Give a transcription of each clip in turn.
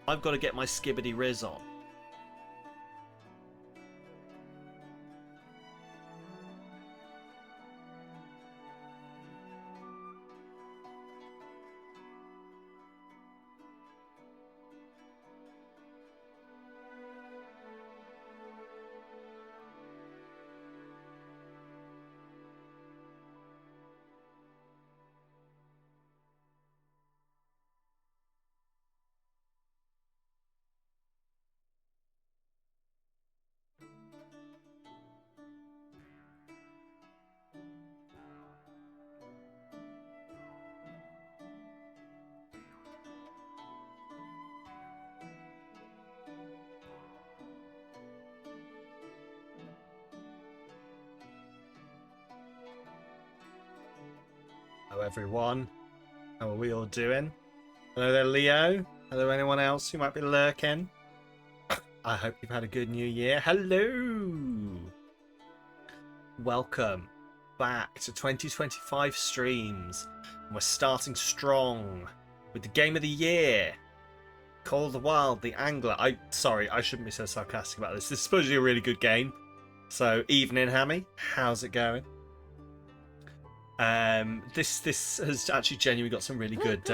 I've got to get my Skibbity Riz on. Hello everyone, how are we all doing? Hello there Leo, hello anyone else who might be lurking. I hope you've had a good new year. Hello! Welcome back to 2025 streams. We're starting strong with the game of the year, Call of the Wild, the Angler. Sorry, I shouldn't be so sarcastic about this. This is supposedly a really good game. So, evening Hammy, how's it going? This has actually genuinely got some really good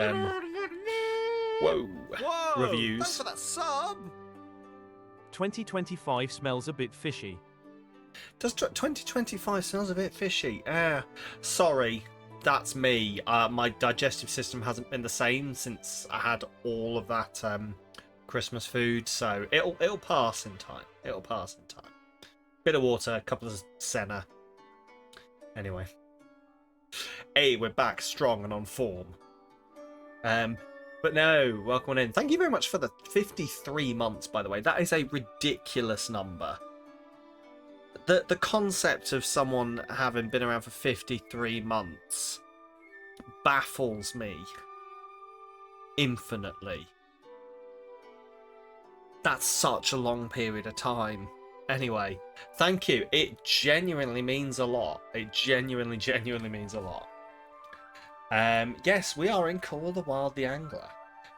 reviews. Thanks for that sub. 2025 smells a bit fishy. Does 2025 smells a bit fishy? Sorry, that's me. My digestive system hasn't been the same since I had all of that Christmas food, so it'll pass in time. It'll pass in time. Bit of water, a couple of senna. Anyway. Hey, we're back strong and on form. But no, welcome on in. Thank you very much for the 53 months, by the way. That is a ridiculous number. The concept of someone having been around for 53 months baffles me infinitely. That's such a long period of time. Anyway, thank you. It genuinely means a lot. It genuinely means a lot. Yes, we are in Call of the Wild, the Angler.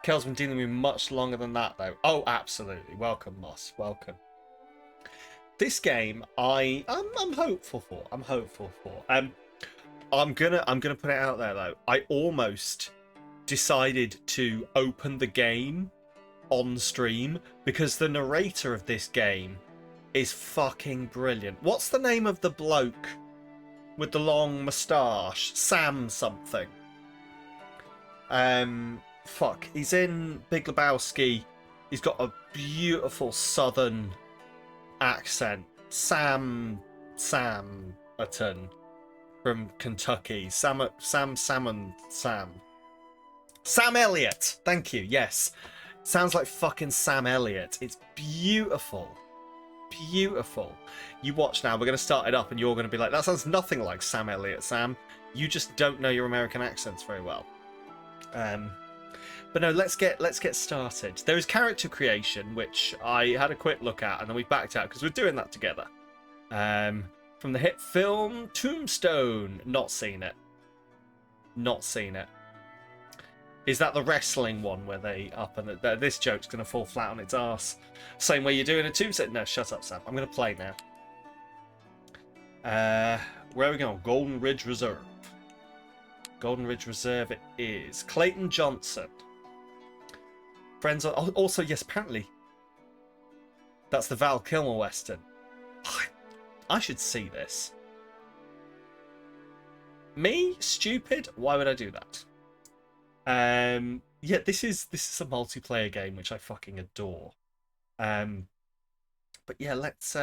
Kel's been dealing with me much longer than that, though. Oh, absolutely. Welcome, Moss. Welcome. This game, I'm hopeful for. I'm hopeful for. I'm gonna put it out there though. I almost decided to open the game on stream because the narrator of this game is fucking brilliant. What's the name of the bloke with the long moustache? Sam something. Fuck. He's in Big Lebowski. He's got a beautiful southern accent. Sam Atton from Kentucky. Sam Elliott. Thank you. Yes. Sounds like fucking Sam Elliott. It's beautiful. Beautiful. You watch now. We're going to start it up and you're going to be like, that sounds nothing like Sam Elliott, Sam. You just don't know your American accents very well. But no, let's get started. There is character creation, which I had a quick look at, and then we backed out because we're doing that together. From the hit film Tombstone. Not seen it. Not seen it. Is that the wrestling one where they up and this joke's going to fall flat on its ass? Same way you're doing a Tombstone. No, shut up, Sam. I'm going to play now. Where are we going? Golden Ridge Reserve. Golden Ridge Reserve it is. Clayton Johnson. Friends are also, yes, apparently that's the Val Kilmer Western. I should see this. Me? Stupid? Why would I do that? Yeah, this is a multiplayer game which I fucking adore. But yeah, let's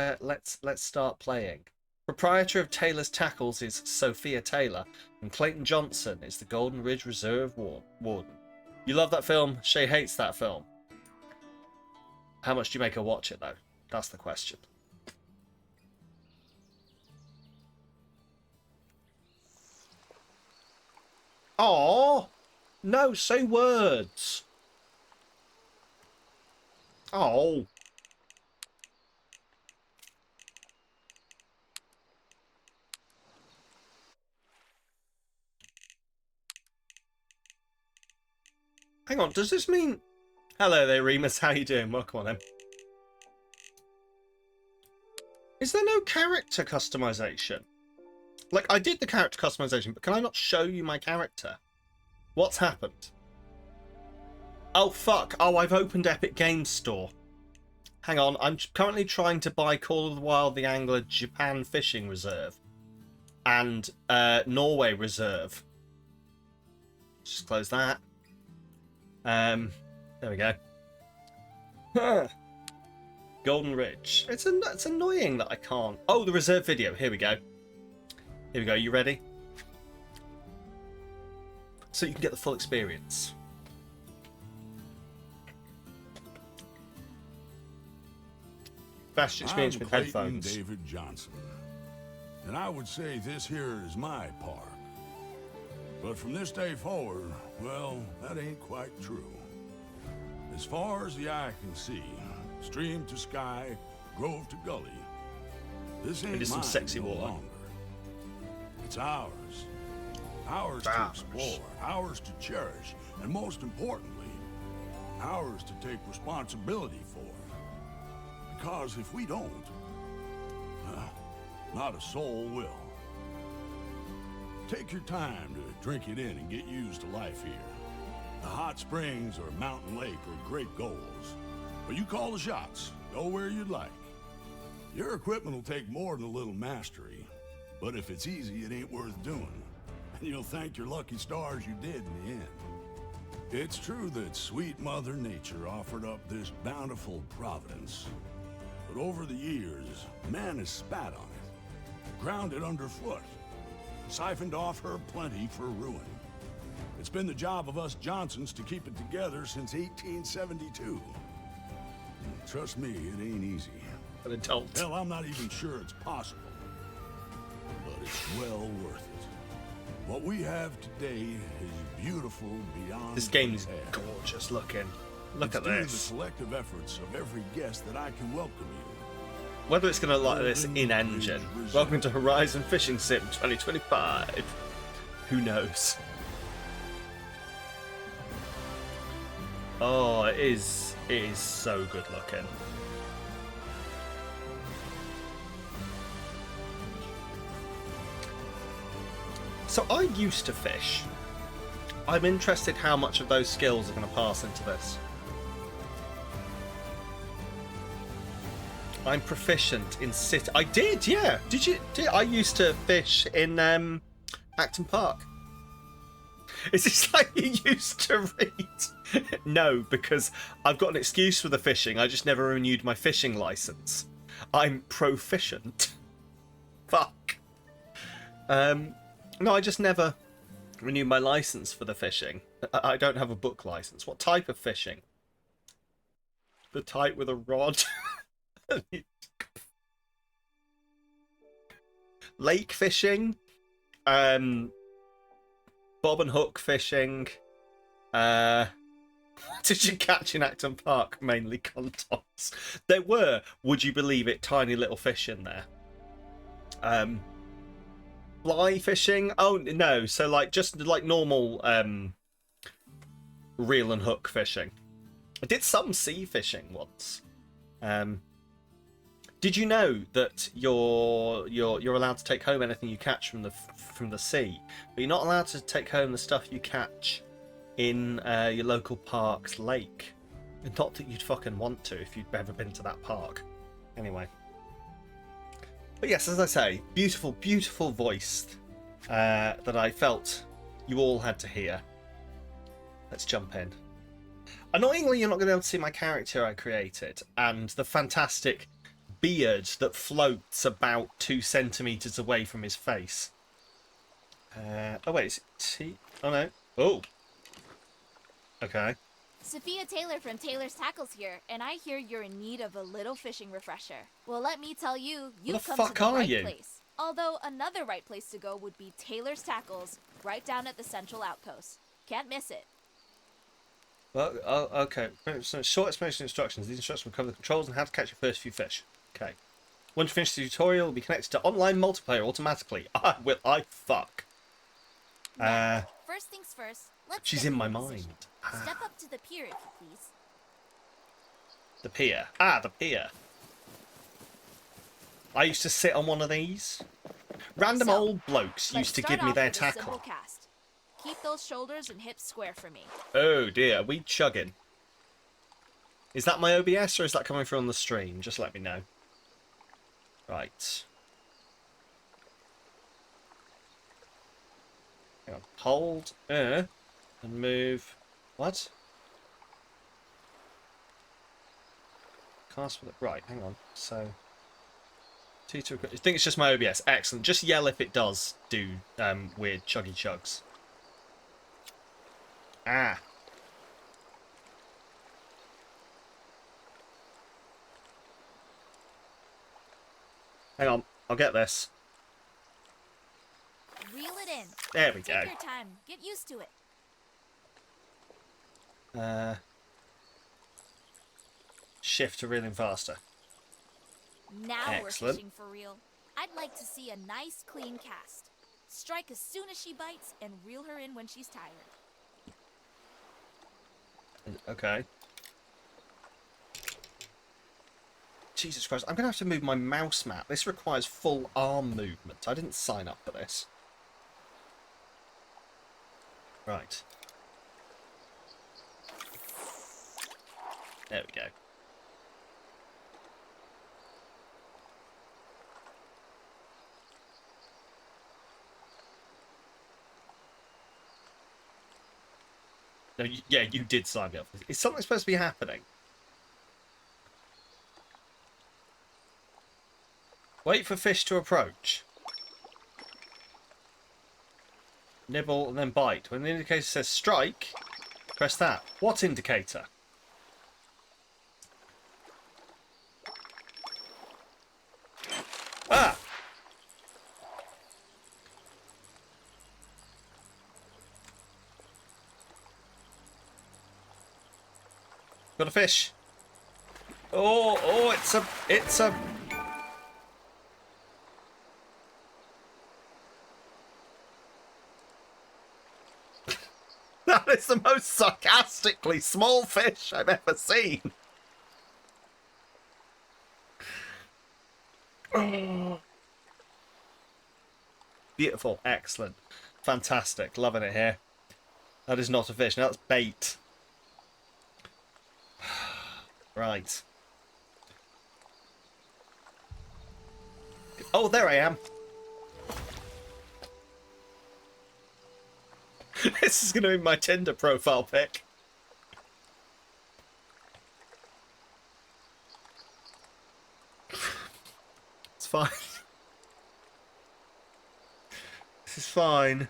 start playing. Proprietor of Taylor's Tackles is Sophia Taylor, and Clayton Johnson is the Golden Ridge Reserve Warden. You love that film? Shay hates that film. How much do you make her watch it, though? That's the question. Oh no! Say words. Oh. Hang on. Does this mean Hello there, Remus. How you doing? Welcome on in. Is there no character customization? Like, I did the character customization, but can I not show you my character? What's happened? Oh, fuck. Oh, I've opened Epic Games Store. Hang on. I'm currently trying to buy Call of the Wild, the Angler, Japan Fishing Reserve, and Norway Reserve. Just close that. There we go. Golden Ridge. It's annoying that I can't. Oh, the reserve video. Here we go. Here we go. You ready? So you can get the full experience. Fast experience with Clayton headphones. David Johnson, and I would say this here is my park. But from this day forward, well, that ain't quite true. As far as the eye can see, stream to sky, grove to gully, this ain't It is some mine sexy no water. longer. It's ours. Ours to explore, ours to cherish, and most importantly, ours to take responsibility for. Because if we don't, not a soul will. Take your time to drink it in and get used to life here. The hot springs or mountain lake are great goals, but you call the shots. Go where you'd like. Your equipment will take more than a little mastery, but if it's easy, it ain't worth doing. And you'll thank your lucky stars you did in the end. It's true that sweet Mother Nature offered up this bountiful providence, but over the years, man has spat on it, ground it underfoot, siphoned off her plenty for ruin. It's been the job of us Johnsons to keep it together since 1872. And trust me, it ain't easy. An adult. Hell, I'm not even sure it's possible. But it's well worth it. What we have today is beautiful beyond This game is compare. gorgeous looking. Look It's at due to the this. selective efforts of every guest that I can welcome you. Whether it's going to like this in-engine. Welcome to Horizon Fishing Sim 2025. Who knows? Oh, it is so good looking. So I used to fish. I'm interested how much of those skills are going to pass into this. I'm proficient in I did, yeah. Did you? I used to fish in Acton Park. Is this like you used to read? No, because I've got an excuse for the fishing. I just never renewed my fishing license. I'm proficient. Fuck. No, I just never renewed my license for the fishing. I don't have a book license. What type of fishing? The type with a rod. Lake fishing, bob and hook fishing. What did you catch in Acton Park? Mainly contons. There were, would you believe it, tiny little fish in there. Fly fishing? Oh no, so like just like normal reel and hook fishing. I did some sea fishing once. Did you know that you're allowed to take home anything you catch from the sea, but you're not allowed to take home the stuff you catch in your local park's lake? Not that you'd fucking want to if you'd ever been to that park. Anyway. But yes, as I say, beautiful, beautiful voice that I felt you all had to hear. Let's jump in. Annoyingly, you're not going to be able to see my character I created and the fantastic beard that floats about 2 centimeters away from his face. Oh wait, is it T? Oh no. Oh. Okay. Sophia Taylor from Taylor's Tackles here, and I hear you're in need of a little fishing refresher. Well, let me tell you, you've come to the right place. Although another right place to go would be Taylor's Tackles, right down at the Central Outpost. Can't miss it. Well, okay. So short explanation instructions. These instructions will cover the controls and how to catch your first few fish. Okay. Once you finish the tutorial, will be connected to online multiplayer automatically. I fuck. Now, first things first, let's She's get in my in mind. position. Step up to the pier if you please. The pier. Ah, the pier. I used to sit on one of these. Random old blokes used to give me their tackle. Keep those shoulders and hips square for me. Oh dear, are we chugging? Is that my OBS or is that coming through on the stream? Just let me know. Right. Hang on. Hold and move. What? Cast with it. Right, hang on. So I think it's just my OBS. Excellent. Just yell if it does do weird chuggy chugs. Ah. Hang on. I'll get this. Reel it in. There we go. Take your time. Get used to it. Shift to reeling faster. Now Excellent. We're fishing for real. I'd like to see a nice, clean cast. Strike as soon as she bites and reel her in when she's tired. Okay. Jesus Christ, I'm going to have to move my mouse mat. This requires full arm movement. I didn't sign up for this. Right. There we go. No, yeah, you did sign me up. Is something supposed to be happening? Wait for fish to approach. Nibble and then bite. When the indicator says strike, press that. What indicator? Ah! Got a fish. Oh, it's a. That is the most sarcastically small fish I've ever seen. Oh. Beautiful, excellent, fantastic, loving it here. That is not a fish, now that's bait. Right. Oh, there I am. This is going to be my Tinder profile pic. It's fine. This is fine.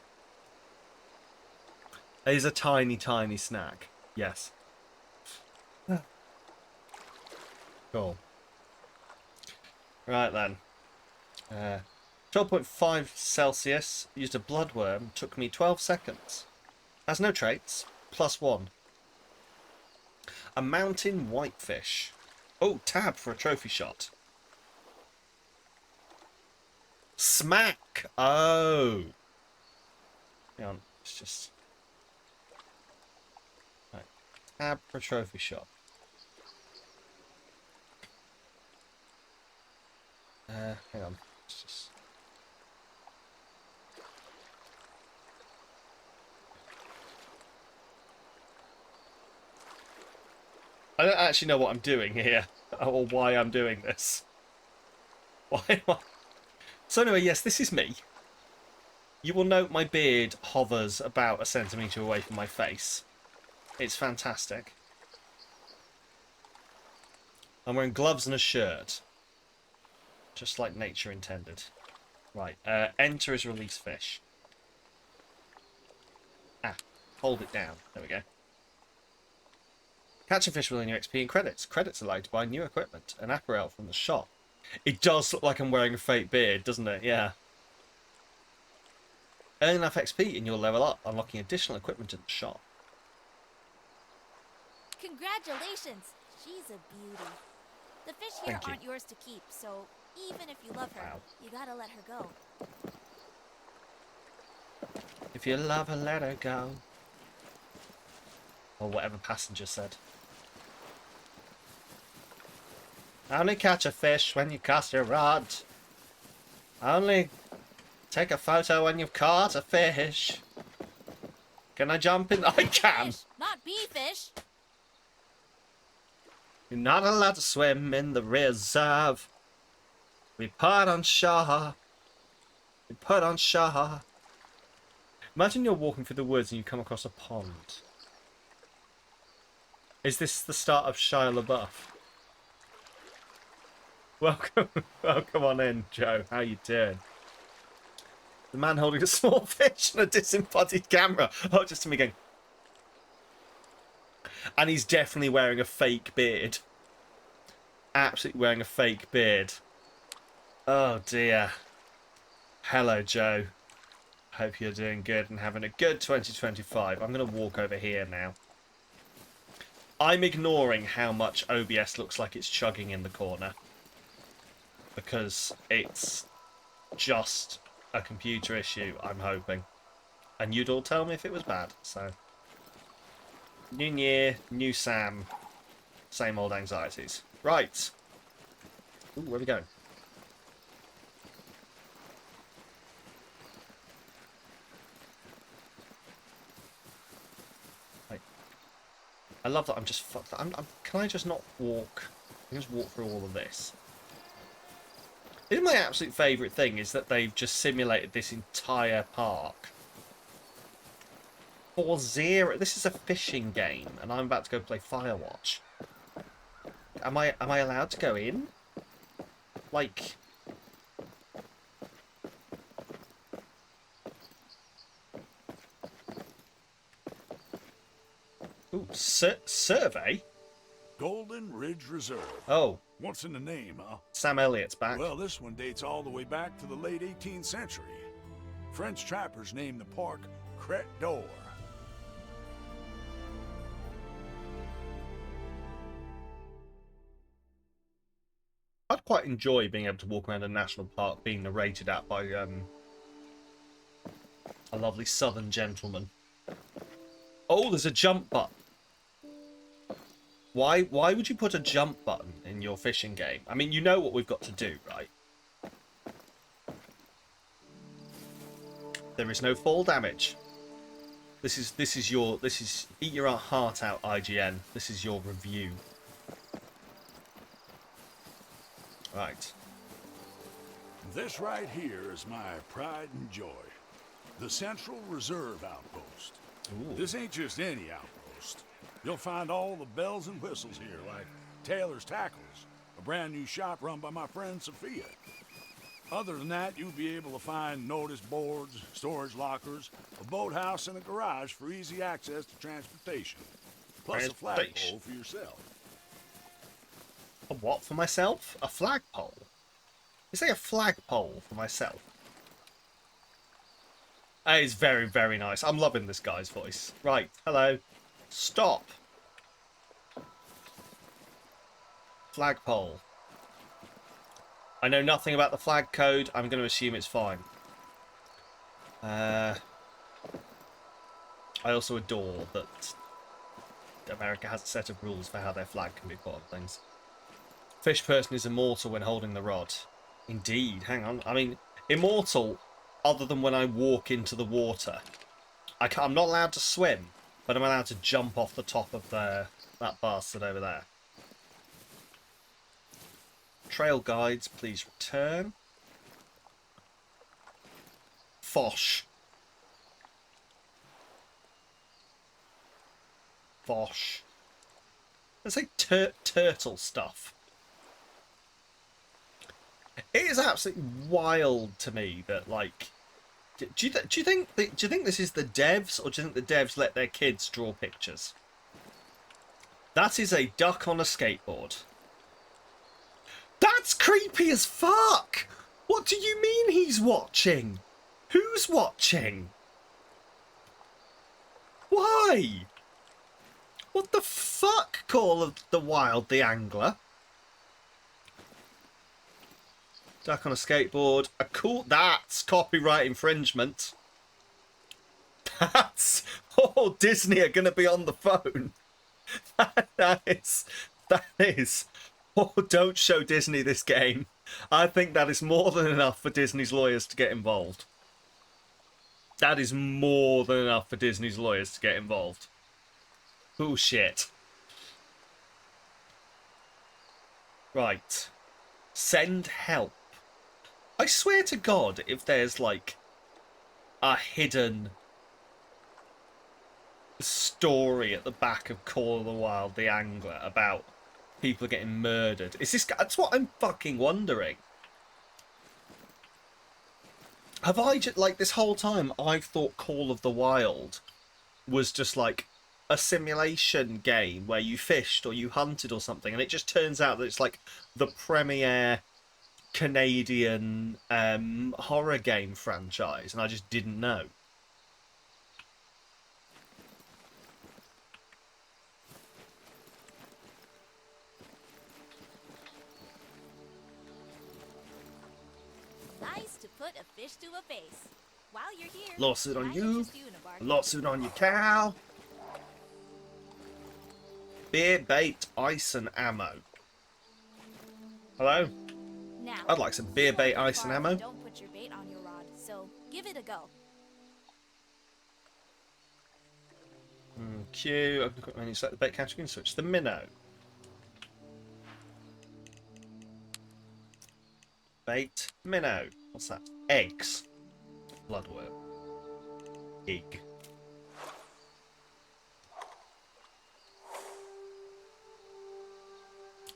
It is a tiny, tiny snack. Yes. Cool. Right then. 12.5 Celsius. Used a bloodworm. Took me 12 seconds. Has no traits. +1. A mountain whitefish. Oh, tab for a trophy shot. Smack. Oh. Hang on. It's just. Right. Tab for a trophy shot. Hang on. It's just... I don't actually know what I'm doing here, or why I'm doing this. Why am I... So anyway, yes, this is me. You will note my beard hovers about a centimetre away from my face. It's fantastic. I'm wearing gloves and a shirt. Just like nature intended. Right, enter as release fish. Ah, hold it down. There we go. Catch a fish will earn you XP and credits. Credits allow you to buy new equipment and apparel from the shop. It does look like I'm wearing a fake beard, doesn't it? Yeah. Earn enough XP and you'll level up, unlocking additional equipment in the shop. Congratulations! She's a beauty. The fish here aren't yours to keep, so even if you love her, you gotta let her go. If you love her, let her go. Or whatever Passenger said. Only catch a fish when you cast your rod. Only take a photo when you've caught a fish. Can I jump in? I can. Fish, not bee fish. You're not allowed to swim in the reserve. We put on shore. We put on shore. Imagine you're walking through the woods and you come across a pond. Is this the start of Shia LaBeouf? Welcome on in, Joe. How you doing? The man holding a small fish and a disembodied camera. Oh, just to me going. And he's definitely wearing a fake beard. Absolutely wearing a fake beard. Oh dear. Hello, Joe. Hope you're doing good and having a good 2025. I'm going to walk over here now. I'm ignoring how much OBS looks like it's chugging in the corner. Because it's just a computer issue, I'm hoping. And you'd all tell me if it was bad, so. New year, new Sam. Same old anxieties. Right. Ooh, where are we going? Right. I love that I'm just fucked. Can I just not walk? I can just walk through all of this. This is my absolute favourite thing, is that they've just simulated this entire park. For zero. This is a fishing game, and I'm about to go play Firewatch. Am I allowed to go in? Like... Ooh, survey? Golden Ridge Reserve. Oh. What's in the name, huh? Sam Elliott's back. Well, this one dates all the way back to the late 18th century. French trappers named the park Crête d'Or. I'd quite enjoy being able to walk around a national park being narrated at by a lovely southern gentleman. Oh, there's a jump button. Why would you put a jump button in your fishing game? I mean, you know what we've got to do, right? There is no fall damage. This is eat your heart out, IGN. This is your review. Right. This right here is my pride and joy. The Central Reserve Outpost. Ooh. This ain't just any outpost. You'll find all the bells and whistles here, like Taylor's Tackles, a brand new shop run by my friend Sophia. Other than that, you'll be able to find notice boards, storage lockers, a boathouse, and a garage for easy access to transportation. Plus a flagpole for yourself. A what for myself? A flagpole? You say a flagpole for myself? That is very, very nice. I'm loving this guy's voice. Right, hello. Stop. Flagpole. I know nothing about the flag code. I'm going to assume it's fine. I also adore that America has a set of rules for how their flag can be put on things. Fish person is immortal when holding the rod. Indeed. Hang on. I mean, immortal other than when I walk into the water. I'm not allowed to swim, but I'm allowed to jump off the top of that bastard over there. Trail guides, please return. Fosh. Fosh. Let's say turtle stuff. It is absolutely wild to me that, like, do you think this is the devs, or do you think the devs let their kids draw pictures? That is a duck on a skateboard. That's creepy as fuck! What do you mean he's watching? Who's watching? Why? What the fuck, Call of the Wild, the angler? Duck on a skateboard. A cool... That's copyright infringement. That's... Oh, Disney are going to be on the phone. That is... Oh, don't show Disney this game. I think that is more than enough for Disney's lawyers to get involved. That is more than enough for Disney's lawyers to get involved. Oh, shit. Right. Send help. I swear to God, if there's, like, a hidden story at the back of Call of the Wild, the Angler, about people getting murdered. Is this... That's what I'm fucking wondering. Have I just... Like, this whole time, I've thought Call of the Wild was just, like, a simulation game where you fished or you hunted or something, and it just turns out that it's, like, the premier Canadian horror game franchise, and I just didn't know. Nice to put a fish to a face. While you're here, Lawsuit on you. interest in a bargain. Lawsuit on your cow. Beer, bait, ice, and ammo. Hello? Now, I'd like some beer, bait, ice, and ammo. Don't put your bait on your rod, so give it a go. Q. When you select the bait category, switch to the minnow. Bait, minnow. What's that? Eggs. Bloodworm. Egg.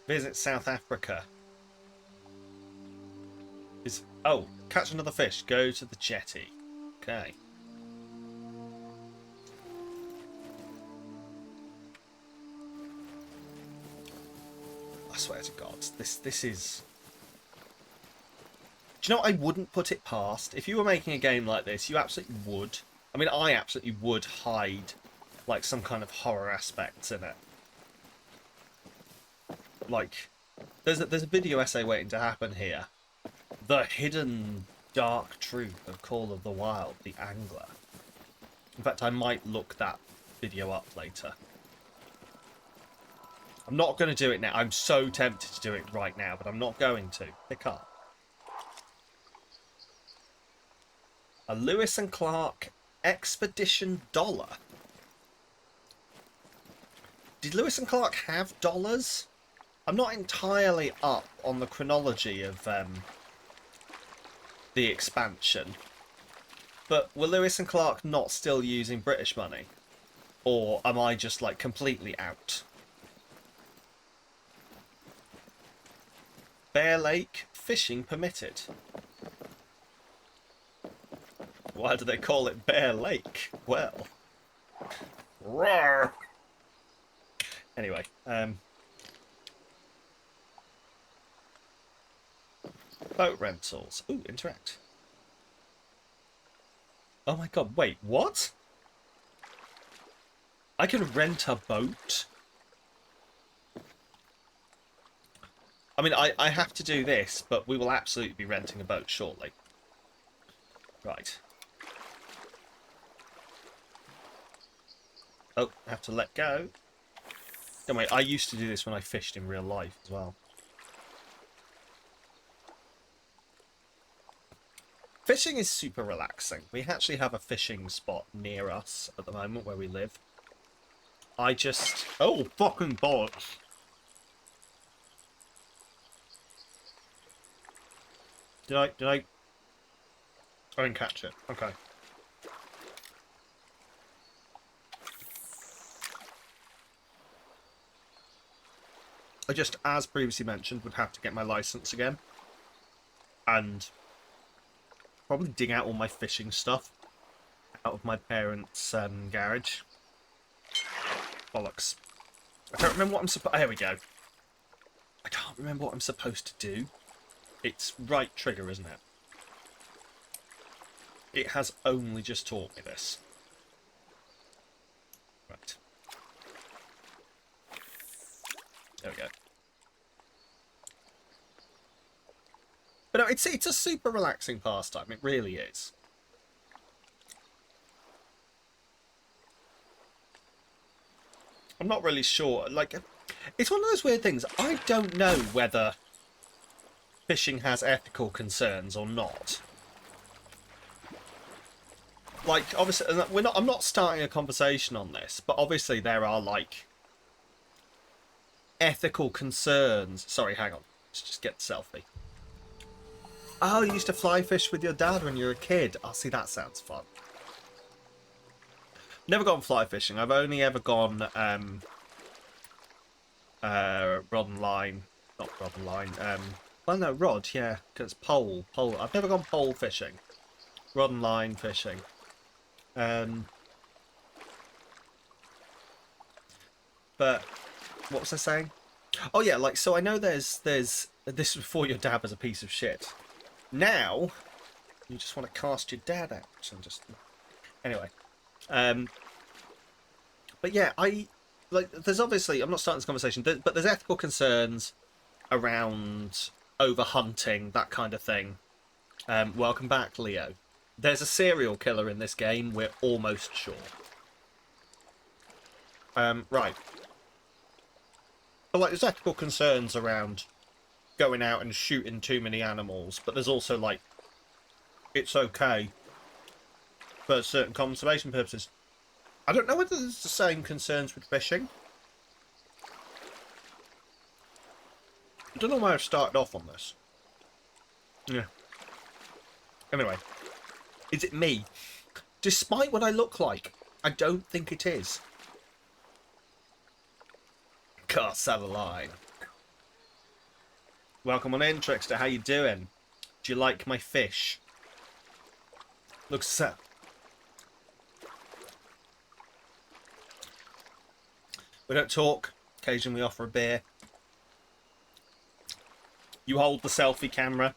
Visit South Africa. Oh, catch another fish. Go to the jetty. Okay. I swear to God, this is... Do you know what I wouldn't put it past? If you were making a game like this, you absolutely would. I mean, I absolutely would hide, like, some kind of horror aspects in it. Like, there's a video essay waiting to happen here. The hidden dark truth of Call of the Wild, the Angler. In fact, I might look that video up later. I'm not going to do it now. I'm so tempted to do it right now, but I'm not going to. Pick up. A Lewis and Clark Expedition dollar. Did Lewis and Clark have dollars? I'm not entirely up on the chronology of the expansion. But were Lewis and Clark not still using British money? Or am I just, like, completely out? Bear Lake, fishing permitted. Why do they call it Bear Lake? Well, roar. Anyway, boat rentals. Ooh, interact. Oh my God! Wait, what? I can rent a boat? I mean, I have to do this, but we will absolutely be renting a boat shortly. Right. Oh, I have to let go. Don't worry, I used to do this when I fished in real life as well. Fishing is super relaxing. We actually have a fishing spot near us at the moment where we live. I just... Oh, fucking bollocks. Did I... I didn't catch it. Okay. I just, as previously mentioned, would have to get my license again. And probably dig out all my fishing stuff out of my parents' garage. Bollocks. I don't remember what I'm supposed... There we go. I can't remember what I'm supposed to do. It's right trigger, isn't it? It has only just taught me this. Right. There we go. But no, it's a super relaxing pastime. It really is. I'm not really sure. Like, It's one of those weird things. I don't know whether fishing has ethical concerns or not. Like, obviously, I'm not starting a conversation on this, but obviously there are, like, ethical concerns. Sorry, hang on. Let's just get the selfie. Oh, you used to fly fish with your dad when you were a kid. Oh, see, that sounds fun. Never gone fly fishing. I've only ever gone rod and line. Not rod and line. Well, no, rod, yeah. Because pole. I've never gone pole fishing. Rod and line fishing. But what was I saying? Oh yeah, like, so I know there's this was before your dad was a piece of shit. Now you just want to cast your dad out and just anyway. But yeah, there's obviously, I'm not starting this conversation, but there's ethical concerns around overhunting, that kind of thing. Welcome back, Leo. There's a serial killer in this game, we're almost sure. Right. But like, there's ethical concerns around going out and shooting too many animals, but there's also, like, it's okay for certain conservation purposes. I don't know whether there's the same concerns with fishing. I don't know why I've started off on this. Yeah. Anyway. Is it me? Despite what I look like, I don't think it is. Cast out of line. Welcome on in, Trickster. How you doing? Do you like my fish? Looks sad. We don't talk. Occasionally we offer a beer. You hold the selfie camera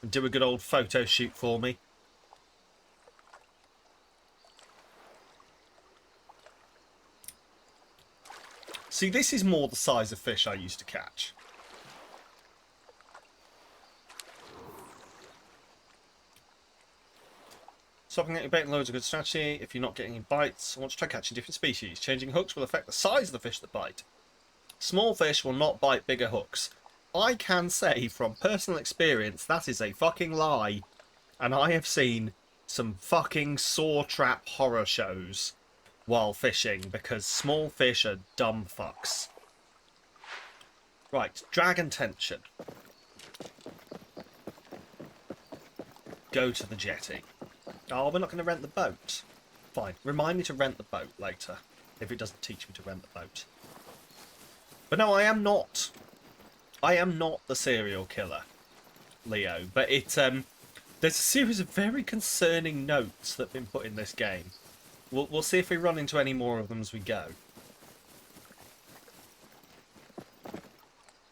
and do a good old photo shoot for me. See, this is more the size of fish I used to catch. Stopping at your bait and loads is a good strategy. If you're not getting any bites, I want to try catching different species. Changing hooks will affect the size of the fish that bite. Small fish will not bite bigger hooks. I can say from personal experience that is a fucking lie. And I have seen some fucking saw trap horror shows while fishing because small fish are dumb fucks. Right, dragon tension. Go to the jetty. Oh, we're not going to rent the boat. Fine. Remind me to rent the boat later, if it doesn't teach me to rent the boat. But no, I am not. I am not the serial killer, Leo. But there's a series of very concerning notes that have been put in this game. We'll see if we run into any more of them as we go.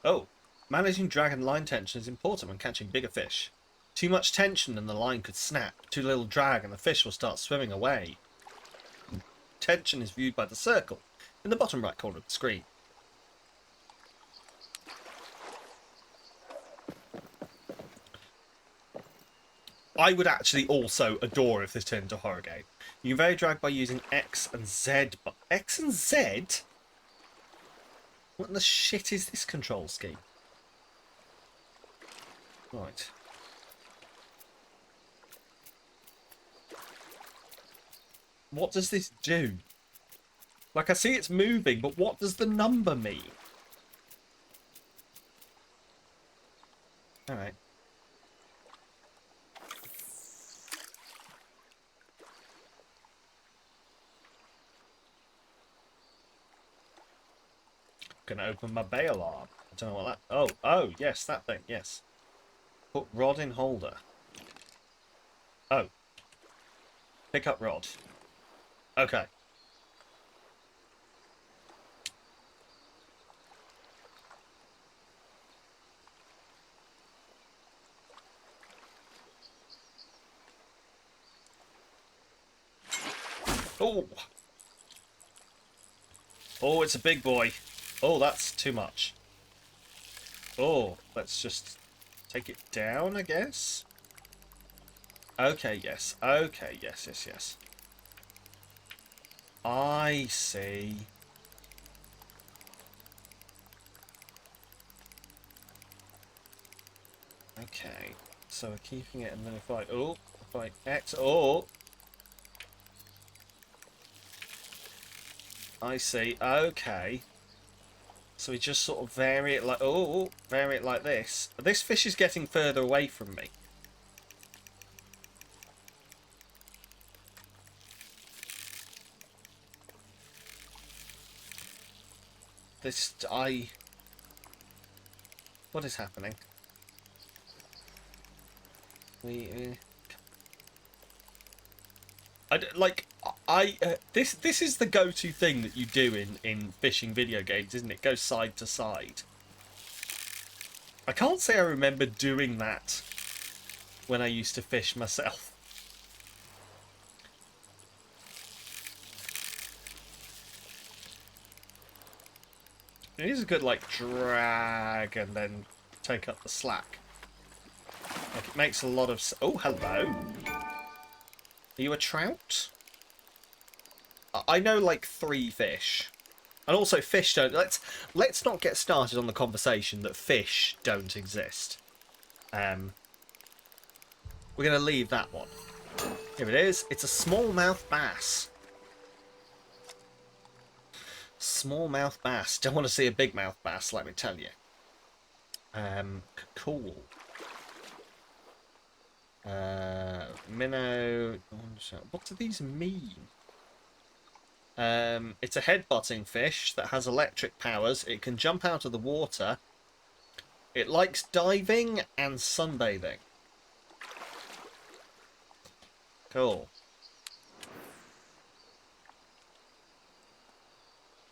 Oh, managing dragon line tension is important when catching bigger fish. Too much tension and the line could snap. Too little drag and the fish will start swimming away. Tension is viewed by the circle in the bottom right corner of the screen. I would actually also adore if this turned into a horror game. You can vary drag by using X and Z. But X and Z? What in the shit is this control scheme? Right. What does this do? Like, I see it's moving, but what does the number mean? Alright. Gonna open my bail arm. I don't know what that... Oh, yes, that thing, yes. Put rod in holder. Oh. Pick up rod. Okay. Oh! Oh, it's a big boy. Oh, that's too much. Oh, let's just take it down, I guess. Okay, yes. Okay, yes. I see. Okay, so we're keeping it, and then if I X, oh, I see. Okay, so we just sort of vary it like, vary it like this. This fish is getting further away from me. What is happening? This is the go-to thing that you do in fishing video games, isn't it? Go side to side. I can't say I remember doing that when I used to fish myself. It is a good, like, drag and then take up the slack. Like, it makes a lot of... Oh, hello. Are you a trout? I know, like, 3 fish. And also, fish don't... Let's not get started on the conversation that fish don't exist. We're going to leave that one. Here it is. It's a smallmouth bass. Smallmouth bass. Don't want to see a big mouth bass, let me tell you. Cool. Minnow. What do these mean? It's a headbutting fish that has electric powers. It can jump out of the water. It likes diving and sunbathing. Cool.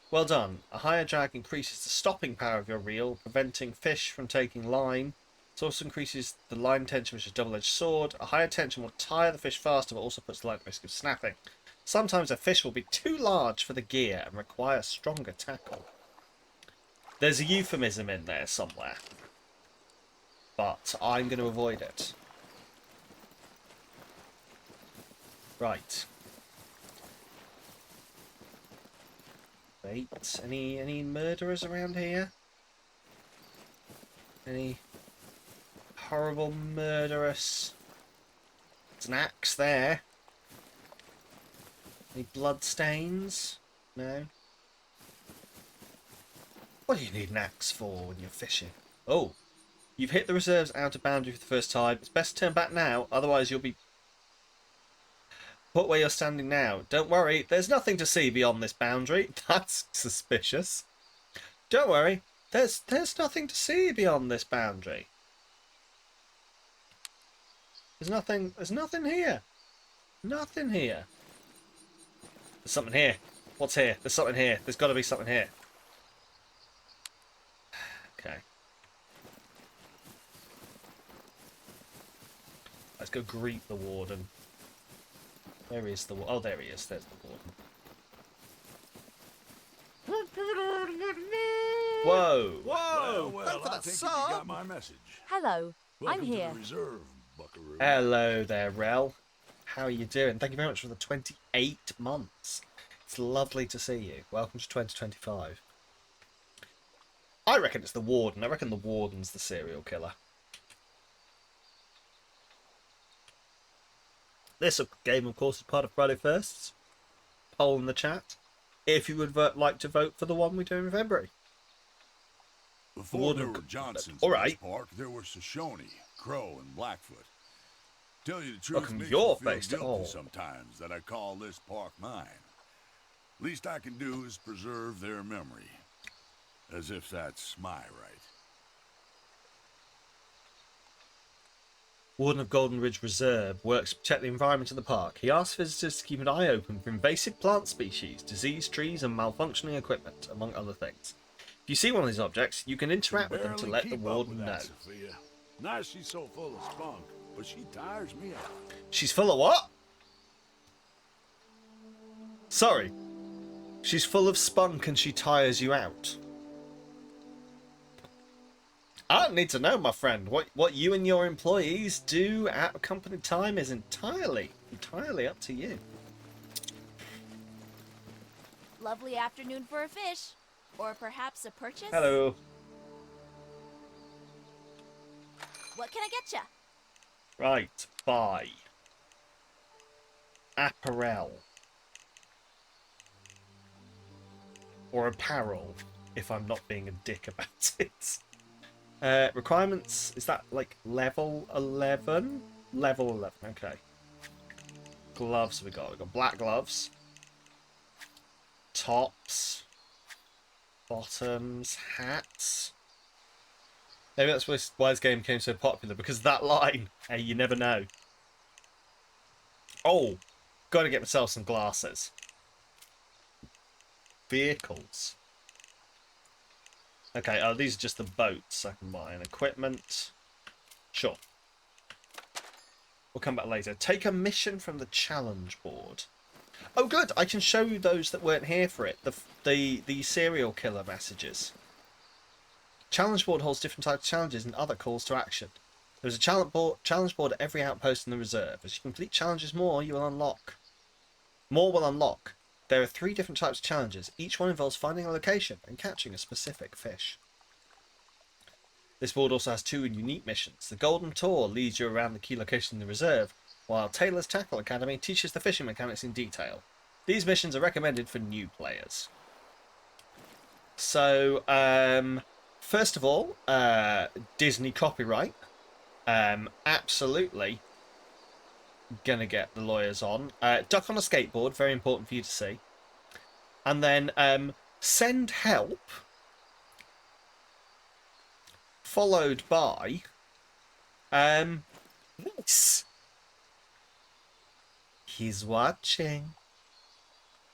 Well done. A higher drag increases the stopping power of your reel, preventing fish from taking line. It also increases the line tension, which is a double-edged sword. A higher tension will tire the fish faster, but also puts the line at risk of snapping. Sometimes a fish will be too large for the gear and require stronger tackle. There's a euphemism in there somewhere, but I'm going to avoid it. Right. Wait, any murderers around here? Any horrible murderous? There's an axe there. Any blood stains? No. What do you need an axe for when you're fishing? Oh, you've hit the reserve's outer boundary for the first time. It's best to turn back now, otherwise you'll be put where you're standing now. Don't worry, there's nothing to see beyond this boundary. That's suspicious. Don't worry, there's nothing to see beyond this boundary. There's nothing here. Nothing here. There's something here. What's here? There's something here. There's got to be something here. Okay. Let's go greet the warden. Where is the warden? Oh, there he is. There's the warden. Whoa! Whoa! Well, I think you got my message. Hello, Welcome I'm here. To the reserve, Buckaroo. Hello there, Rel. How are you doing? Thank you very much for the 28 months. It's lovely to see you. Welcome to 2025. I reckon it's the warden. I reckon the warden's the serial killer. This game, of course, is part of Friday Firsts. Poll in the chat if you would like to vote for the one we do in February. Before there were Johnsons in this park, there were Shoshone, Crow, and Blackfoot. Tell you the truth, makes me feel guilty sometimes that I call this park mine. Least I can do is preserve their memory. As if that's my right. Warden of Golden Ridge Reserve works to protect the environment of the park. He asks visitors to keep an eye open for invasive plant species, diseased trees, and malfunctioning equipment, among other things. If you see one of these objects, you can interact with them to let the warden know. Sophia. Nice she's so full of spunk, but she tires me out. She's full of what? Sorry. She's full of spunk and she tires you out. I don't need to know, my friend. What you and your employees do at company time is entirely up to you. Lovely afternoon for a fish. Or perhaps a purchase? Hello. What can I get ya? Right, buy. Apparel. Or apparel, if I'm not being a dick about it. Requirements, is that like level 11? Level 11, okay. Gloves we got. We've got black gloves. Tops. Bottoms. Hats. Maybe that's why this game became so popular, because of that line. Hey, you never know. Oh, gotta get myself some glasses. Vehicles. Okay, oh, these are just the boats I can buy. And equipment. Sure. We'll come back later. Take a mission from the challenge board. Oh, good. I can show you those that weren't here for it. The serial killer messages. Challenge board holds different types of challenges and other calls to action. There is a challenge board at every outpost in the reserve. As you complete challenges more, you will unlock. More will unlock. There are 3 different types of challenges. Each one involves finding a location and catching a specific fish. This board also has 2 unique missions. The Golden Tour leads you around the key location in the reserve, while Taylor's Tackle Academy teaches the fishing mechanics in detail. These missions are recommended for new players. So, first of all, Disney copyright. Absolutely gonna get the lawyers on. Duck on a skateboard, very important for you to see. And then send help, followed by this. He's watching.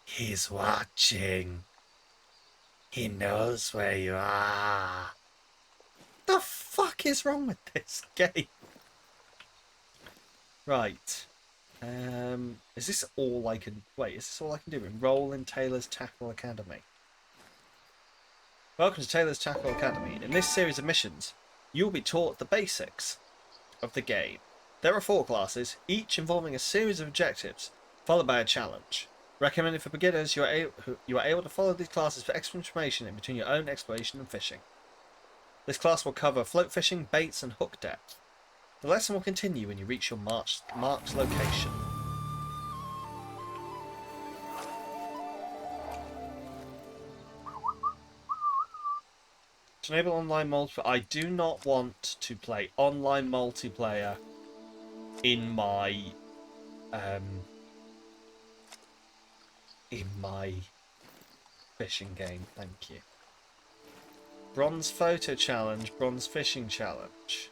He's watching. He knows where you are. The fuck is wrong with this game? Right. Is this all I can... Wait, is this all I can do? Enroll in Taylor's Tackle Academy. Welcome to Taylor's Tackle Academy. In this series of missions, you'll be taught the basics of the game. There are 4 classes, each involving a series of objectives, followed by a challenge. Recommended for beginners, you are able to follow these classes for extra information in between your own exploration and fishing. This class will cover float fishing, baits, and hook depth. The lesson will continue when you reach your marked location. To enable online multiplayer, I do not want to play online multiplayer in my fishing game. Thank you. Bronze photo challenge, bronze fishing challenge,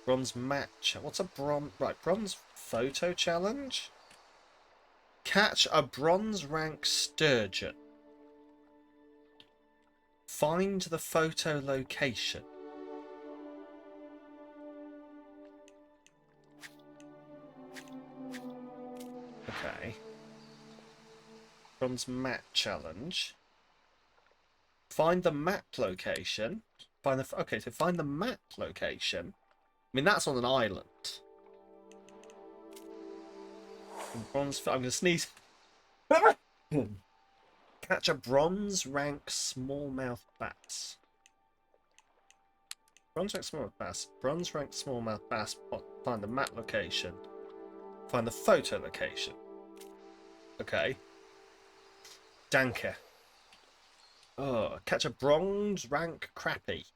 bronze match. What's a bronze? Right, bronze photo challenge. Catch a bronze rank sturgeon. Find the photo location. Okay. Bronze map challenge. Find the map location. Okay, so find the map location. I mean, that's on an island. Bronze. I'm gonna sneeze. Catch a bronze rank smallmouth bass. Bronze rank smallmouth bass. Bronze rank smallmouth bass. Find the map location. Find the photo location. Okay. Danke. Oh, catch a bronze rank crappie.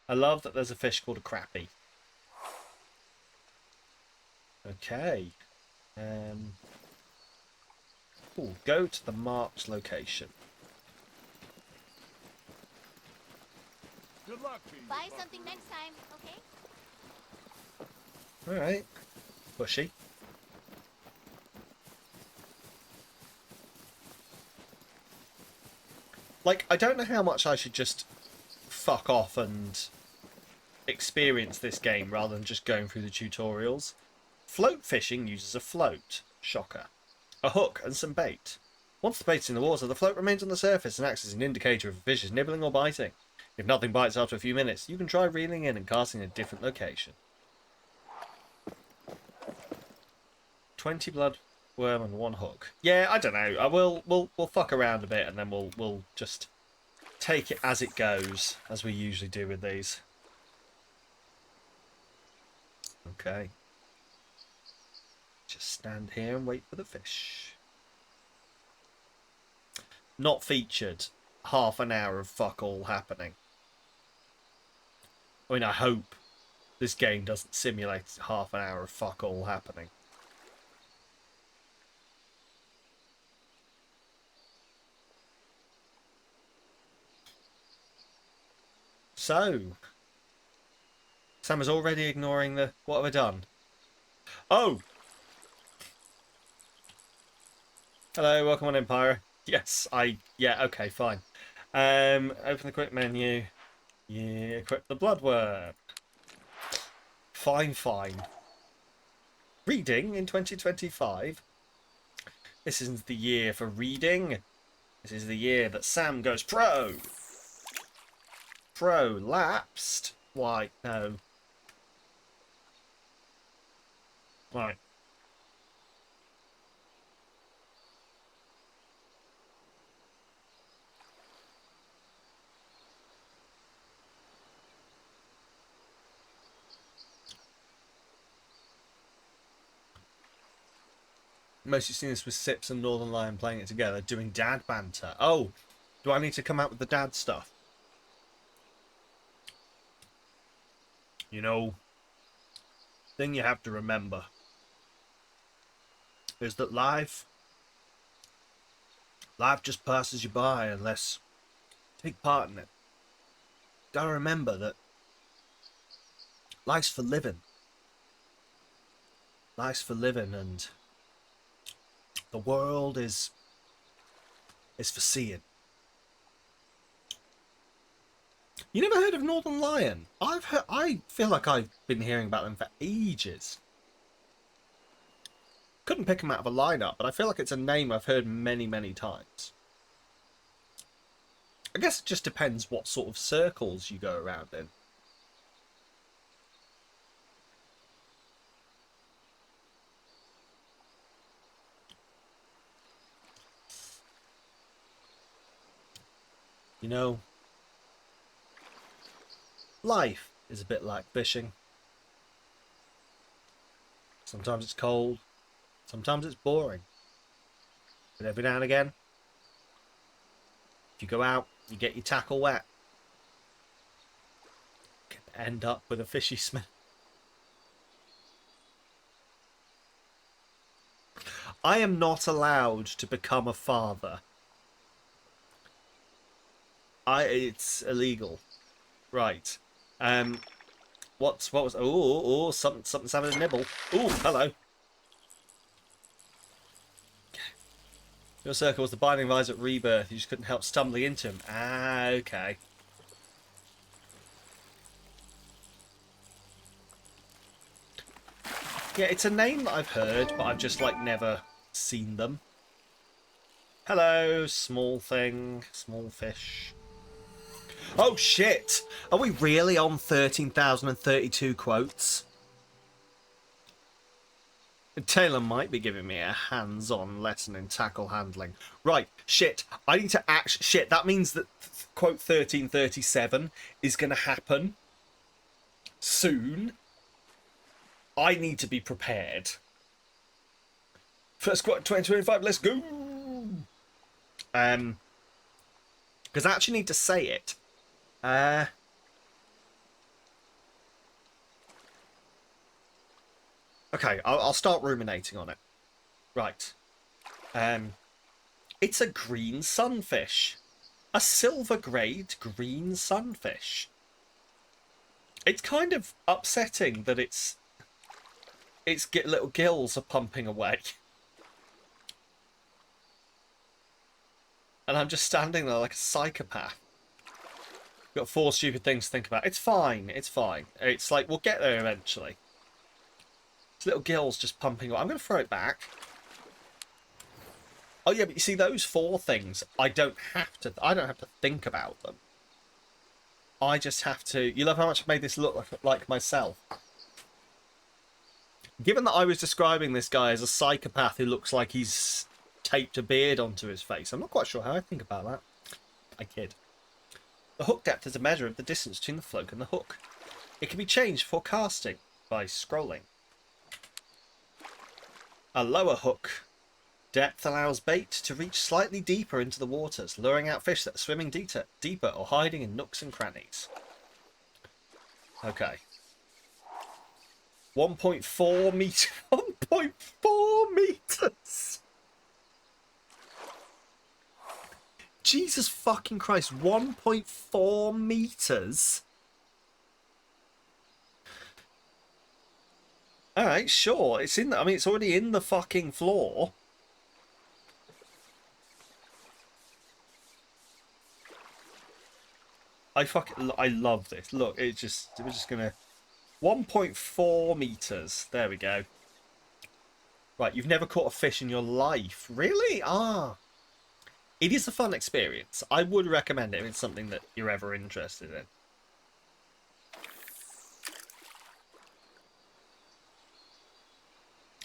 I love that there's a fish called a crappie. Okay. Ooh, go to the marked location. Good luck to you. Buy something next time, okay? Alright. Pushy. Like, I don't know how much I should just fuck off and experience this game rather than just going through the tutorials. Float fishing uses a float. Shocker. A hook and some bait. Once the bait's in the water, the float remains on the surface and acts as an indicator if a fish is nibbling or biting. If nothing bites after a few minutes, you can try reeling in and casting in a different location. 20 blood worm and 1 hook. Yeah, I don't know. We'll fuck around a bit and then we'll just take it as it goes, as we usually do with these. Okay. Just stand here and wait for the fish. Not featured. Half an hour of fuck all happening. I mean, I hope this game doesn't simulate half an hour of fuck all happening. So, Sam is already ignoring the... What have I done? Oh! Hello, welcome on Empire. Yes, yeah, okay, fine. Open the quick menu. Yeah, equip the bloodworm. Fine, fine. Reading in 2025. This isn't the year for reading. This is the year that Sam goes pro. Prolapsed? Why, no. Right. Mostly seen this with Sips and Northern Lion playing it together, doing dad banter. Oh, do I need to come out with the dad stuff? You know, thing you have to remember is that life just passes you by unless you take part in it. Gotta remember that life's for living. Life's for living, and the world is for seeing. You never heard of Northern Lion? I feel like I've been hearing about them for ages. Couldn't pick them out of a lineup, but I feel like it's a name I've heard many, many times. I guess it just depends what sort of circles you go around in. You know, life is a bit like fishing. Sometimes it's cold, sometimes it's boring. But every now and again, if you go out, you get your tackle wet, you can end up with a fishy smell. I am not allowed to become a father. It's illegal. Right. What was... Oh, something's having a nibble. Oh, hello. Your circle was the Binding of Isaac Rebirth. You just couldn't help stumbling into him. Ah, okay. Yeah, it's a name that I've heard, but I've just, like, never seen them. Hello, small thing. Small fish. Oh, shit! Are we really on 13,032 quotes? Taylor might be giving me a hands-on lesson in tackle handling. Right, shit. I need to actually... Shit, that means that quote 1337 is going to happen soon. I need to be prepared. First quote 2025, let's go! Because I actually need to say it. Okay, I'll start ruminating on it. Right. It's a green sunfish. A silver grade green sunfish. It's kind of upsetting that its little gills are pumping away. And I'm just standing there like a psychopath. Got 4 stupid things to think about. It's fine. It's fine. It's like, we'll get there eventually. Its little gills just pumping away. I'm going to throw it back. Oh yeah, but you see those 4 things, I don't have to think about them. I just have to... You love how much I made this look like myself. Given that I was describing this guy as a psychopath who looks like he's taped a beard onto his face, I'm not quite sure how I think about that. I kid. The hook depth is a measure of the distance between the float and the hook. It can be changed for casting. by scrolling. A lower hook depth allows bait to reach slightly deeper into the waters, luring out fish that are swimming deeper or hiding in nooks and crannies. Okay. 1.4 meter. 1.4 meters. Jesus fucking Christ. 1.4 meters. Alright, sure. It's in the, I mean, it's already in the fucking floor. I love this. Look, we're just gonna 1.4 meters. There we go. Right, you've never caught a fish in your life. Really? Ah. It is a fun experience. I would recommend it if it's something that you're ever interested in.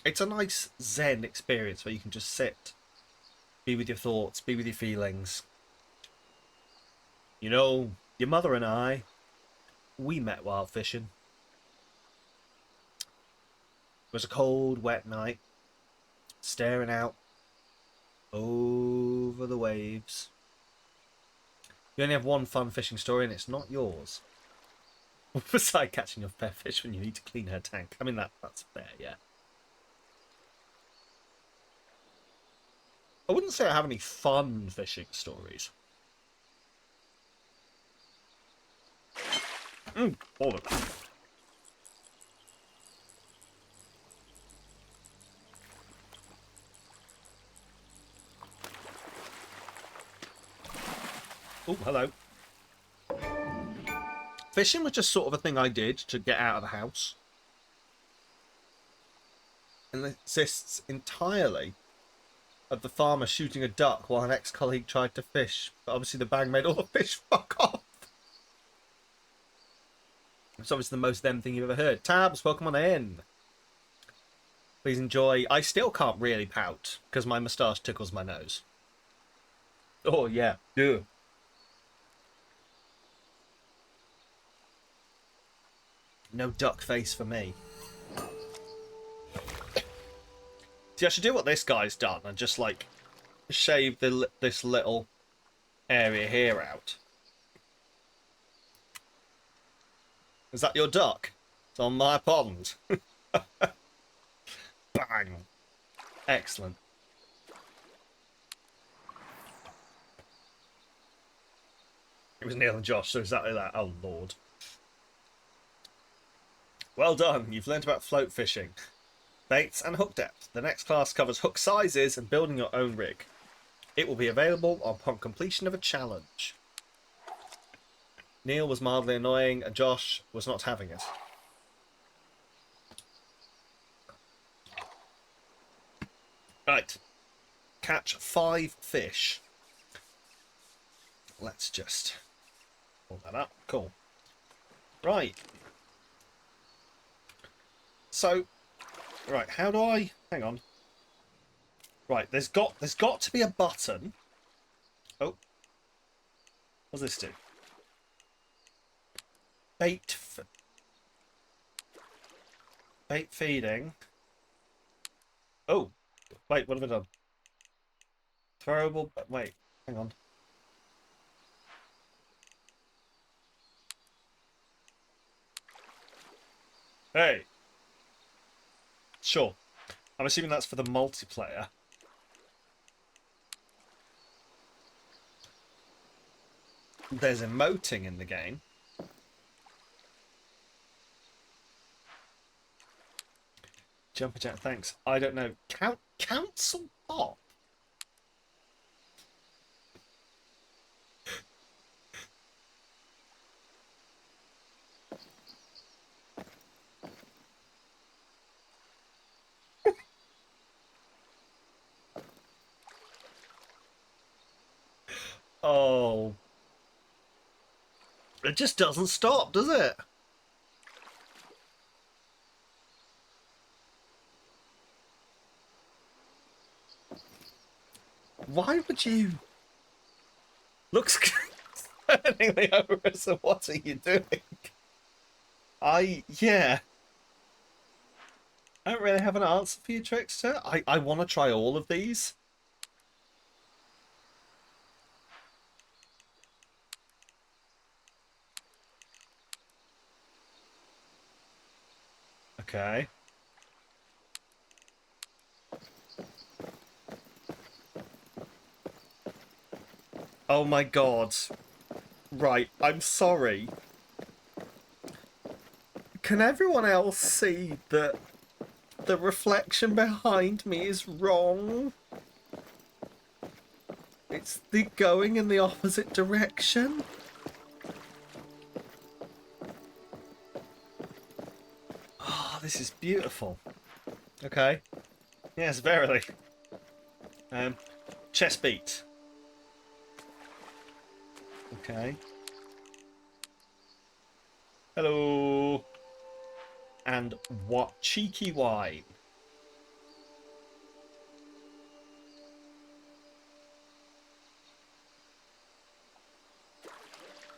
It's a nice zen experience where you can just sit, be with your thoughts, be with your feelings. You know, your mother and I, we met while fishing. It was a cold, wet night, staring out over the waves. You only have one fun fishing story and it's not yours. Besides catching your pet fish when you need to clean her tank. I mean, that's fair, yeah. I wouldn't say I have any fun fishing stories. All of them. Oh, hello. Fishing was just sort of a thing I did to get out of the house. And it consists entirely of the farmer shooting a duck while an ex-colleague tried to fish. But obviously the bang made all the fish fuck off. It's obviously the most them thing you've ever heard. Tabs, welcome on in. Please enjoy. I still can't really pout because my moustache tickles my nose. Oh, yeah. Yeah. No duck face for me. See, I should do what this guy's done and just, like, shave this little area here out. Is that your duck? It's on my pond. Bang. Excellent. It was Neil and Josh, so exactly that. Oh, Lord. Well done. You've learned about float fishing. Baits and hook depth. The next class covers hook sizes and building your own rig. It will be available upon completion of a challenge. Neil was mildly annoying and Josh was not having it. Right. Catch 5 fish. Let's just pull that up. Cool. Right. So, right, how do I... Hang on. Right, there's got to be a button. Oh. What's this do? Bait feeding. Oh. Wait, what have I done? Throwable... Wait, hang on. Hey. Sure. I'm assuming that's for the multiplayer. There's emoting in the game. Jumper Jack, thanks. I don't know. Council Pop? Oh. It just doesn't stop, does it? Why would you... Looks turning me over, so what are you doing? Yeah. I don't really have an answer for you, Trickster. I want to try all of these. Okay. Oh my god. Right, I'm sorry. Can everyone else see that the reflection behind me is wrong? It's going in the opposite direction. Oh, this is beautiful. Okay. Yes, verily. Chest beat. Okay. Hello. And what cheeky wine?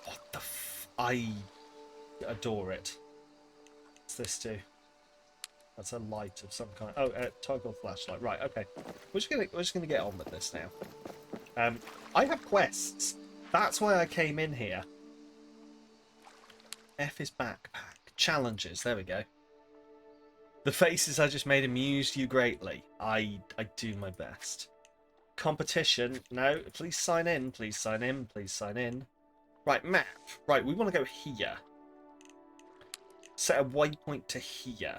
What the I adore it. What's this do? That's a light of some kind. Oh, toggle flashlight. Right. Okay. We're just gonna get on with this now. I have quests. That's why I came in here. F is backpack. Challenges. There we go. The faces I just made amused you greatly. I do my best. Competition. No. Please sign in. Please sign in. Please sign in. Right. Map. Right. We want to go here. Set a waypoint to here.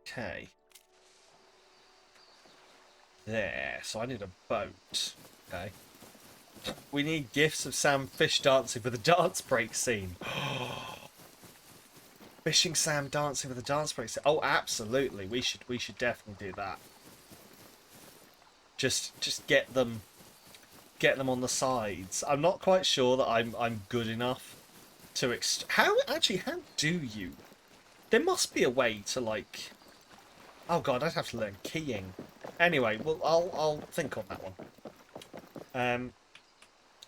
Okay. There. So I need a boat. Okay. We need gifts of Sam Fish dancing for the dance break scene. Fishing Sam dancing with the dance break scene. Oh, absolutely. We should definitely do that. Just get them on the sides. I'm not quite sure that I'm good enough to how do you? There must be a way to like. Oh god, I'd have to learn keying. Anyway, well, I'll think on that one.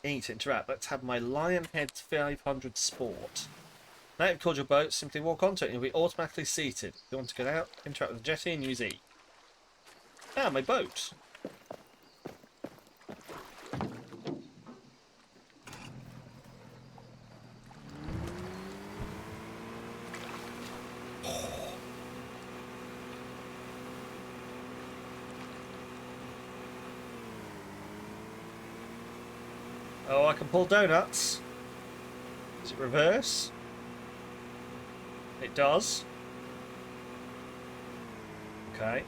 Eat, interact. Let's have my Lionhead 500 Sport. Now you've called your boat, simply walk onto it and you'll be automatically seated. If you want to get out, interact with the jetty and use E. Ah, my boat. Oh, I can pull donuts. Does it reverse? It does. Okay.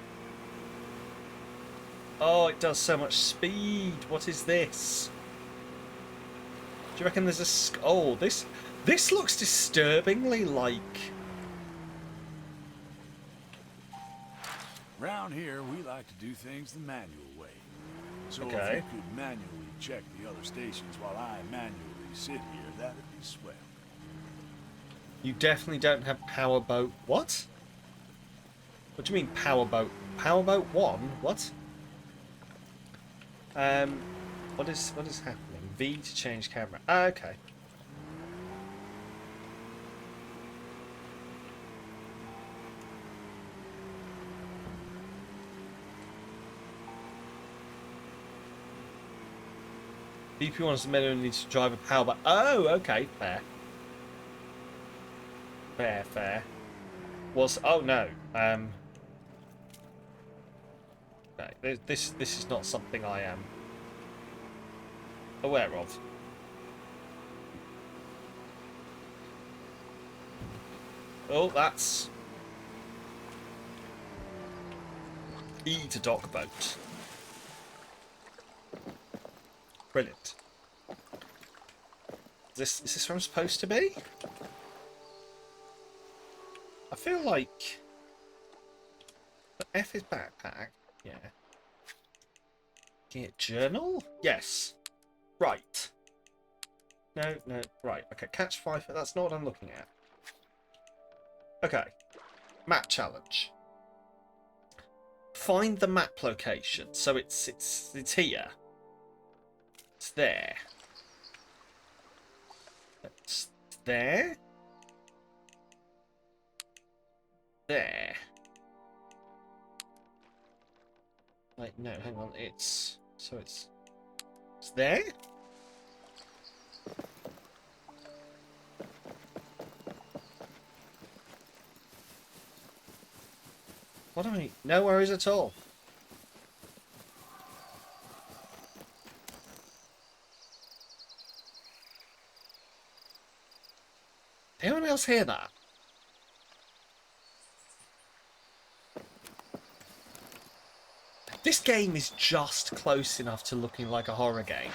Oh, it does so much speed. What is this? Do you reckon there's a... Oh, this looks disturbingly like... Round here, we like to do things the manual way. So Okay. if you could manually check the other stations while I manually sit here, that'd be swell. You definitely don't have powerboat... What? What do you mean powerboat? Powerboat 1? What? What is happening? V to change camera. Ah, okay. BP1 is the minimum needs to drive a powerboat. Oh, okay, fair. Fair. Was oh no. Okay, this is not something I am aware of. Oh, that's E to dock boat. Brilliant. Is this where I'm supposed to be? I feel like F is backpack. Yeah. Get journal? Yes. Right. No. Right. Okay. Catch 5. That's not what I'm looking at. Okay. Map challenge. Find the map location. So it's here. It's there. It's there. there. Like, no, hang on. It's there? What do I mean? No worries at all. Did anyone else hear that? This game is just close enough to looking like a horror game.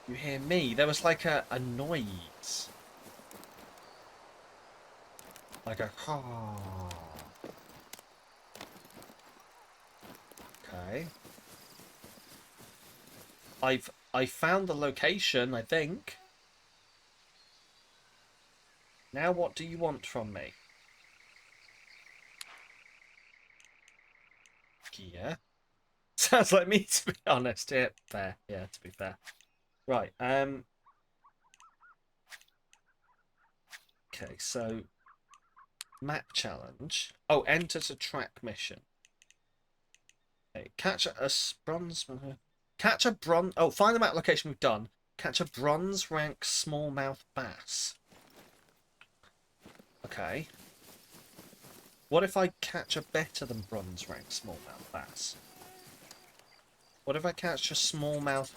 You hear me? There was like a noise. Like a ha. Okay. I found the location, I think. Now what do you want from me? Yeah. Sounds like me, to be honest. Yeah, fair. Yeah, to be fair. Right, okay, so map challenge. Oh, enter to track mission. Okay, catch a bronze. Catch a bronze. Oh, find the map location we've done. Catch a bronze rank smallmouth bass. Okay. What if I catch a better than bronze rank smallmouth bass? What if I catch a smallmouth?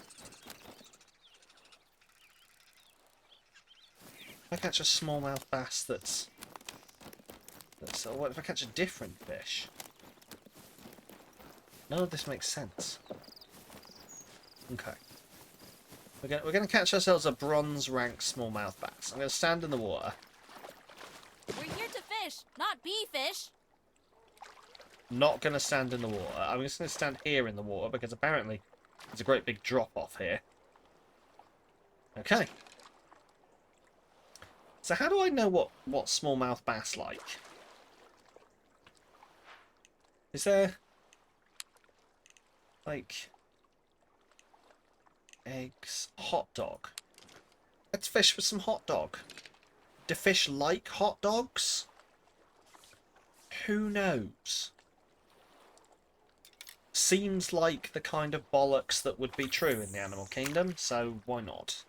If I catch a smallmouth bass that's what if I catch a different fish? None of this makes sense. Okay. We're gonna catch ourselves a bronze rank smallmouth bass. I'm gonna stand in the water. We're here to fish, not be fish. Not gonna stand in the water. I'm just gonna stand here in the water because apparently there's a great big drop off here. Okay. So how do I know what smallmouth bass like? Is there like eggs, hot dog? Let's fish for some hot dog. Do fish like hot dogs? Who knows? Seems like the kind of bollocks that would be true in the animal kingdom, so why not?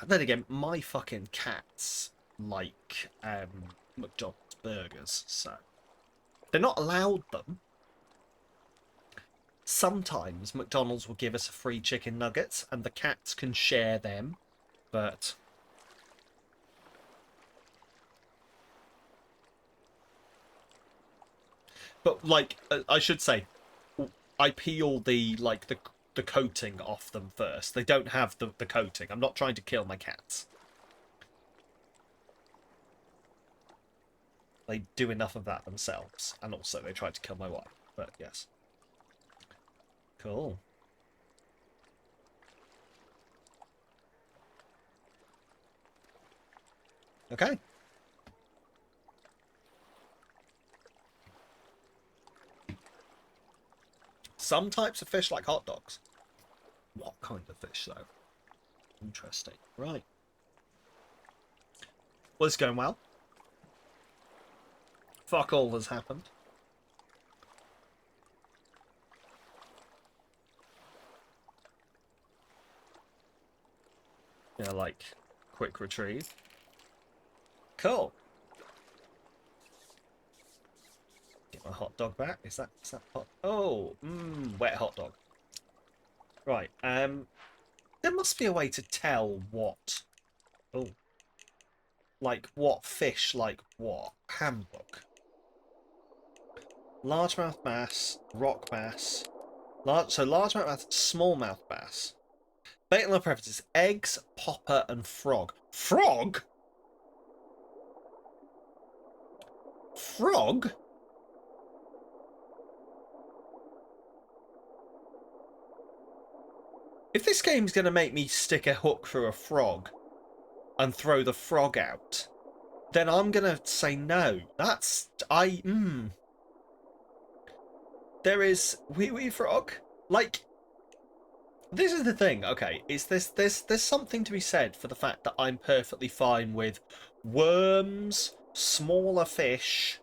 Then again, my fucking cats like McDonald's burgers, so they're not allowed them. Sometimes McDonald's will give us a free chicken nuggets and the cats can share them, but like I should say, I peel the coating off them first. They don't have the coating. I'm not trying to kill my cats. They do enough of that themselves, and also they tried to kill my wife. But yes, cool. Okay. Some types of fish like hot dogs. What kind of fish, though? Interesting. Right. Well, it's going well. Fuck all has happened. Yeah, like, quick retrieve. Cool. Get my hot dog back. Is that hot? Oh, wet hot dog. Right. There must be a way to tell what. Oh. Like what fish, like what? Handbook. Largemouth bass, rock bass. Largemouth bass, smallmouth bass. Bait and lure preferences: eggs, popper, and frog. Frog? Frog? If this game's going to make me stick a hook through a frog and throw the frog out, then I'm going to say no. There is wee wee frog. Like, this is the thing, okay, is there's something to be said for the fact that I'm perfectly fine with worms, smaller fish,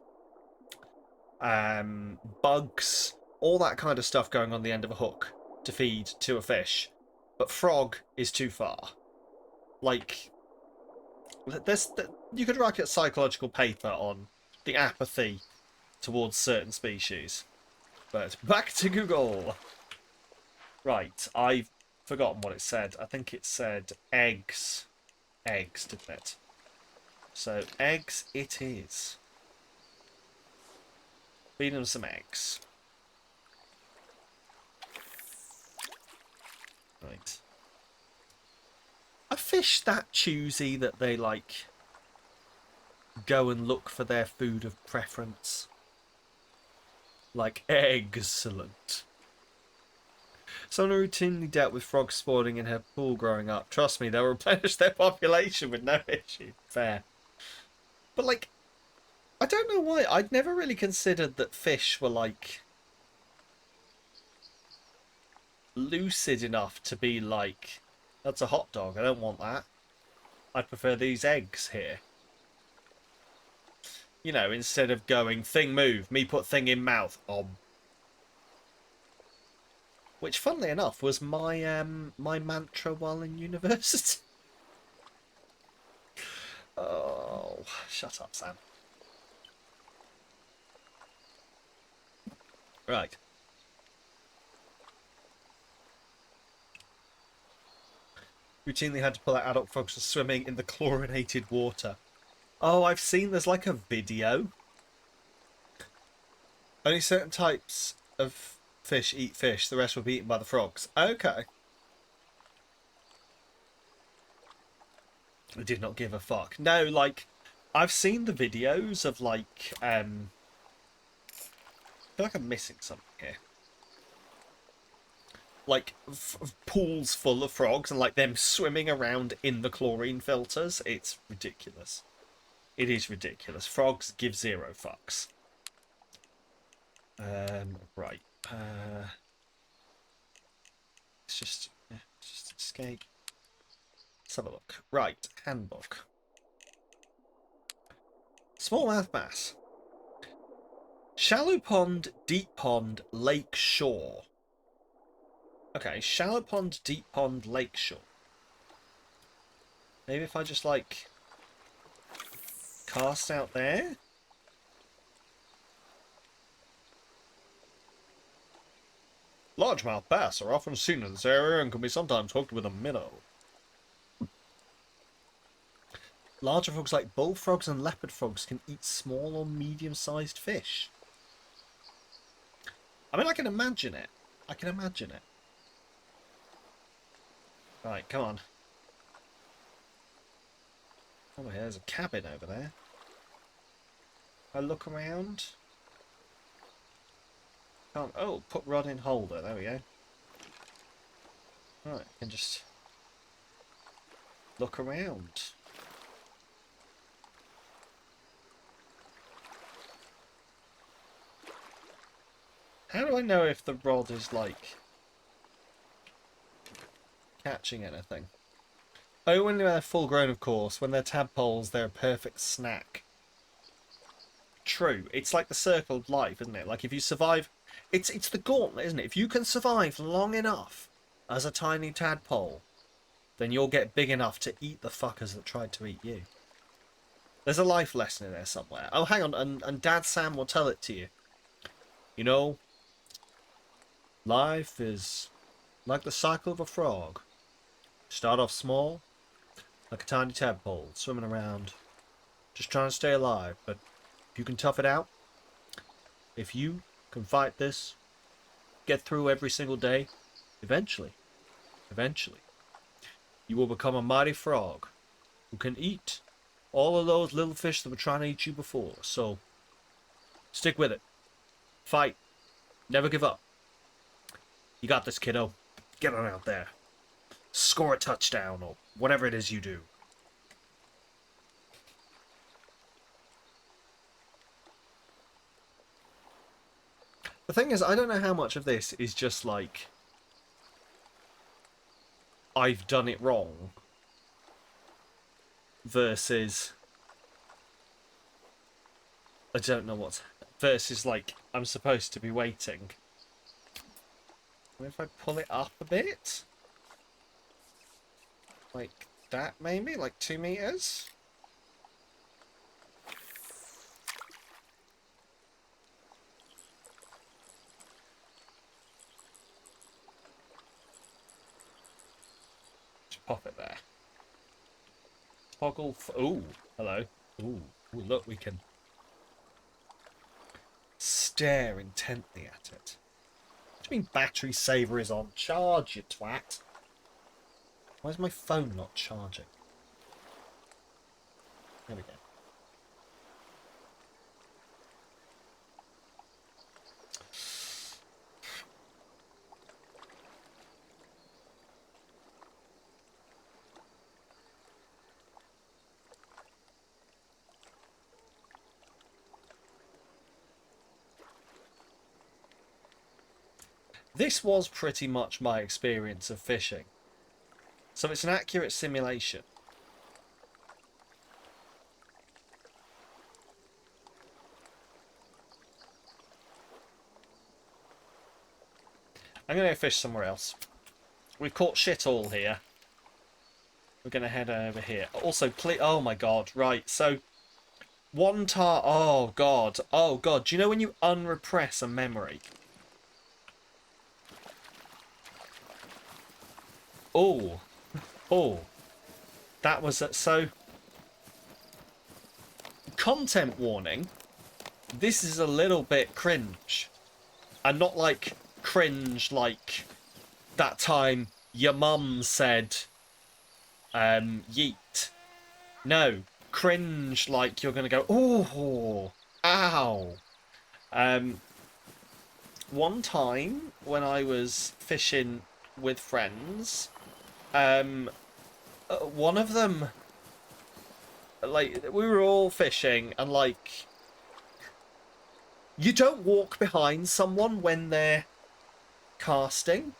bugs, all that kind of stuff going on the end of a hook to feed to a fish. But frog is too far. Like, you could write a psychological paper on the apathy towards certain species. But back to Google. Right, I've forgotten what it said. I think it said eggs. Eggs, didn't it? So, eggs it is. Feed them some eggs. Right. Are fish that choosy that they, like, go and look for their food of preference? Like, excellent. Someone routinely dealt with frogs spawning in her pool growing up. Trust me, they'll replenish their population with no issue. Fair. But, like, I don't know why. I'd never really considered that fish were, like, lucid enough to be like, that's a hot dog, I don't want that. I prefer these eggs here. You know, instead of going, thing move, me put thing in mouth. Which, funnily enough, was my my mantra while in university. Oh, shut up, Sam. Right. Routinely had to pull out adult frogs for swimming in the chlorinated water. Oh, I've seen there's like a video. Only certain types of fish eat fish, the rest will be eaten by the frogs. Okay. I did not give a fuck. No, like, I've seen the videos of, like, I feel like I'm missing something here. Like, pools full of frogs and, like, them swimming around in the chlorine filters. It's ridiculous. It is ridiculous. Frogs give zero fucks. Right. Let's just escape. Let's have a look. Right, handbook. Smallmouth bass. Shallow pond, deep pond, lake shore. Okay, shallow pond, deep pond, lake shore. Maybe if I just, like, cast out there? Largemouth bass are often seen in this area and can be sometimes hooked with a minnow. Larger frogs like bullfrogs and leopard frogs can eat small or medium-sized fish. I mean, I can imagine it. I can imagine it. Right, come on. Oh, there's a cabin over there. I look around. Can't. Oh, put rod in holder. There we go. Right, I can just look around. How do I know if the rod is, like, catching anything? Oh, when they're full grown, of course. When they're tadpoles, they're a perfect snack. True. It's like the circle of life, isn't it? Like, if you survive... It's the gauntlet, isn't it? If you can survive long enough as a tiny tadpole, then you'll get big enough to eat the fuckers that tried to eat you. There's a life lesson in there somewhere. Oh, hang on. And Dad Sam will tell it to you. You know, life is like the cycle of a frog. Start off small, like a tiny tadpole, swimming around, just trying to stay alive. But if you can tough it out, if you can fight this, get through every single day, eventually, you will become a mighty frog who can eat all of those little fish that were trying to eat you before. So, stick with it. Fight. Never give up. You got this, kiddo. Get on out there. Score a touchdown or whatever it is you do. The thing is, I don't know how much of this is just like I've done it wrong versus I don't know what's versus like I'm supposed to be waiting. What if I pull it up a bit? Like that maybe? Like 2 meters? Just pop it there. Toggle. Ooh, hello. Ooh, look, we can stare intently at it. What do you mean battery saver is on charge, you twat? Why is my phone not charging? There we go. This was pretty much my experience of fishing. So it's an accurate simulation. I'm going to go fish somewhere else. We've caught shit all here. We're going to head over here. Also, oh my god, right, so... oh god, do you know when you unrepress a memory? Oh, that was it. So, content warning, this is a little bit cringe. And not like cringe like that time your mum said, yeet. No, cringe like you're going to go, oh, ow. One time when I was fishing with friends, one of them, like, we were all fishing and like, you don't walk behind someone when they're casting.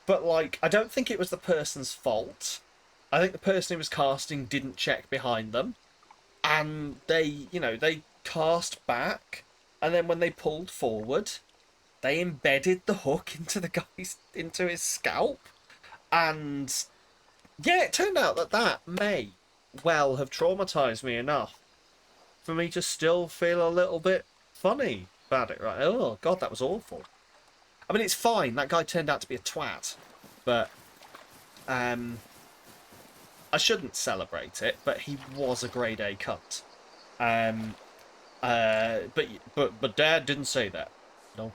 But, like, I don't think it was the person's fault. I think the person who was casting didn't check behind them. And they, you know, they cast back. And then when they pulled forward, they embedded the hook into his scalp. And, yeah, it turned out that may well have traumatized me enough for me to still feel a little bit funny about it, right? Oh, God, that was awful. I mean, it's fine. That guy turned out to be a twat. But, I shouldn't celebrate it, but he was a grade A cunt. But Dad didn't say that. No.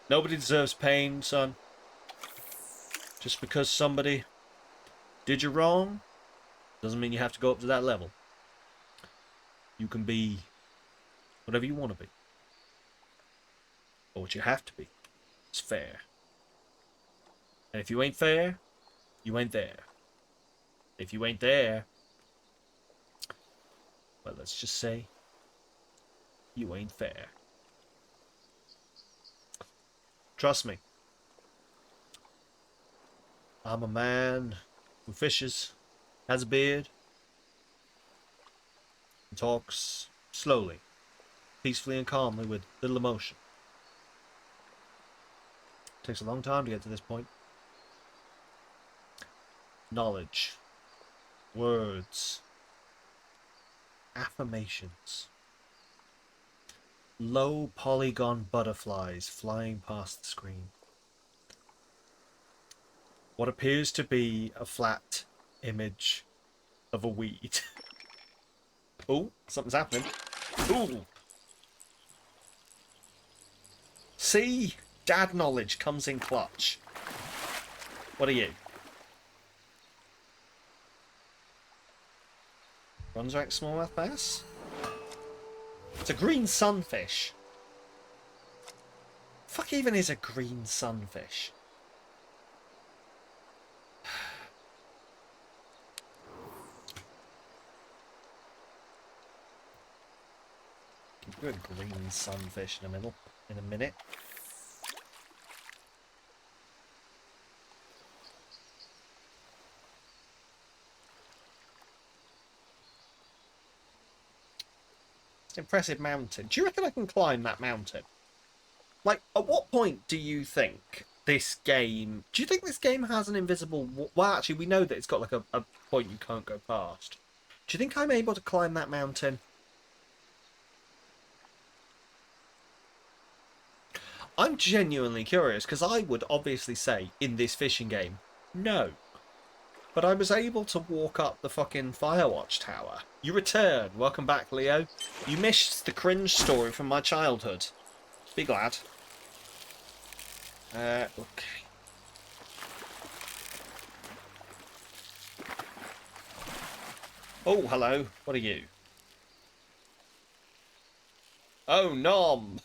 Nobody deserves pain, son. Just because somebody did you wrong doesn't mean you have to go up to that level. You can be whatever you want to be. But what you have to be is fair. And if you ain't fair, you ain't there. If you ain't there, well, let's just say you ain't fair. Trust me. I'm a man who fishes, has a beard, and talks slowly, peacefully and calmly with little emotion. It takes a long time to get to this point. Knowledge, words, affirmations, low polygon butterflies flying past the screen. What appears to be a flat image of a weed. Oh, something's happening. Ooh. See? Dad knowledge comes in clutch. What are you? Brunswick smallmouth bass? It's a green sunfish. Fuck even is a green sunfish? Good green sunfish in a minute. It's an impressive mountain. Do you reckon I can climb that mountain? Like, at what point do you think this game... Do you think this game has an invisible... Well, actually, we know that it's got, like, a point you can't go past. Do you think I'm able to climb that mountain? I'm genuinely curious, because I would obviously say, in this fishing game, no. But I was able to walk up the fucking Firewatch Tower. You return. Welcome back, Leo. You missed the cringe story from my childhood. Be glad. Okay. Oh, hello. What are you? Oh, nom!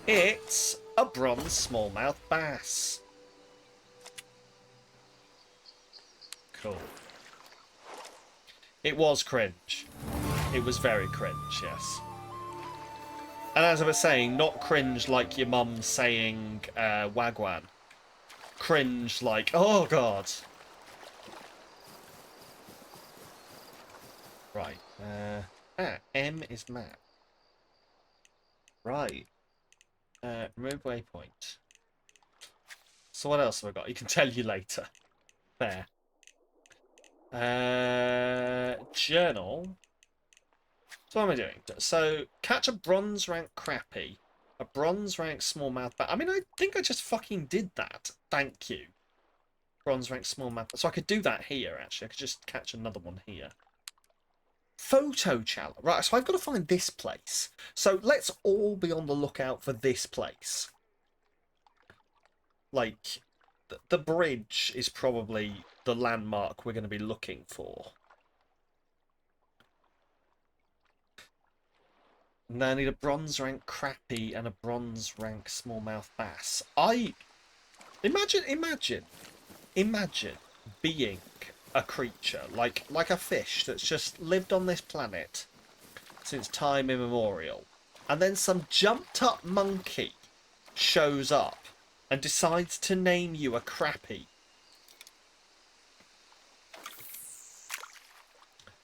It's a bronze smallmouth bass. Cool. It was cringe. It was very cringe, yes. And as I was saying, not cringe like your mum saying wagwan. Cringe like, oh god. Right. M is map. Right. Remove waypoint. So what else have I got? You can tell you later. There. Journal. So what am I doing? So, catch a bronze rank crappie. A bronze rank smallmouth bass. I mean, I think I just fucking did that. Thank you. Bronze rank smallmouth. So I could do that here, actually. I could just catch another one here. Photo challenge. Right, so I've got to find this place. So let's all be on the lookout for this place. Like, the bridge is probably the landmark we're going to be looking for. Now I need a bronze rank crappie and a bronze rank smallmouth bass. Imagine being a creature, like a fish that's just lived on this planet since time immemorial, and then some jumped up monkey shows up and decides to name you a crappie.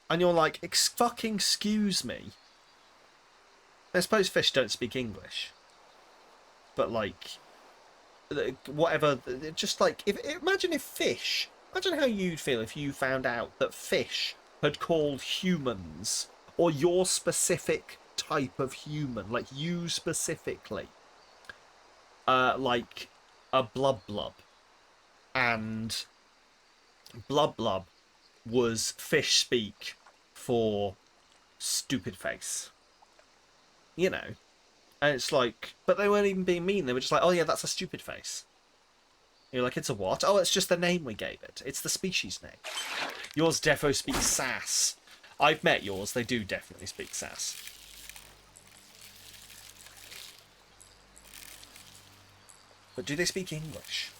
And you're like, fucking excuse me. I suppose fish don't speak English. But like, whatever, just like, imagine how you'd feel if you found out that fish had called humans, or your specific type of human, like you specifically, like a blub blub, and blub blub was fish speak for stupid face, you know. And it's like, but they weren't even being mean, they were just like, oh yeah, that's a stupid face. You're like, it's a what? Oh, it's just the name we gave it. It's the species name. Yours defo speaks sass. I've met yours. They do definitely speak sass. But do they speak English?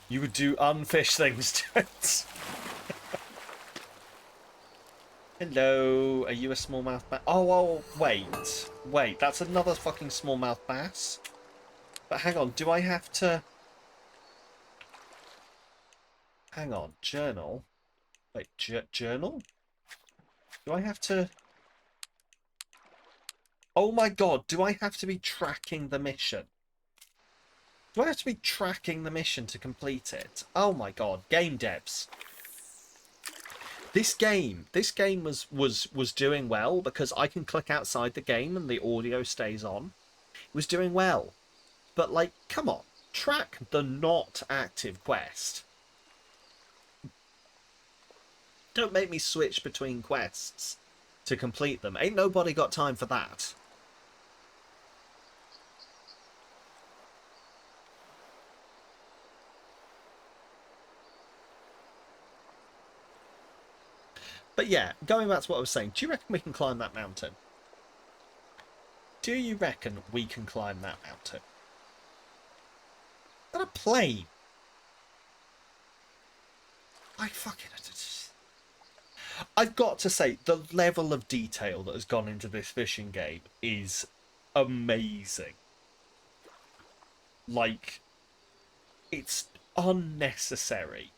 You would do unfish things to it. Hello. Are you a smallmouth bass? Oh, wait. That's another fucking smallmouth bass. But hang on, do I have to... Hang on, journal? Wait, journal? Do I have to... Oh my god, do I have to be tracking the mission? Do I have to be tracking the mission to complete it? Oh my god, game devs. This game was doing well because I can click outside the game and the audio stays on. It was doing well. But, like, come on. Track the not active quest. Don't make me switch between quests to complete them. Ain't nobody got time for that. But yeah, going back to what I was saying, do you reckon we can climb that mountain? Do you reckon we can climb that mountain? Is that a plane? I've got to say, the level of detail that has gone into this fishing game is amazing. Like, it's unnecessary,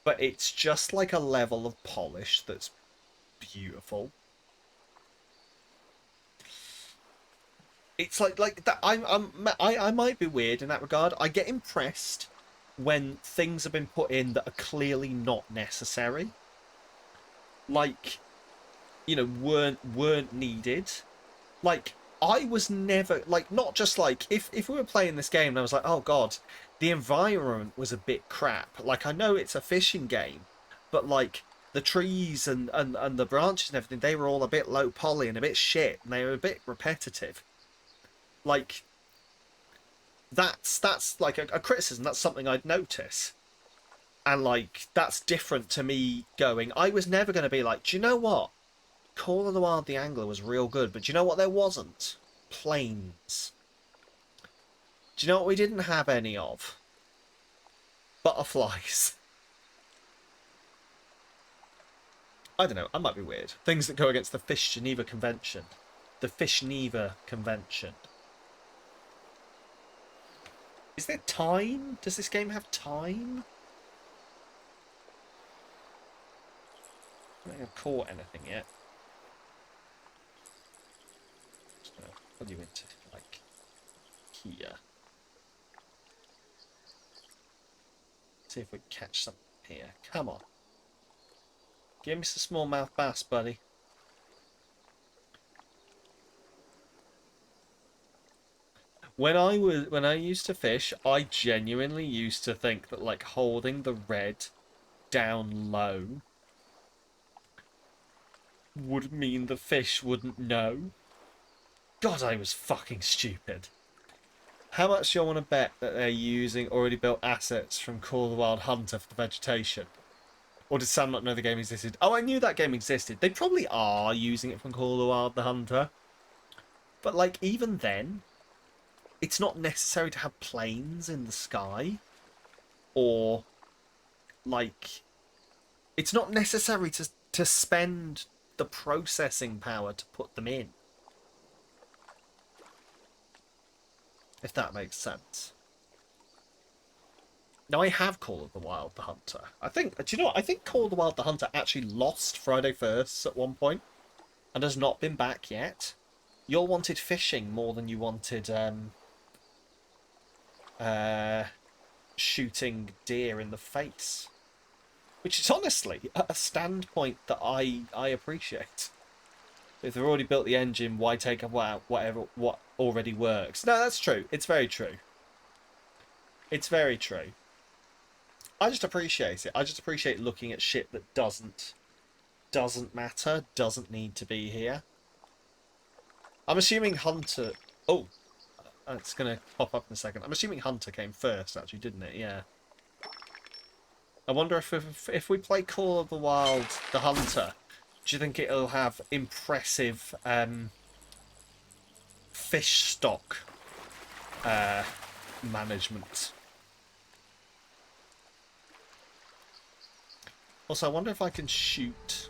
but it's just like a level of polish that's beautiful. It's like that. I might be weird in that regard. I get impressed when things have been put in that are clearly not necessary, like, you know, weren't needed. Like, I was never like, not just like, if we were playing this game and I was like, oh god, the environment was a bit crap. Like, I know it's a fishing game, but like the trees and the branches and everything, they were all a bit low poly and a bit shit, and they were a bit repetitive. Like, that's like a criticism. That's something I'd notice, and like, that's different to me going, I was never going to be like, do you know what, Call of the Wild the Angler was real good, but do you know what there wasn't? Planes. Do you know what we didn't have any of? Butterflies. I don't know, I might be weird. Things that go against the Fish Geneva Convention. The Fish Geneva Convention. Is there time? Does this game have time? I don't think I've caught anything yet. Just gonna put you into, like, here. See if we can catch something here. Come on. Give me some smallmouth bass, buddy. When I used to fish, I genuinely used to think that like holding the red down low would mean the fish wouldn't know. God, I was fucking stupid. How much do you want to bet that they're using already built assets from Call of the Wild Hunter for the vegetation? Or did Sam not know the game existed? Oh, I knew that game existed. They probably are using it from Call of the Wild the Hunter. But like, even then, it's not necessary to have planes in the sky, or like, it's not necessary to spend the processing power to put them in, if that makes sense. Now, I have Call of the Wild the Hunter. I think, do you know what? I think Call of the Wild the Hunter actually lost Friday Firsts at one point and has not been back yet. You all wanted fishing more than you wanted shooting deer in the face, which is honestly a standpoint that I appreciate. If they've already built the engine, why take out what already works? No, that's true. It's very true. It's very true. I just appreciate it. I just appreciate looking at shit that doesn't matter, doesn't need to be here. I'm assuming Hunter... Oh, it's going to pop up in a second. I'm assuming Hunter came first, actually, didn't it? Yeah. I wonder if we play Call of the Wild the Hunter, do you think it'll have impressive fish stock management? Also, I wonder if I can shoot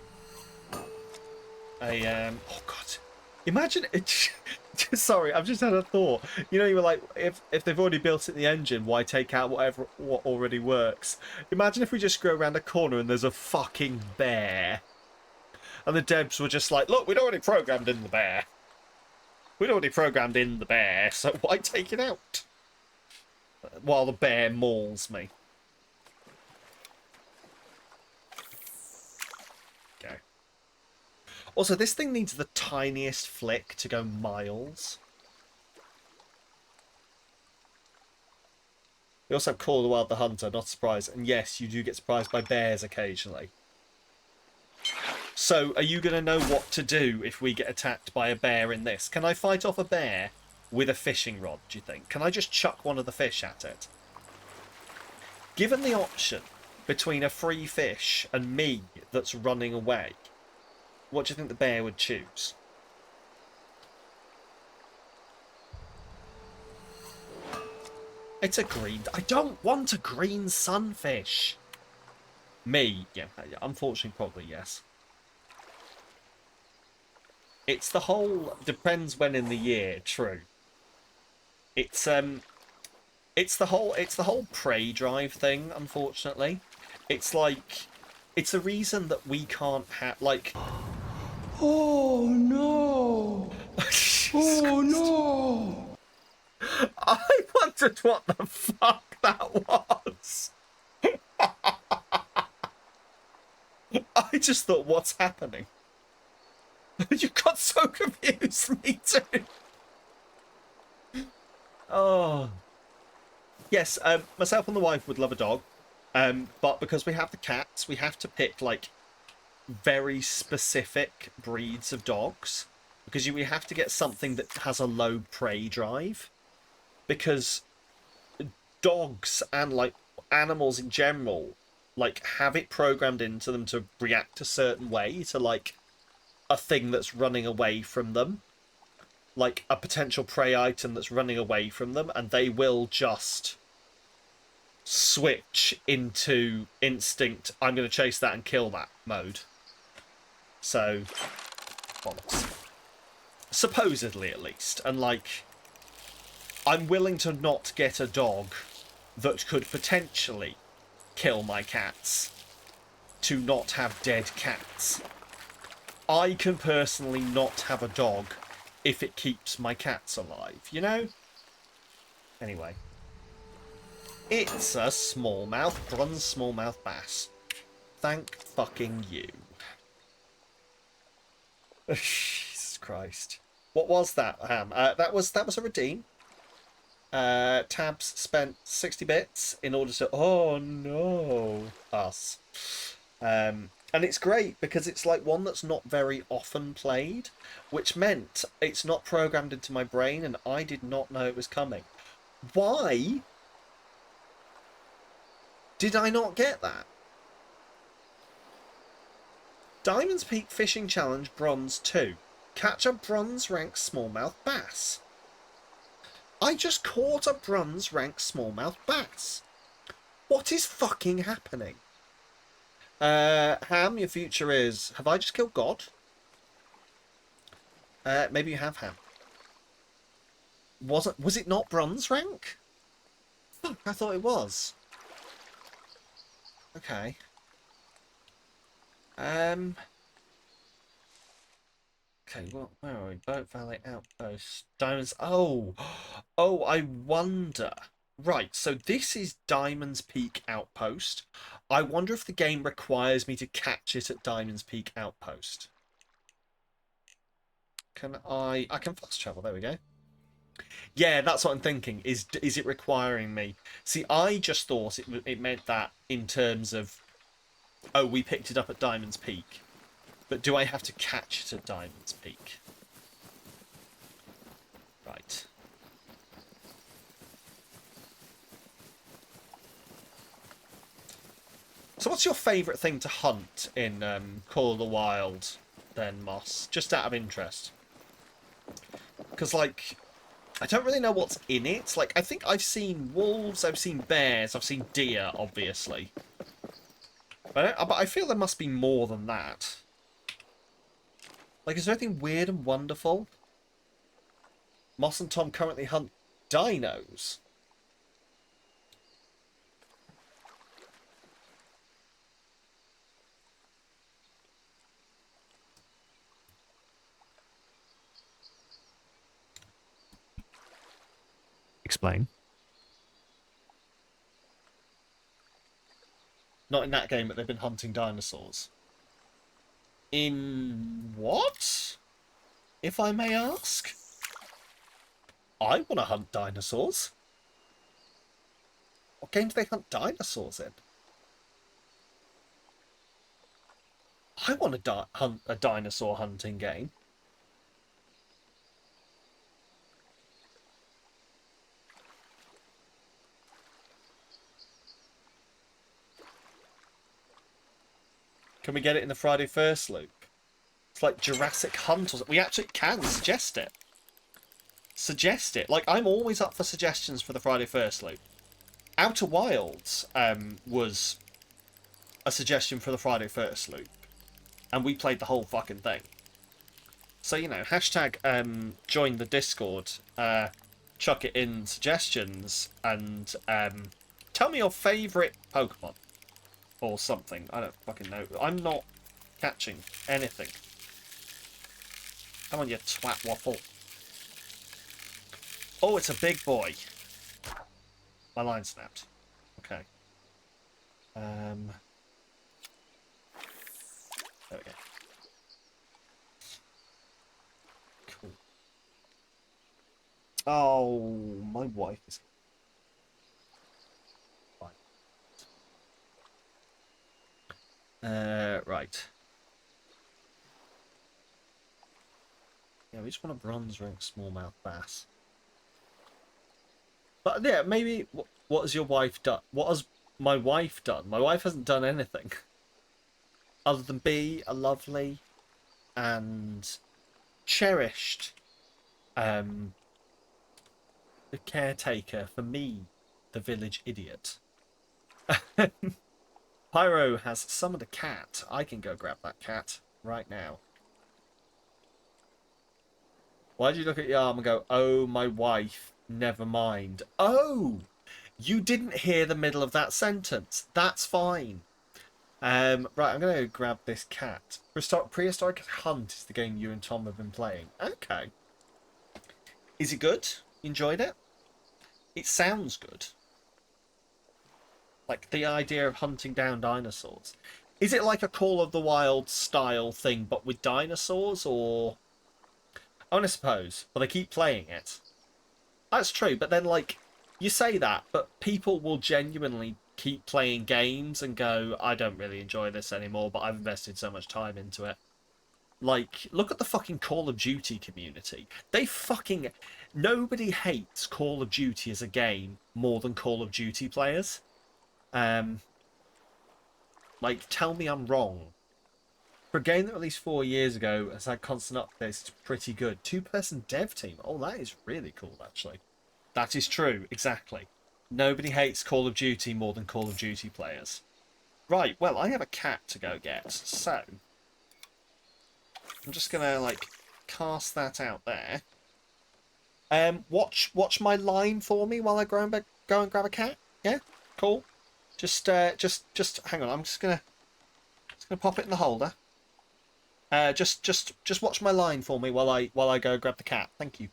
a... oh, God. Imagine it... Sorry, I've just had a thought. You know, you were like, if they've already built it in the engine, why take out what already works? Imagine if we just go around a corner and there's a fucking bear. And the devs were just like, look, we'd already programmed in the bear. We'd already programmed in the bear, so why take it out? While the bear mauls me. Also, this thing needs the tiniest flick to go miles. We also have Call of the Wild the Hunter, not surprised. And yes, you do get surprised by bears occasionally. So, are you going to know what to do if we get attacked by a bear in this? Can I fight off a bear with a fishing rod, do you think? Can I just chuck one of the fish at it? Given the option between a free fish and me that's running away, what do you think the bear would choose? It's a green... I don't want a green sunfish. Me? Yeah, unfortunately, probably yes. It's the whole... Depends when in the year, true. It's the whole prey drive thing, unfortunately. It's like, it's a reason that we can't have, like... Oh no! Oh no! I wondered what the fuck that was. I just thought, what's happening? You got so confused, me too. Oh. Yes, myself and the wife would love a dog. But because we have the cats, we have to pick, like, very specific breeds of dogs. Because we have to get something that has a low prey drive. Because dogs and, like, animals in general, like, have it programmed into them to react a certain way to, like, a thing that's running away from them. Like, a potential prey item that's running away from them, and they will just switch into instinct, I'm going to chase that and kill that mode. So, bollocks. Supposedly, at least. And, like, I'm willing to not get a dog that could potentially kill my cats to not have dead cats. I can personally not have a dog if it keeps my cats alive, you know? Anyway. It's a smallmouth, bronze smallmouth bass. Thank fucking you. Jesus Christ. What was that, Ham? That was a redeem. Tabs spent 60 bits in order to... Oh, no. Us. And it's great because it's like one that's not very often played, which meant it's not programmed into my brain and I did not know it was coming. Why did I not get that? Diamonds Peak Fishing Challenge Bronze 2. Catch a bronze rank smallmouth bass. I just caught a bronze rank smallmouth bass. What is fucking happening? Ham, your future is... Have I just killed God? Maybe you have, Ham. Was it not bronze rank? Fuck, I thought it was. Okay. Okay, well, where are we? Boat Valley Outpost. Diamonds... Oh! Oh, I wonder... Right, so this is Diamonds Peak Outpost. I wonder if the game requires me to catch it at Diamonds Peak Outpost. Can I can fast travel, there we go. Yeah, that's what I'm thinking. Is it requiring me? See, I just thought it meant that in terms of, oh, we picked it up at Diamonds Peak. But do I have to catch it at Diamonds Peak? Right. So what's your favourite thing to hunt in Call of the Wild, then, Moss? Just out of interest. Because, like, I don't really know what's in it. Like, I think I've seen wolves, I've seen bears, I've seen deer, obviously. But I feel there must be more than that. Like, is there anything weird and wonderful? Moss and Tom currently hunt dinos. Explain. Not in that game, but they've been hunting dinosaurs. In what? If I may ask? I want to hunt dinosaurs. What game do they hunt dinosaurs in? I want to hunt a dinosaur hunting game. Can we get it in the Friday First loop? It's like Jurassic Hunt. We actually can suggest it. Suggest it. Like, I'm always up for suggestions for the Friday First loop. Outer Wilds was a suggestion for the Friday First loop. And we played the whole fucking thing. So, you know, hashtag join the Discord. Chuck it in suggestions. And tell me your favourite Pokemon. Or something. I don't fucking know. I'm not catching anything. Come on, you twat waffle. Oh, it's a big boy. My line snapped. Okay. There we go. Cool. Oh, my wife is fine. Right. Yeah, we just want a bronze rank smallmouth bass. But yeah, maybe what has your wife done? What has my wife done? My wife hasn't done anything other than be a lovely and cherished the caretaker for me, the village idiot. Pyro has summoned a cat. I can go grab that cat right now. Why'd you look at your arm and go, oh, my wife, never mind? Oh, you didn't hear the middle of that sentence. That's fine. Right, I'm going to grab this cat. Prehistoric Hunt is the game you and Tom have been playing. Okay. Is it good? You enjoyed it? It sounds good. Like the idea of hunting down dinosaurs. Is it like a Call of the Wild style thing, but with dinosaurs, or... I want to suppose, but they keep playing it. That's true, but then, like, you say that, but people will genuinely keep playing games and go, I don't really enjoy this anymore, but I've invested so much time into it. Like, look at the fucking Call of Duty community. They fucking... Nobody hates Call of Duty as a game more than Call of Duty players. Like, tell me I'm wrong. For a game that released 4 years ago has had constant updates, it's pretty good. Two-person dev team. Oh, that is really cool, actually. That is true, exactly. Nobody hates Call of Duty more than Call of Duty players. Right, well, I have a cat to go get, so... I'm just gonna, like, cast that out there. Watch my line for me while I go and grab a cat. Yeah? Cool. Just hang on, I'm just gonna pop it in the holder. Just watch my line for me while I go grab the cat. Thank you.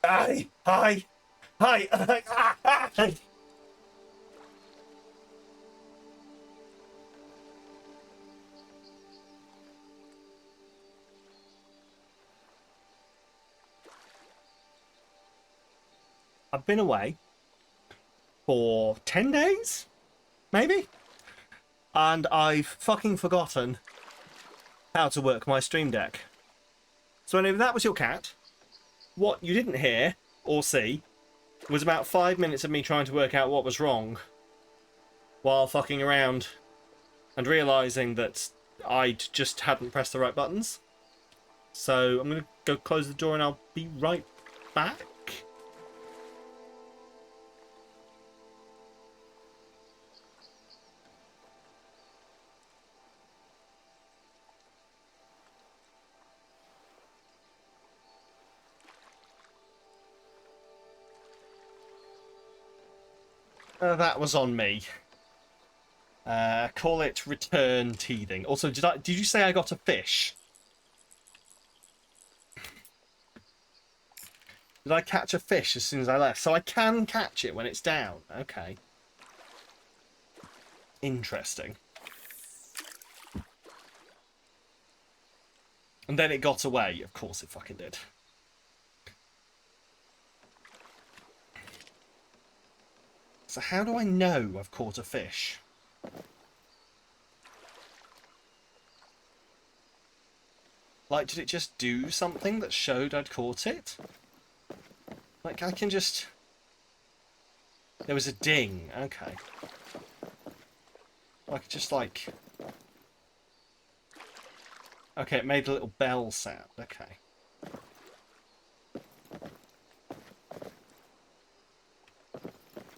Hi. I've been away for 10 days, maybe? And I've fucking forgotten how to work my Stream Deck. So anyway, that was your cat. What you didn't hear or see was about 5 minutes of me trying to work out what was wrong while fucking around and realising that I'd just hadn't pressed the right buttons. So I'm going to go close the door and I'll be right back. That was on me. Call it return teething. Also, did you say I got a fish? Did I catch a fish as soon as I left? So I can catch it when it's down. Okay. Interesting. And then it got away. Of course it fucking did. So how do I know I've caught a fish? Like, did it just do something that showed I'd caught it? Like, I can just... There was a ding. Okay. I could just, like... Okay, it made a little bell sound. Okay.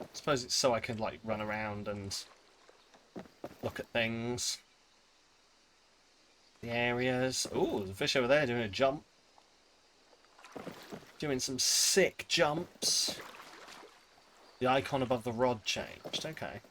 I suppose it's so I can, like, run around and look at things. The areas. Ooh, there's a fish over there doing a jump. Doing some sick jumps. The icon above the rod changed. Okay.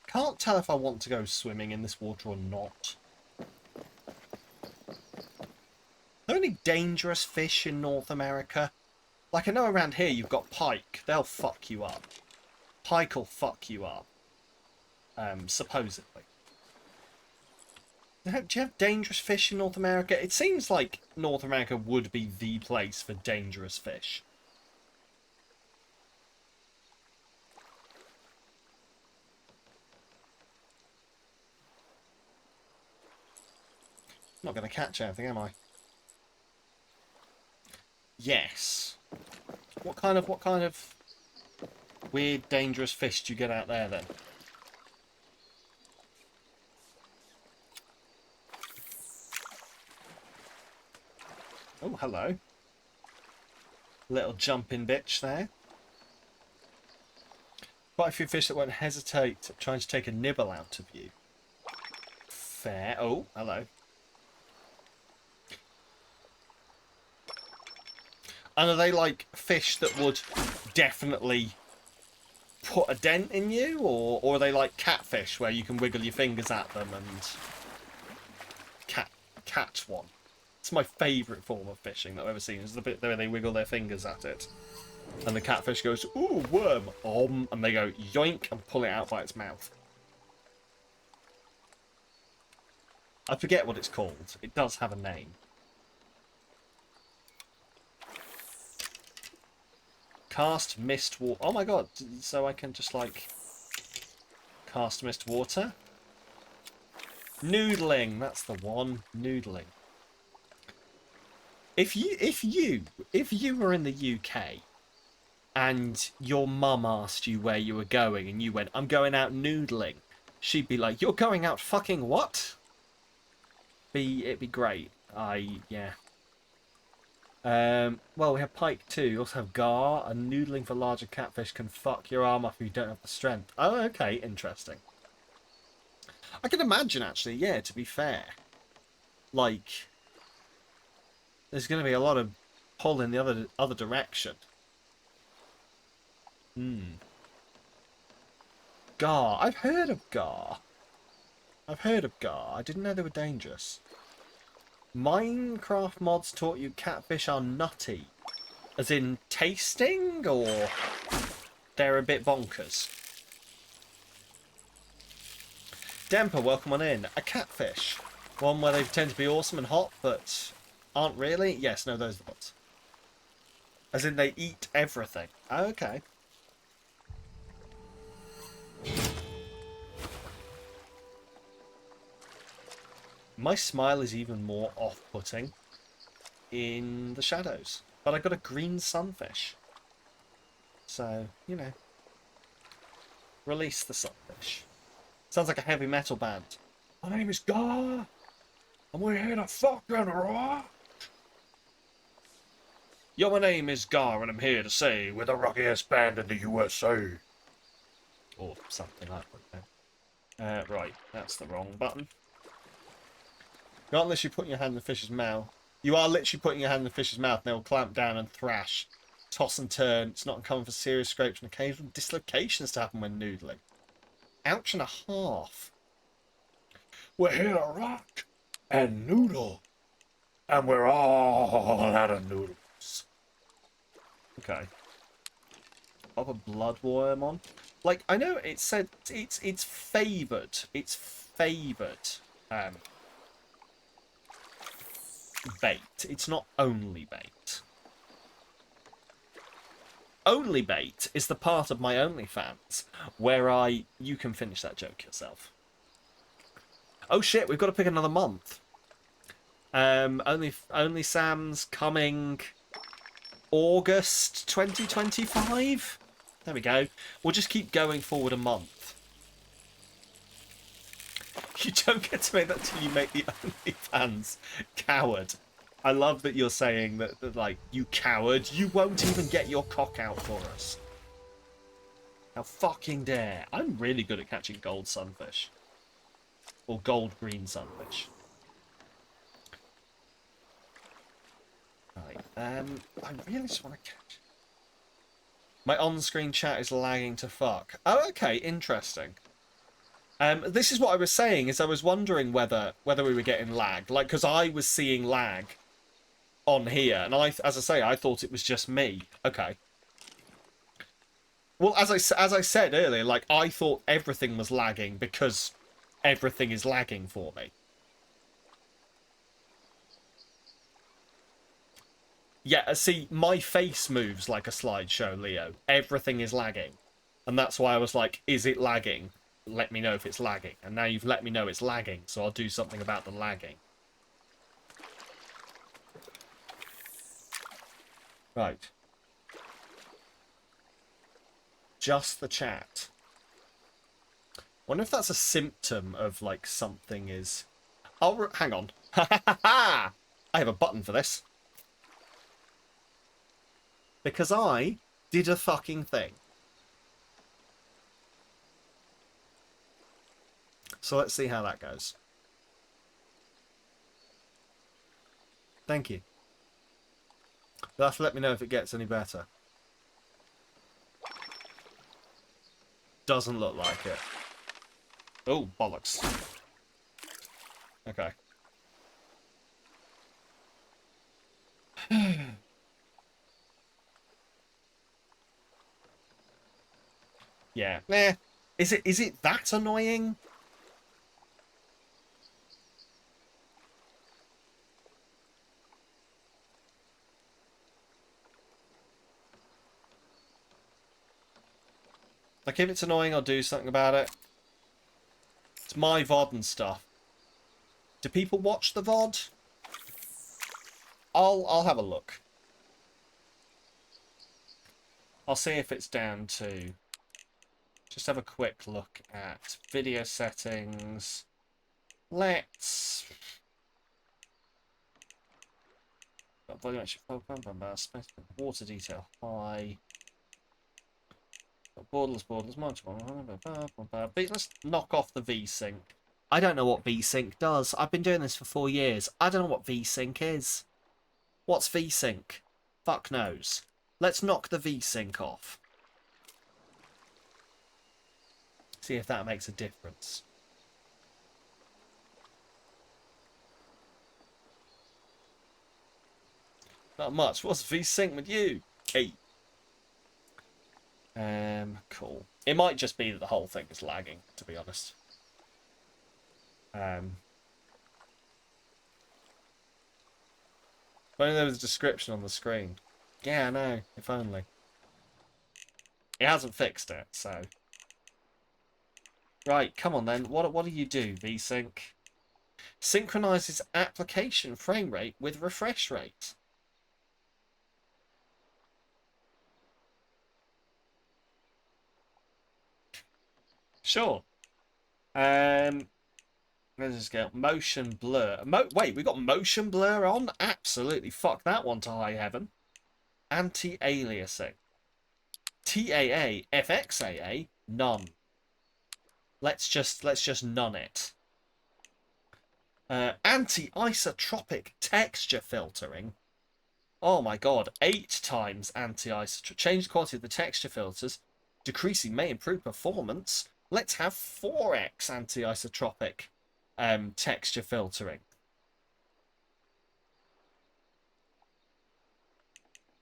Can't tell if I want to go swimming in this water or not. Are there any dangerous fish in North America? Like, I know around here you've got pike. They'll fuck you up. Pike will fuck you up. Supposedly. Do you have dangerous fish in North America? It seems like North America would be the place for dangerous fish. Not going to catch anything, am I? Yes. What kind of weird, dangerous fish do you get out there then? Oh, hello. Little jumping bitch there. Quite a few fish that won't hesitate trying to take a nibble out of you. Fair. Oh, hello. And are they like fish that would definitely put a dent in you? Or are they like catfish where you can wiggle your fingers at them and catch one? It's my favourite form of fishing that I've ever seen, is the bit where they wiggle their fingers at it. And the catfish goes, ooh, worm, and they go yoink and pull it out by its mouth. I forget what it's called. It does have a name. Cast mist water. Oh my god, so I can just like cast mist water? Noodling, that's the one. Noodling. If you were in the UK and your mum asked you where you were going and you went, I'm going out noodling, she'd be like, you're going out fucking what? It'd be great. Yeah. Well, we have pike too. We also have gar, and noodling for larger catfish can fuck your arm off if you don't have the strength. Oh, okay, interesting. I can imagine, actually, yeah, to be fair. Like, there's going to be a lot of pull in the other direction. Gar. I've heard of gar. I didn't know they were dangerous. Minecraft mods taught you catfish are nutty. As in tasting, or they're a bit bonkers. Demper, welcome on in. A catfish. One where they pretend to be awesome and hot, but aren't really? Yes, no, those are the ones. As in they eat everything. Okay. My smile is even more off-putting in the shadows. But I got a green sunfish. So, you know. Release the sunfish. Sounds like a heavy metal band. My name is Gar, and we're here to fucking rock. Yo, my name is Gar, and I'm here to say we're the rockiest band in the USA. Or something like that. Right, that's the wrong button. You aren't literally putting your hand in the fish's mouth. You are literally putting your hand in the fish's mouth, and they will clamp down and thrash. Toss and turn. It's not uncommon for serious scrapes and occasional dislocations to happen when noodling. Ouch and a half. We're here to rock and noodle. And we're all out of noodles. Okay. Pop a bloodworm on. Like, I know it said it's favoured. It's favoured. Bait. It's not only bait. Only bait is the part of my OnlyFans where you can finish that joke yourself. Oh shit, we've got to pick another month. Only Sam's coming August 2025. There we go. We'll just keep going forward a month. You don't get to make that till you make the OnlyFans, coward. I love that you're saying that, like, you coward, you won't even get your cock out for us. How fucking dare. I'm really good at catching gold sunfish. Or gold-green sunfish. Right, I really just want to catch... My on-screen chat is lagging to fuck. Oh, okay, interesting. This is what I was saying, is I was wondering whether we were getting lag. Like, because I was seeing lag on here, and as I say, I thought it was just me. Okay. Well, as I said earlier, like, I thought everything was lagging because everything is lagging for me. Yeah, see, my face moves like a slideshow, Leo. Everything is lagging. And that's why I was like, is it lagging? Let me know if it's lagging. And now you've let me know it's lagging, so I'll do something about the lagging. Right. Just the chat. Wonder if that's a symptom of, like, something is... Oh, hang on. Ha ha ha ha! I have a button for this. Because I did a fucking thing. So let's see how that goes. Thank you. You'll have to let me know if it gets any better. Doesn't look like it. Oh, bollocks. Okay. Yeah. Eh. Is it that annoying? Like, if it's annoying, I'll do something about it. It's my VOD and stuff. Do people watch the VOD? I'll have a look. I'll see if it's down to... Just have a quick look at video settings. Let's... Water detail high. Borderless, much more. Let's knock off the VSync. I don't know what VSync does. I've been doing this for 4 years. I don't know what VSync is. What's VSync? Fuck knows. Let's knock the VSync off. See if that makes a difference. Not much. What's VSync with you? Hey. Cool. It might just be that the whole thing is lagging, to be honest. If only there was a description on the screen. Yeah, I know. If only. It hasn't fixed it, so... Right, come on then. What do you do, VSync? Synchronizes application frame rate with refresh rate. Sure. Let's just go motion blur. Wait, we got motion blur on? Absolutely. Fuck that one to high heaven. Anti-aliasing. TAA, FXAA, none. Let's just none it. Anti-isotropic texture filtering. Oh my god, 8 times anti-isotropic. Change the quality of the texture filters. Decreasing may improve performance. Let's have 4x anti-isotropic texture filtering.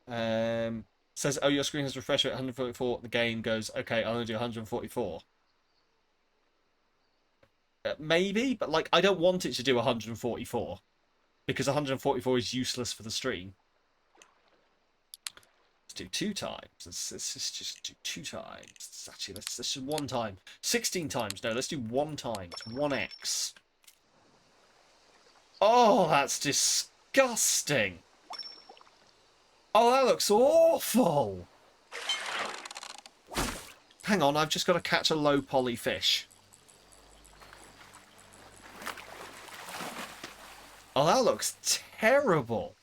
Says, oh, your screen has refresh rate 144. The game goes, okay, I'll only do 144. Maybe, but like, I don't want it to do 144 because 144 is useless for the stream. Let's do 2 times. Let's just do 2 times. Actually, let's do 1 time. 16 times. No, let's do 1 time. 1x. Oh, that's disgusting. Oh, that looks awful. Hang on, I've just got to catch a low poly fish. Oh, that looks terrible.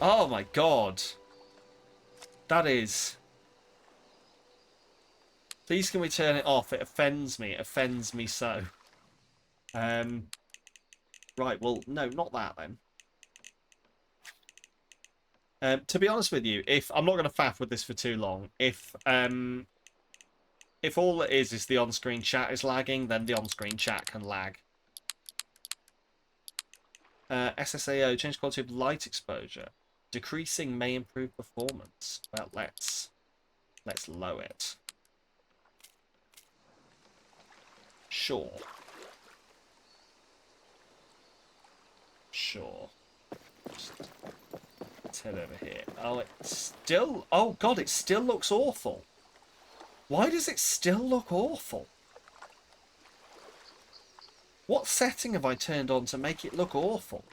Oh my god. That is... Please can we turn it off? It offends me. It offends me so. Right, well, no, not that then. To be honest with you, if I'm not going to faff with this for too long, if all it is the on-screen chat is lagging, then the on-screen chat can lag. SSAO, change quality of light exposure. Decreasing may improve performance. Well, let's low it. Sure. Sure. Let's head over here. Oh, it's still... Oh, God, it still looks awful. Why does it still look awful? What setting have I turned on to make it look awful?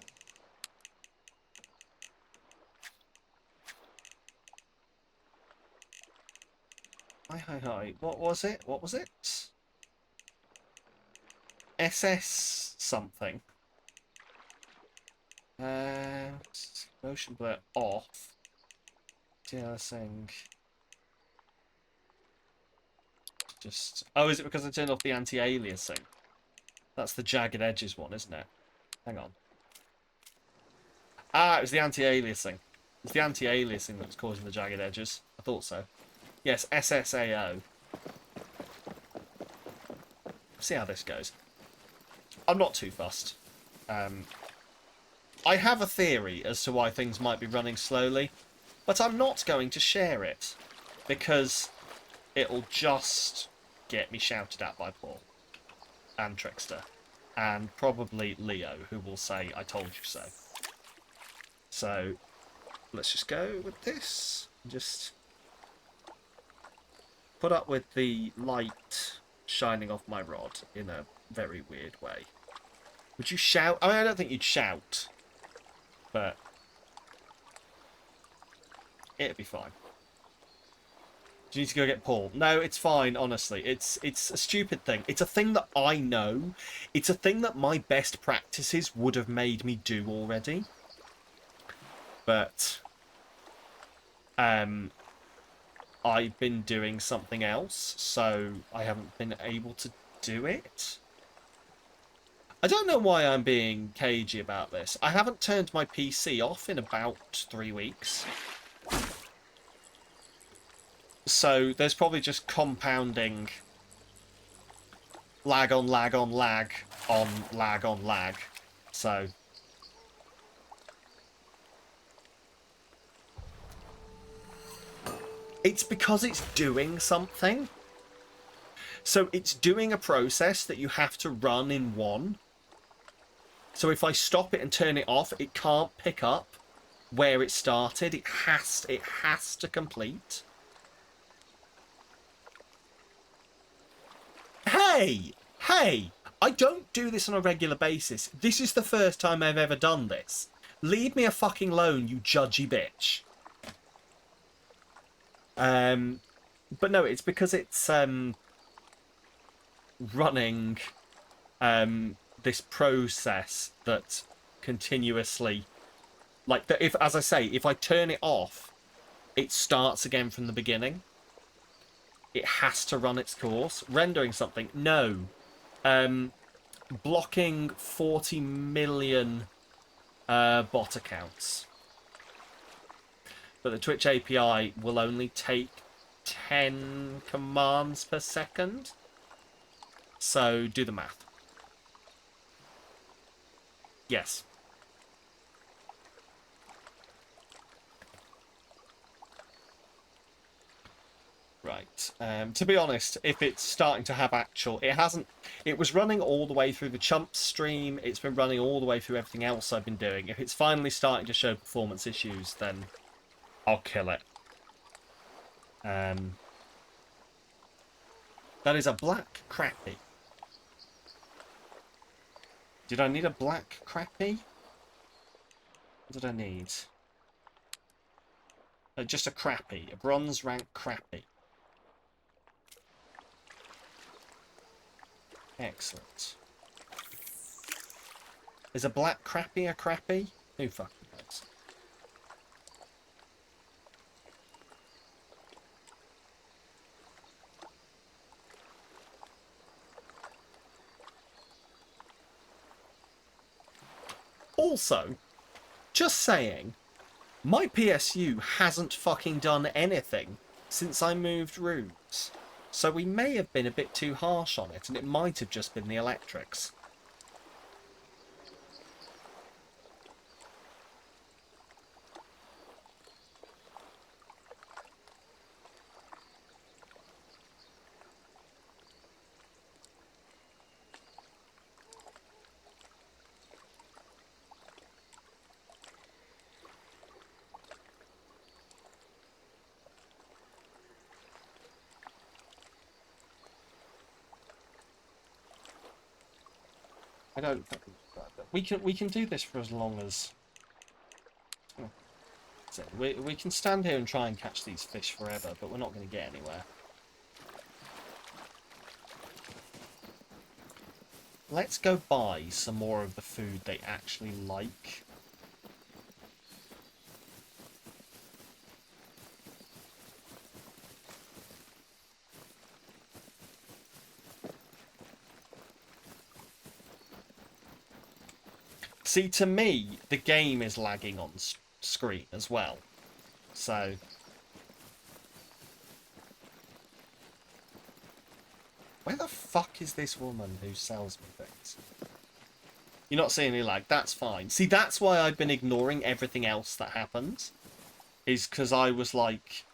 Hi. What was it? What was it? SS something. Motion blur off. DLSing. Just... Oh, is it because I turned off the anti-aliasing? That's the jagged edges one, isn't it? Hang on. Ah, it was the anti-aliasing. It's the anti-aliasing that was causing the jagged edges. I thought so. Yes, SSAO. See how this goes. I'm not too fussed. I have a theory as to why things might be running slowly, but I'm not going to share it, because it'll just get me shouted at by Paul, and Trickster, and probably Leo, who will say, I told you so. So, let's just go with this, just put up with the light shining off my rod in a very weird way. Would you shout? I mean, I don't think you'd shout, but it'd be fine. Do you need to go get Paul? No, it's fine, honestly. It's a stupid thing. It's a thing that I know. It's a thing that my best practices would have made me do already. But I've been doing something else, so I haven't been able to do it. I don't know why I'm being cagey about this. I haven't turned my PC off in about 3 weeks. So there's probably just compounding lag on lag on lag on lag on lag So it's because it's doing something. So it's doing a process that you have to run in one. So if I stop it and turn it off, it can't pick up where it started. It has to complete. Hey! I don't do this on a regular basis. This is the first time I've ever done this. Leave me a fucking alone, you judgy bitch. But no, it's because it's running this process that continuously, like, that if, as I say, if I turn it off, it starts again from the beginning. It has to run its course. Rendering something, no. Blocking 40 million bot accounts. But the Twitch API will only take 10 commands per second. So do the math. Yes. Right. To be honest, if it's starting to have actual... It was running all the way through the Chump stream. It's been running all the way through everything else I've been doing. If it's finally starting to show performance issues, then I'll kill it. That is a black crappie. Did I need a black crappie? What did I need? Just a crappie. A bronze rank crappie. Excellent. Is a black crappie a crappie? Who fucking knows? Also, just saying, my PSU hasn't fucking done anything since I moved rooms. So we may have been a bit too harsh on it, and it might have just been the electrics. I don't. We can do this for as long as. We can stand here and try and catch these fish forever, but we're not going to get anywhere. Let's go buy some more of the food they actually like. See, to me, the game is lagging on screen as well. So... where the fuck is this woman who sells me things? You're not seeing any lag, that's fine. See, that's why I've been ignoring everything else that happened. Is because I was like...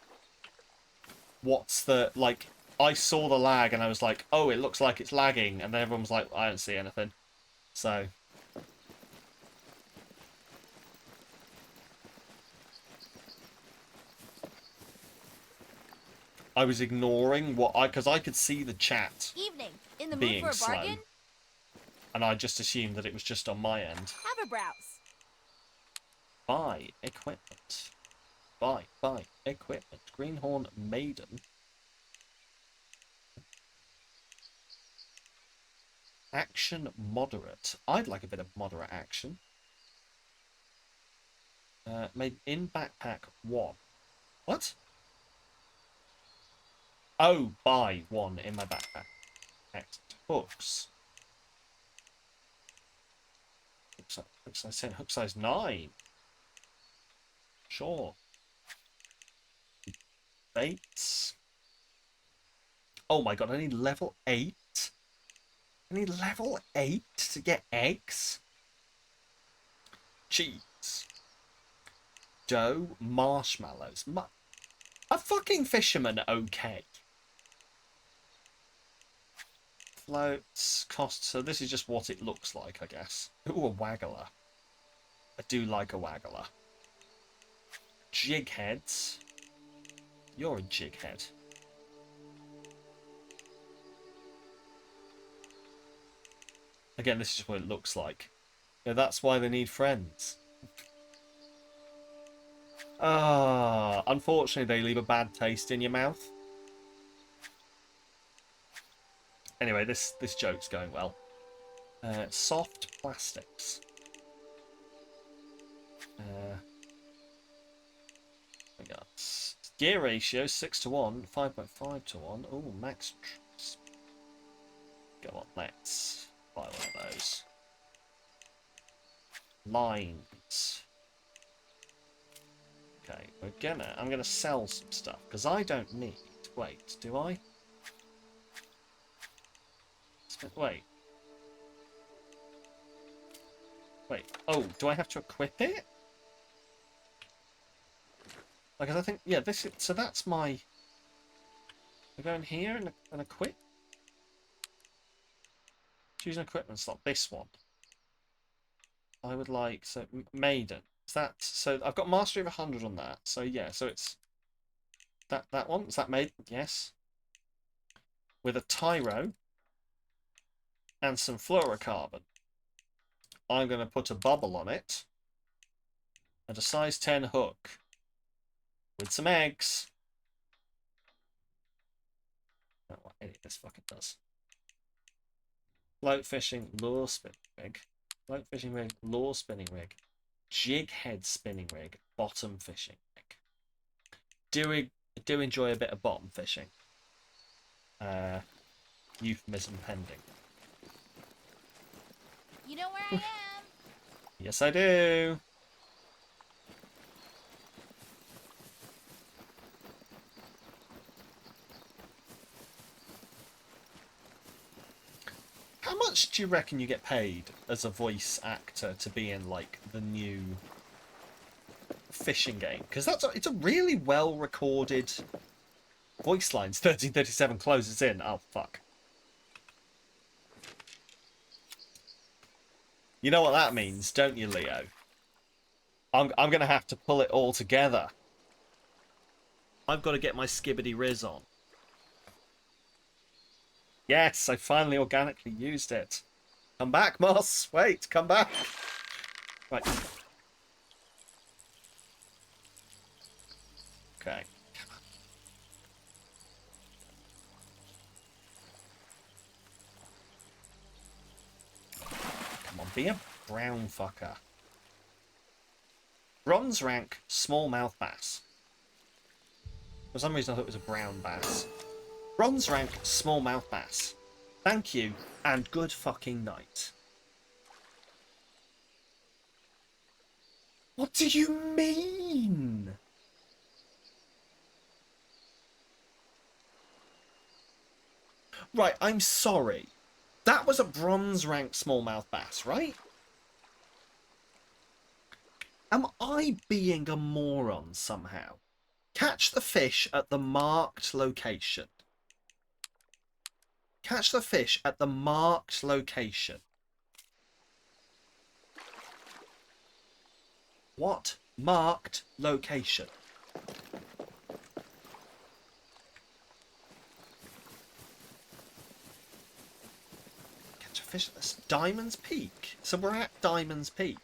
what's the... like, I saw the lag and I was like, oh, it looks like it's lagging. And then everyone was like, I don't see anything. So... I was ignoring what because I could see the chat Evening. In the mood being for a slow, bargain? and I just assumed that it was just on my end. Have a browse. Buy equipment. Buy equipment. Greenhorn Maiden. Action moderate. I'd like a bit of moderate action. Made in backpack 1. What? Oh, buy 1 in my backpack. Excellent. Hooks. Hook size 9. Sure. Baits. Oh my god, I need level 8. I need level 8 to get eggs. cheese. Dough, marshmallows. Are fucking fishermen okay? Floats, cost. So this is just what it looks like, I guess. Ooh, a waggler. I do like a waggler. Jig heads. You're a jig head. Again, this is just what it looks like. Yeah, that's why they need friends. Unfortunately, they leave a bad taste in your mouth. Anyway, this joke's going well. Soft plastics. We got gear ratio 6:1, 5.5 to 1. Oh, max. Go on, let's buy one of those. Lines. Okay, I'm gonna sell some stuff because I don't need. Wait, do I? Wait. Oh, do I have to equip it? Because I think, yeah, this is, so that's my. I go in here and equip. Choose an equipment slot. This one. I would like, so maiden. Is that, so I've got mastery of 100 on that. So yeah, so it's that one. Is that maiden? Yes. With a tyro and some fluorocarbon. I'm going to put a bubble on it and a size 10 hook with some eggs. I don't know what any of this fucking does. Float fishing, lure spinning rig. Float fishing rig, lure spinning rig. Jig head spinning rig, bottom fishing rig. Do enjoy a bit of bottom fishing. Euphemism pending. You know where I am? Yes, I do. How much do you reckon you get paid as a voice actor to be in, like, the new fishing game? Because it's a really well recorded voice lines. 1337 closes in. Oh, fuck. You know what that means, don't you, Leo? I'm going to have to pull it all together. I've got to get my skibbity riz on. Yes, I finally organically used it. Come back, Moss. Wait, come back. Right. Okay. Come on, be a brown fucker. Bronze rank, smallmouth bass. For some reason I thought it was a brown bass. Bronze rank, smallmouth bass. Thank you, and good fucking night. What do you mean? Right, I'm sorry. That was a bronze rank smallmouth bass, right? Am I being a moron somehow? Catch the fish at the marked location. Catch the fish at the marked location. What marked location? Catch a fish at this Diamond's Peak. So we're at Diamond's Peak.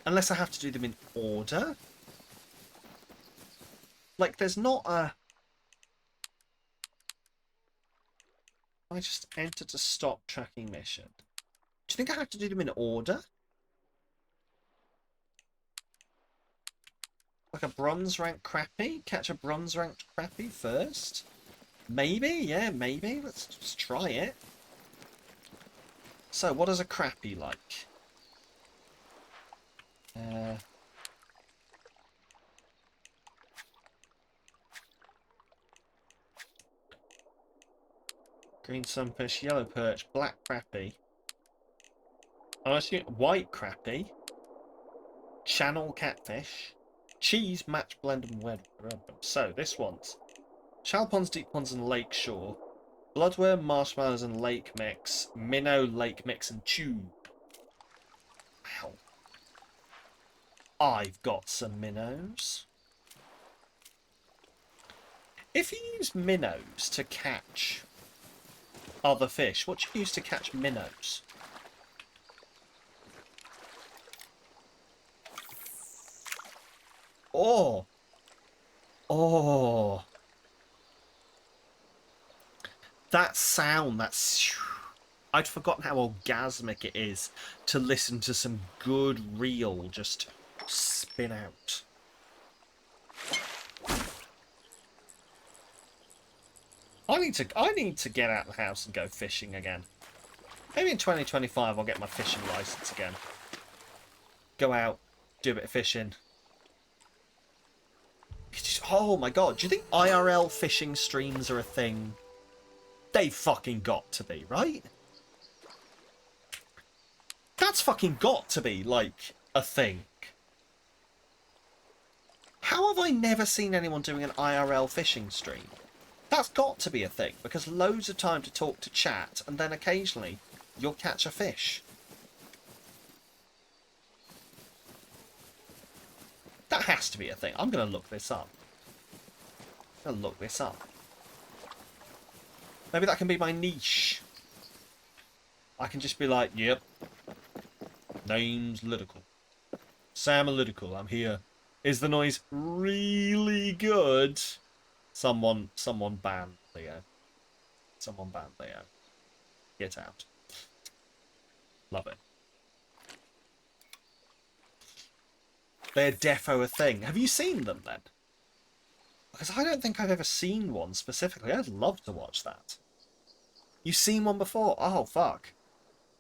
Unless I have to do them in order. Like, there's not a... I just entered a stop tracking mission. Do you think I have to do them in order? Like a bronze rank crappie? Catch a bronze ranked crappie first? Maybe, yeah, maybe. Let's just try it. So, what is a crappie like? Green sunfish, yellow perch, black crappie. I assume white crappie, channel catfish, cheese, match, blend, and wed. So this one's shallow ponds, deep ponds, and lake shore. Bloodworm, marshmallows, and lake mix. Minnow, lake mix, and tube. Wow. I've got some minnows. If you use minnows to catch other fish, what do you use to catch minnows? Oh! Oh! That sound, that's... I'd forgotten how orgasmic it is to listen to some good reel just spin out. I need to get out of the house and go fishing again. Maybe in 2025 I'll get my fishing license again. Go out, do a bit of fishing. Oh my god, do you think IRL fishing streams are a thing? They've fucking got to be, right? That's fucking got to be, like, a thing. How have I never seen anyone doing an IRL fishing stream? That's got to be a thing, because loads of time to talk to chat, and then occasionally you'll catch a fish. That has to be a thing. I'm going to look this up. Maybe that can be my niche. I can just be like, yep. Name's Lytical. Sam Lytical, I'm here. Is the noise really good? Someone ban Leo. Someone ban Leo. Get out. Love it. They're defo a thing. Have you seen them then? Because I don't think I've ever seen one specifically. I'd love to watch that. You've seen one before? Oh, fuck.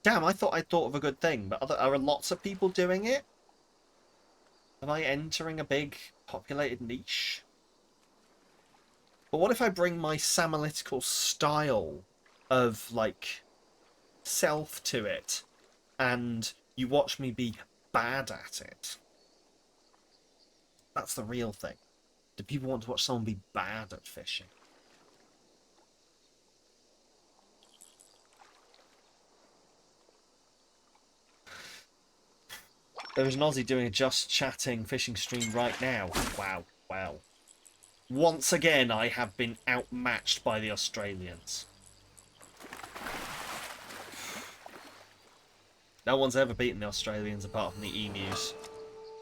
Damn, I thought I'd thought of a good thing, but are lots of people doing it? Am I entering a big populated niche? But what if I bring my Samalytical style of, like, self to it, and you watch me be bad at it? That's the real thing. Do people want to watch someone be bad at fishing? There is an Aussie doing a just chatting fishing stream right now. Wow, wow. Once again, I have been outmatched by the Australians. No one's ever beaten the Australians apart from the emus.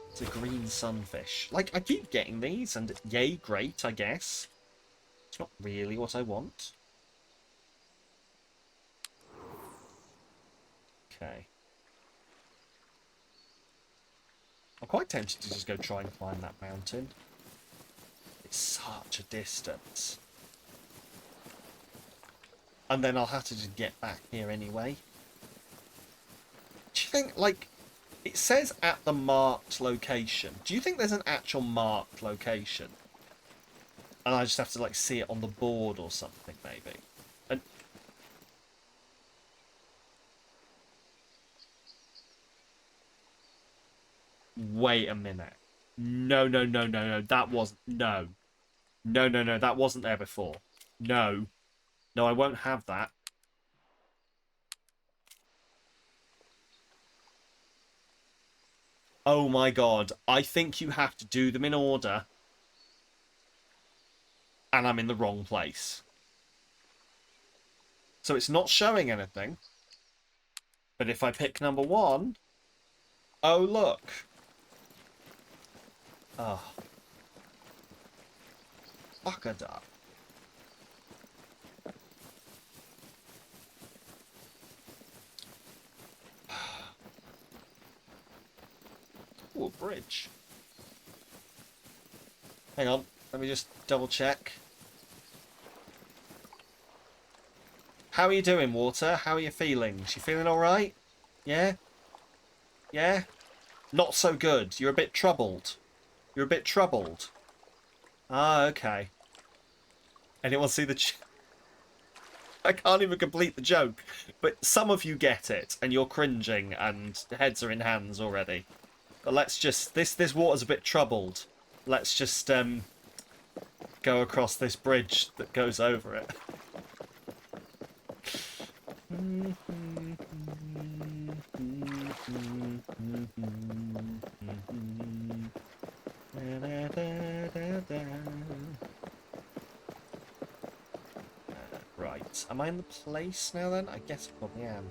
It's a green sunfish. Like, I keep getting these, and yay, great, I guess. It's not really what I want. Okay. I'm quite tempted to just go try and climb that mountain. It's such a distance. And then I'll have to just get back here anyway. Do you think, like, it says at the marked location. Do you think there's an actual marked location? And I just have to, like, see it on the board or something, maybe? And wait a minute. No, no, no, no, no. That wasn't... No. No, no, no. That wasn't there before. No. No, I won't have that. Oh my god. I think you have to do them in order. And I'm in the wrong place. So it's not showing anything. But if I pick number 1... Oh, look. Oh. Fuck a duck. Ooh, a bridge. Hang on, let me just double check. How are you doing, Water? How are you feeling? You feeling alright? Yeah? Yeah? Not so good. You're a bit troubled. You're a bit troubled. Ah, okay. Anyone see the I can't even complete the joke. But some of you get it, and you're cringing, and heads are in hands already. But let's just... This water's a bit troubled. Let's just go across this bridge that goes over it. Right, am I in the place now then? I guess I probably am.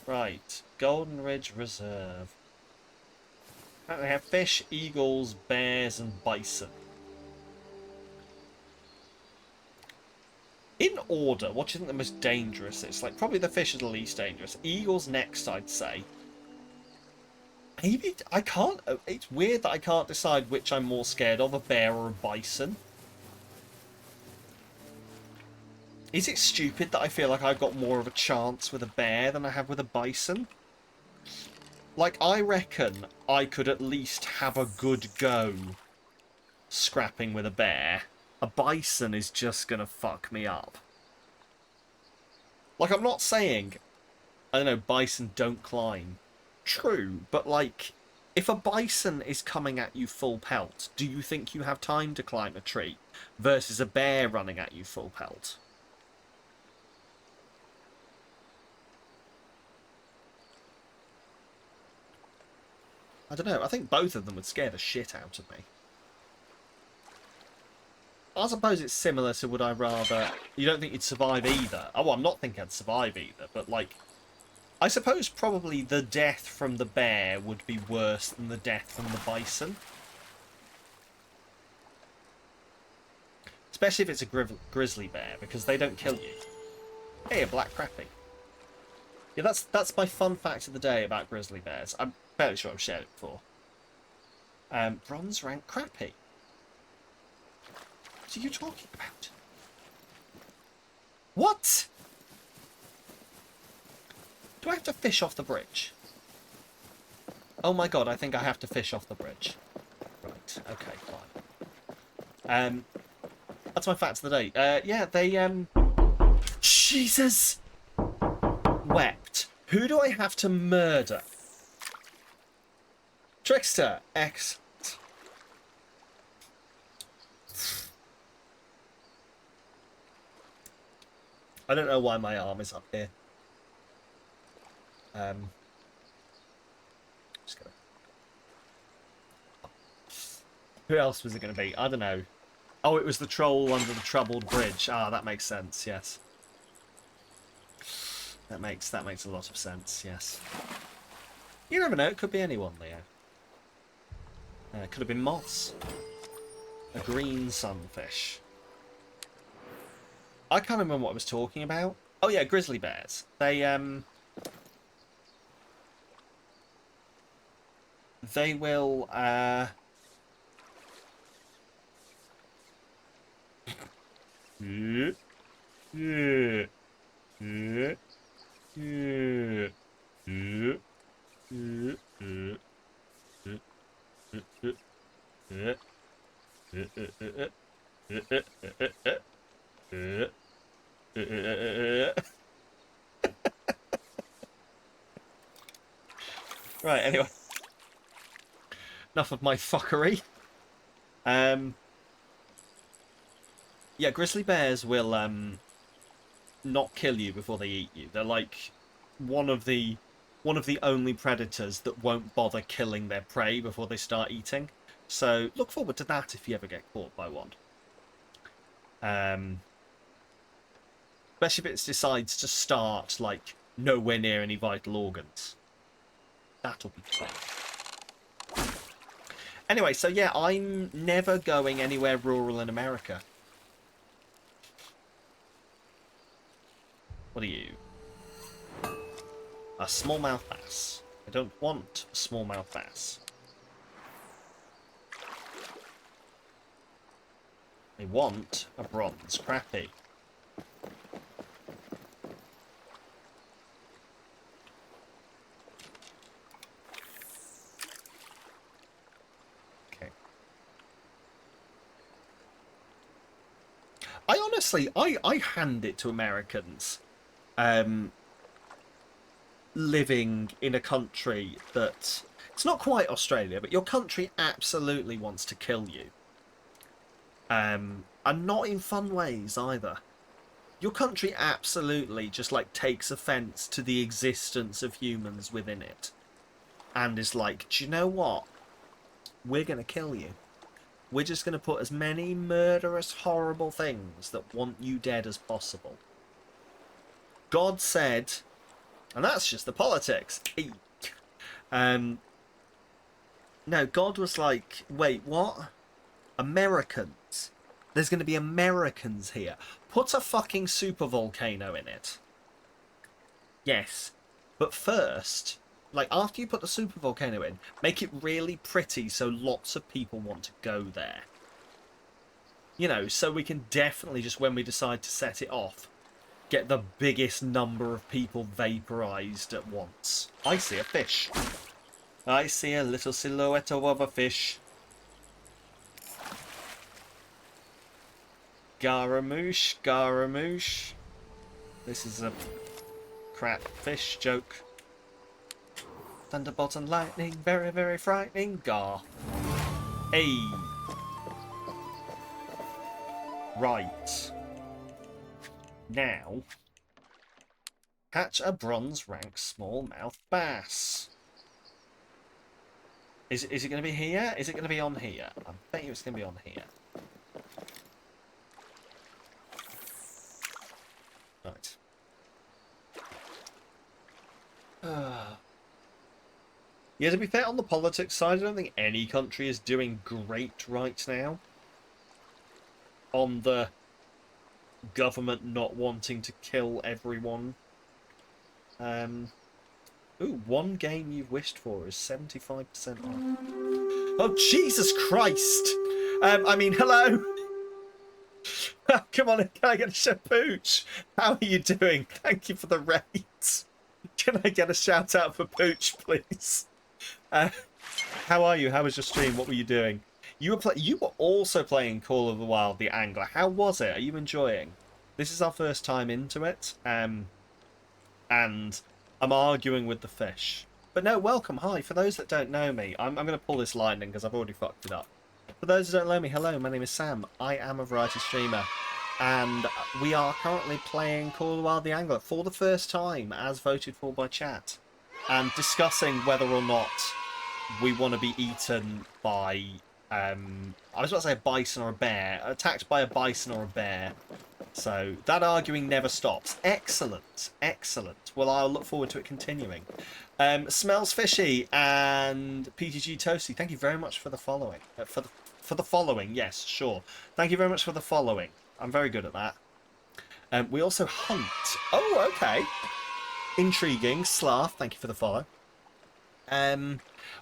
Right, Golden Ridge Reserve. They have fish, eagles, bears, and bison. In order, what do you think the most dangerous is? Like, probably the fish are the least dangerous. Eagles next, I'd say. Maybe, I can't, it's weird that I can't decide which I'm more scared of, a bear or a bison. Is it stupid that I feel like I've got more of a chance with a bear than I have with a bison? Like, I reckon I could at least have a good go scrapping with a bear. A bison is just gonna fuck me up. Like, I'm not saying, I don't know, bison don't climb. True, but like, if a bison is coming at you full pelt, do you think you have time to climb a tree versus a bear running at you full pelt? I don't know, I think both of them would scare the shit out of me. I suppose it's similar to would I rather... You don't think you'd survive either? Oh, well, I'm not thinking I'd survive either, but like... I suppose probably the death from the bear would be worse than the death from the bison. Especially if it's a grizzly bear, because they don't kill you. Hey, a black crappie. Yeah, that's my fun fact of the day about grizzly bears. I'm fairly sure I've shared it before. Bronze rank crappie. What are you talking about? What? Do I have to fish off the bridge? Oh my god, I think I have to fish off the bridge. Right, okay, fine. That's my fact of the day. Yeah, they, Jesus! Wept. Who do I have to murder? Trickster, X. I don't know why my arm is up here. Just gonna... Who else was it going to be? I don't know. Oh, it was the troll under the troubled bridge. Ah, that makes sense. Yes. That makes a lot of sense. Yes. You never know. It could be anyone, Leo. It could have been moss. A green sunfish. I can't remember what I was talking about. Oh yeah, grizzly bears. They will Right, anyway. Enough of my fuckery. Yeah, grizzly bears will not kill you before they eat you. They're like one of the only predators that won't bother killing their prey before they start eating. So look forward to that if you ever get caught by one. Especially if it decides to start like nowhere near any vital organs. That'll be fun. Anyway, so yeah, I'm never going anywhere rural in America. What are you? A smallmouth bass. I don't want a smallmouth bass. I want a bronze crappie. I honestly, I hand it to Americans living in a country that, it's not quite Australia, but your country absolutely wants to kill you. And not in fun ways either. Your country absolutely just like takes offense to the existence of humans within it. And is like, do you know what? We're going to kill you. We're just going to put as many murderous, horrible things that want you dead as possible. God said, and that's just the politics. No, God was like, wait, what? Americans. There's going to be Americans here. Put a fucking super volcano in it. Yes. But first, like, after you put the super volcano in, make it really pretty so lots of people want to go there. You know, so we can definitely just, when we decide to set it off, get the biggest number of people vaporized at once. I see a fish. I see a little silhouette of a fish. Garamoosh, Garamoosh. This is a crap fish joke. Thunderbolt and lightning, very, very frightening. Gar. Hey. Right. Now, catch a bronze rank smallmouth bass. Is it going to be here? Is it going to be on here? I bet you it's going to be on here. Right. Yeah, to be fair, on the politics side, I don't think any country is doing great right now. On the government not wanting to kill everyone. Ooh, one game you've wished for is 75% off. Oh, Jesus Christ! I mean, hello! Come on, can I get a Pooch? How are you doing? Thank you for the raid. Can I get a shout out for Pooch, please? How are you? How was your stream? What were you doing? You were also playing Call of the Wild, the Angler. How was it? Are you enjoying? This is our first time into it, and I'm arguing with the fish. But no, welcome. Hi. For those that don't know me, I'm going to pull this lightning because I've already fucked it up. For those who don't know me, hello, my name is Sam. I am a variety streamer, and we are currently playing Call of the Wild, the Angler for the first time, as voted for by chat, and discussing whether or not we want to be eaten by, I was about to say a bison or a bear, attacked by a bison or a bear. So that arguing never stops. Excellent, excellent. Well, I'll look forward to it continuing. Smells Fishy and PTG Toasty, thank you very much for the following. For the following, yes, sure. Thank you very much for the following. I'm very good at that. We also hunt. Oh, okay. Intriguing. Slav, thank you for the follow.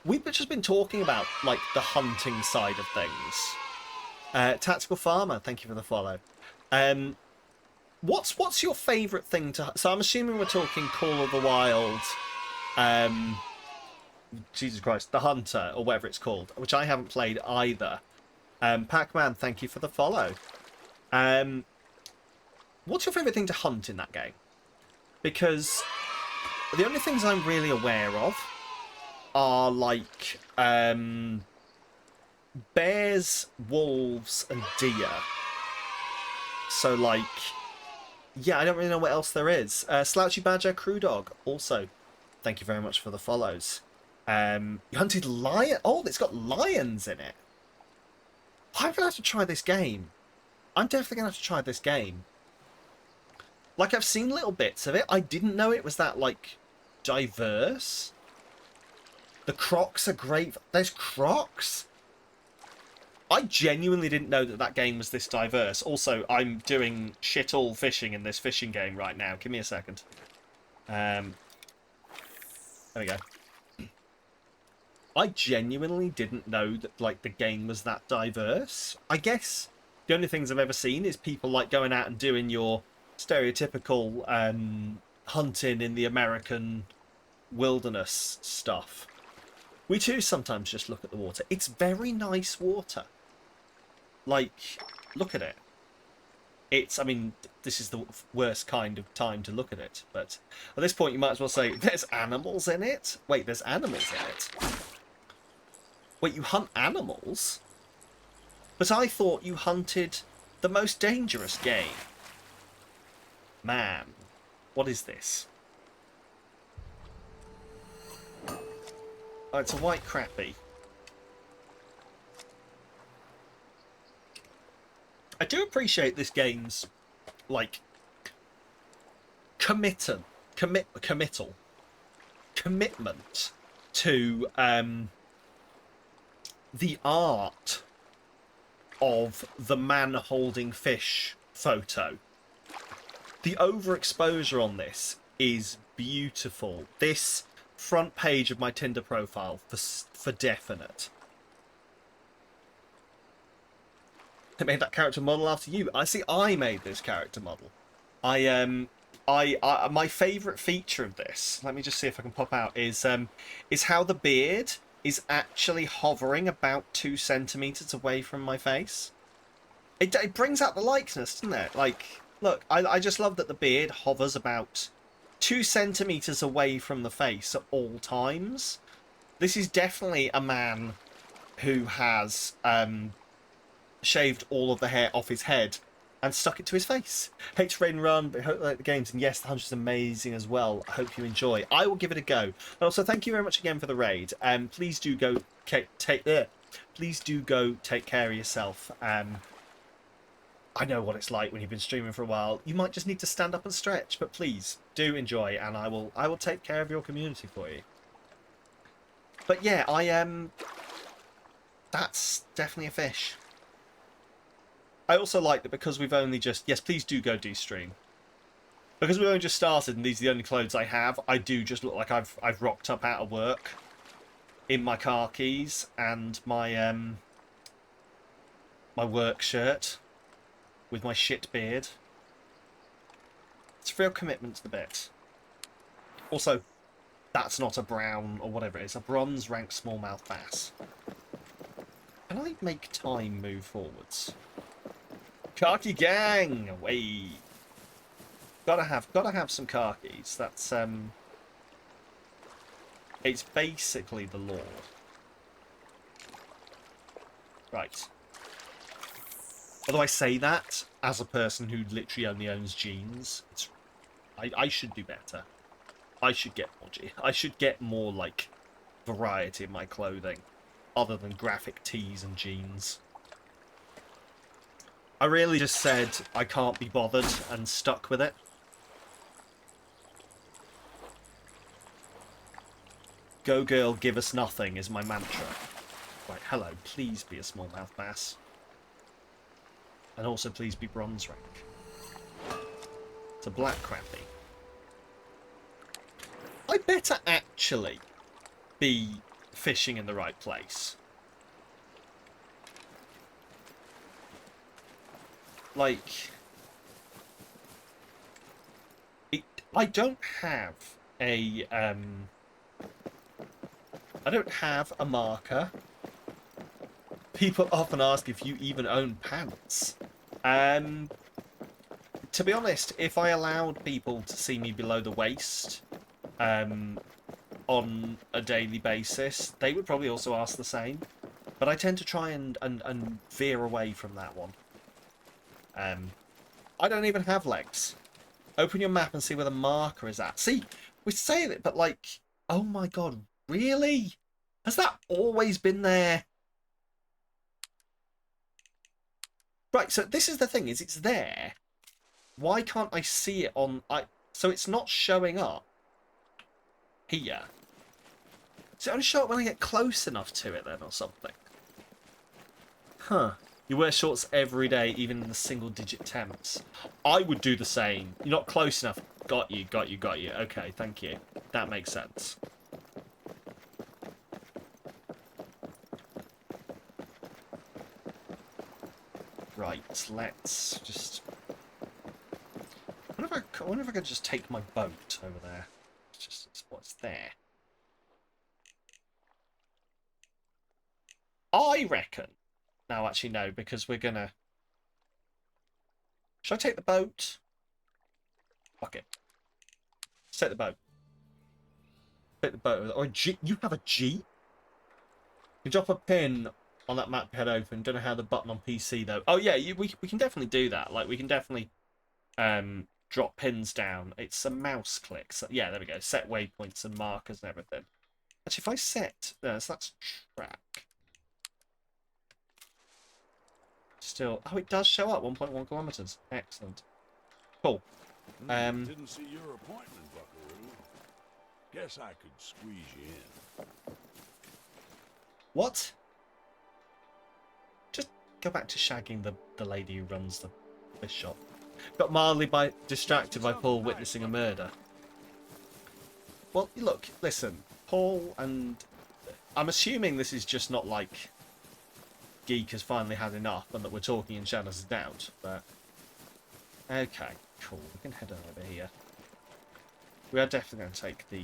We've just been talking about like the hunting side of things. Tactical Farmer, thank you for the follow. What's your favourite thing to... So I'm assuming we're talking Call of the Wild, Jesus Christ, The Hunter, or whatever it's called, which I haven't played either. Pac-Man, thank you for the follow. What's your favourite thing to hunt in that game? Because the only things I'm really aware of are, like, bears, wolves, and deer. So, like, yeah, I don't really know what else there is. Slouchy Badger, Crew Dog, also, thank you very much for the follows. You hunted lion. Oh, it's got lions in it. I'm going to have to try this game. I'm definitely going to have to try this game. Like, I've seen little bits of it. I didn't know it was that, like, diverse. The crocs are great. There's crocs? I genuinely didn't know that that game was this diverse. Also, I'm doing shit all fishing in this fishing game right now. Give me a second. There we go. I genuinely didn't know that, like, the game was that diverse. I guess the only things I've ever seen is people, like, going out and doing your stereotypical hunting in the American wilderness stuff. We too sometimes just look at the water. It's very nice water. Like, look at it. it's, I mean, this is the worst kind of time to look at it, but at this point you might as well say, there's animals in it? Wait, there's animals in it? Wait, you hunt animals? But I thought you hunted the most dangerous game. Man, what is this? Oh, it's a white crappie. I do appreciate this game's, like, commitment to the art of the man holding fish photo. The overexposure on this is beautiful. This front page of my Tinder profile for definite. They made that character model after you. I see. I made this character model. My favourite feature of this, let me just see if I can pop out, is how the beard is actually hovering about 2 centimeters away from my face. It brings out the likeness, doesn't it? Like, look, I just love that the beard hovers about 2 centimeters away from the face at all times. This is definitely a man who has shaved all of the hair off his head and stuck it to his face. Hate to raid and run, but hope you like the games. And yes, the 100 is amazing as well. I hope you enjoy. I will give it a go. And also, thank you very much again for the raid. Please do go please do go take care of yourself. I know what it's like when you've been streaming for a while. You might just need to stand up and stretch, but please do enjoy, and I will take care of your community for you. But yeah, that's definitely a fish. I also like that because we've only just... Yes, please do go de-stream. Because we've only just started and these are the only clothes I have, I do just look like I've rocked up out of work in my khakis and my my work shirt with my shit beard. It's a real commitment to the bit. Also, that's not a brown or whatever it is. A bronze ranked smallmouth bass. Can I make time move forwards? Khaki gang! Away! Gotta have some khakis. That's it's basically the law. Right. Although I say that as a person who literally only owns jeans, I should do better. I should get more like variety in my clothing, other than graphic tees and jeans. I really just said I can't be bothered and stuck with it. Go girl, give us nothing is my mantra. Right, hello, please be a smallmouth bass. And also please be bronze rank. It's a black crappie. I better actually be fishing in the right place. Like, I don't have a marker. People often ask if you even own pants. To be honest, if I allowed people to see me below the waist on a daily basis, they would probably also ask the same. But I tend to try and veer away from that one. I don't even have legs. Open your map and see where the marker is at. See, we say it, but like, oh my god, really? Has that always been there? Right, so this is the thing, is it's there. Why can't I see it on... So it's not showing up here. Does it only show up when I get close enough to it then, or something? Huh. You wear shorts every day, even in the single-digit temps. I would do the same. You're not close enough. Got you, got you, got you. Okay, thank you. That makes sense. Right, let's just... I wonder if I could just take my boat over there. It's just what's there. I reckon... No, actually no, because we're gonna... Should I take the boat? Fuck it. Let's take the boat. Take the boat. Or a jeep. You have a jeep? You drop a pin on that map, head open. Don't know how the button on PC though. Oh yeah, we can definitely do that. Like we can definitely drop pins down. It's a mouse click. So yeah, there we go. Set waypoints and markers and everything. Actually, if I set, so that's track. Still, oh, it does show up 1.1 kilometers. Excellent. Cool. Didn't see your appointment, Buckaroo. Guess I could squeeze you in. What? Just go back to shagging the lady who runs the fish shop. Got mildly distracted by Paul witnessing a murder. Well, look, listen, Paul and... I'm assuming this is just not like Geek has finally had enough and that we're talking in Shadows of Doubt, but... Okay, cool, we can head over here. We are definitely going to take the...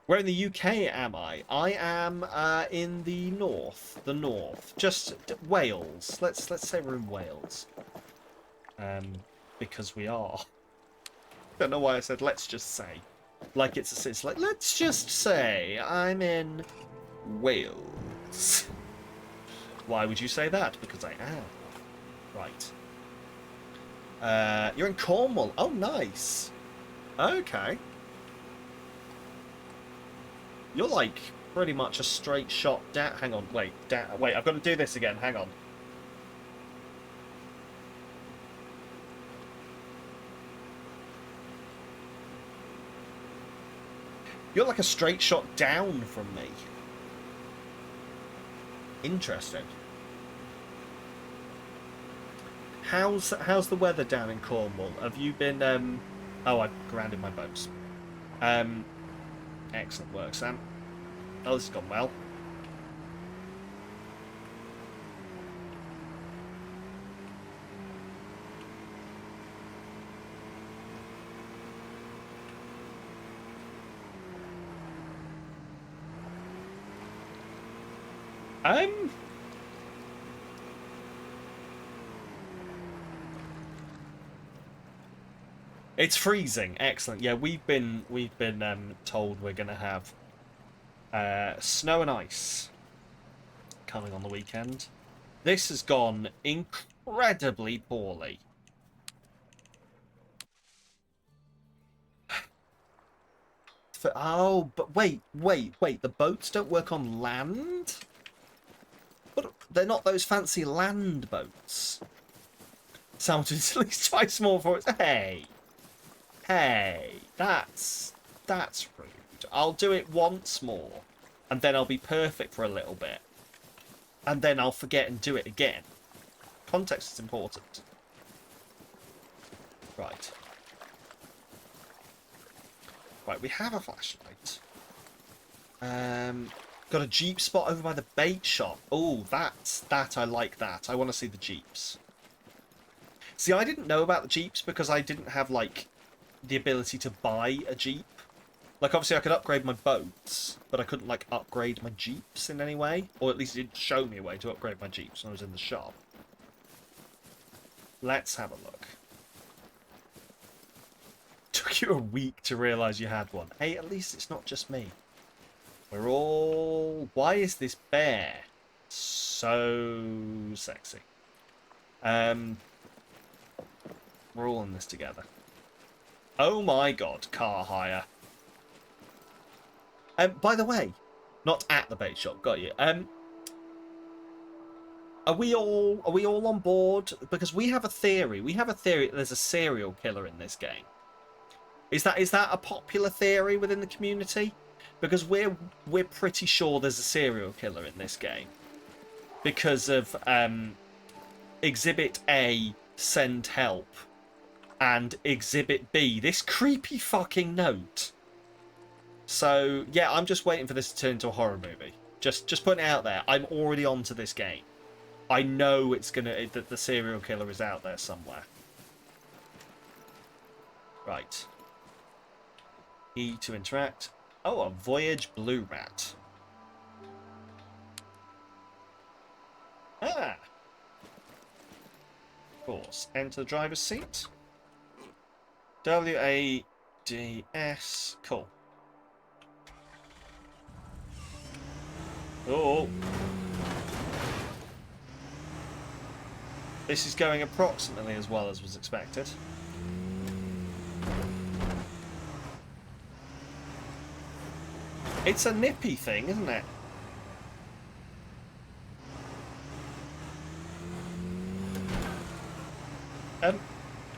Where in the UK am I? I am in the north. The north. Just Wales. Let's say we're in Wales. Because we are. Don't know why I said let's just say. Like it's like let's just say I'm in Wales. Why would you say that? Because I am. Right. You're in Cornwall. Oh, nice. Okay. You're like pretty much a straight shot down. Hang on, wait, wait. I've got to do this again. Hang on. You're like a straight shot down from me. Interesting. How's the weather down in Cornwall? Have you been? Oh, I've grounded my boats. Excellent work, Sam. Oh, this has gone well. It's freezing. Excellent. Yeah, we've been told we're gonna have snow and ice coming on the weekend. This has gone incredibly poorly. Oh, but wait. The boats don't work on land? But they're not those fancy land boats. Sounds at least twice more for it. Hey, that's rude. I'll do it once more, and then I'll be perfect for a little bit. And then I'll forget and do it again. Context is important. Right. Right, we have a flashlight. Got a Jeep spot over by the bait shop. Oh, that I like that. I want to see the Jeeps. See, I didn't know about the Jeeps because I didn't have, like, the ability to buy a Jeep. Like, obviously I could upgrade my boats, but I couldn't, like, upgrade my Jeeps in any way. Or at least it didn't show me a way to upgrade my Jeeps when I was in the shop. Let's have a look. Took you a week to realise you had one. Hey, at least it's not just me. We're all... Why is this bear so sexy? We're all in this together. Oh my god, car hire. By the way, not at the bait shop, got you. Are we all on board? Because we have a theory. We have a theory that there's a serial killer in this game. Is that a popular theory within the community? Because we're pretty sure there's a serial killer in this game. Because of Exhibit A, send help, and Exhibit B, this creepy fucking note. So yeah, I'm just waiting for this to turn into a horror movie. Just putting it out there. I'm already onto this game. I know that the serial killer is out there somewhere. Right. E to interact. Oh, a Voyage Blue Rat. Ah. course. Enter the driver's seat. W-A-D-S. Cool. Oh. This is going approximately as well as was expected. It's a nippy thing, isn't it?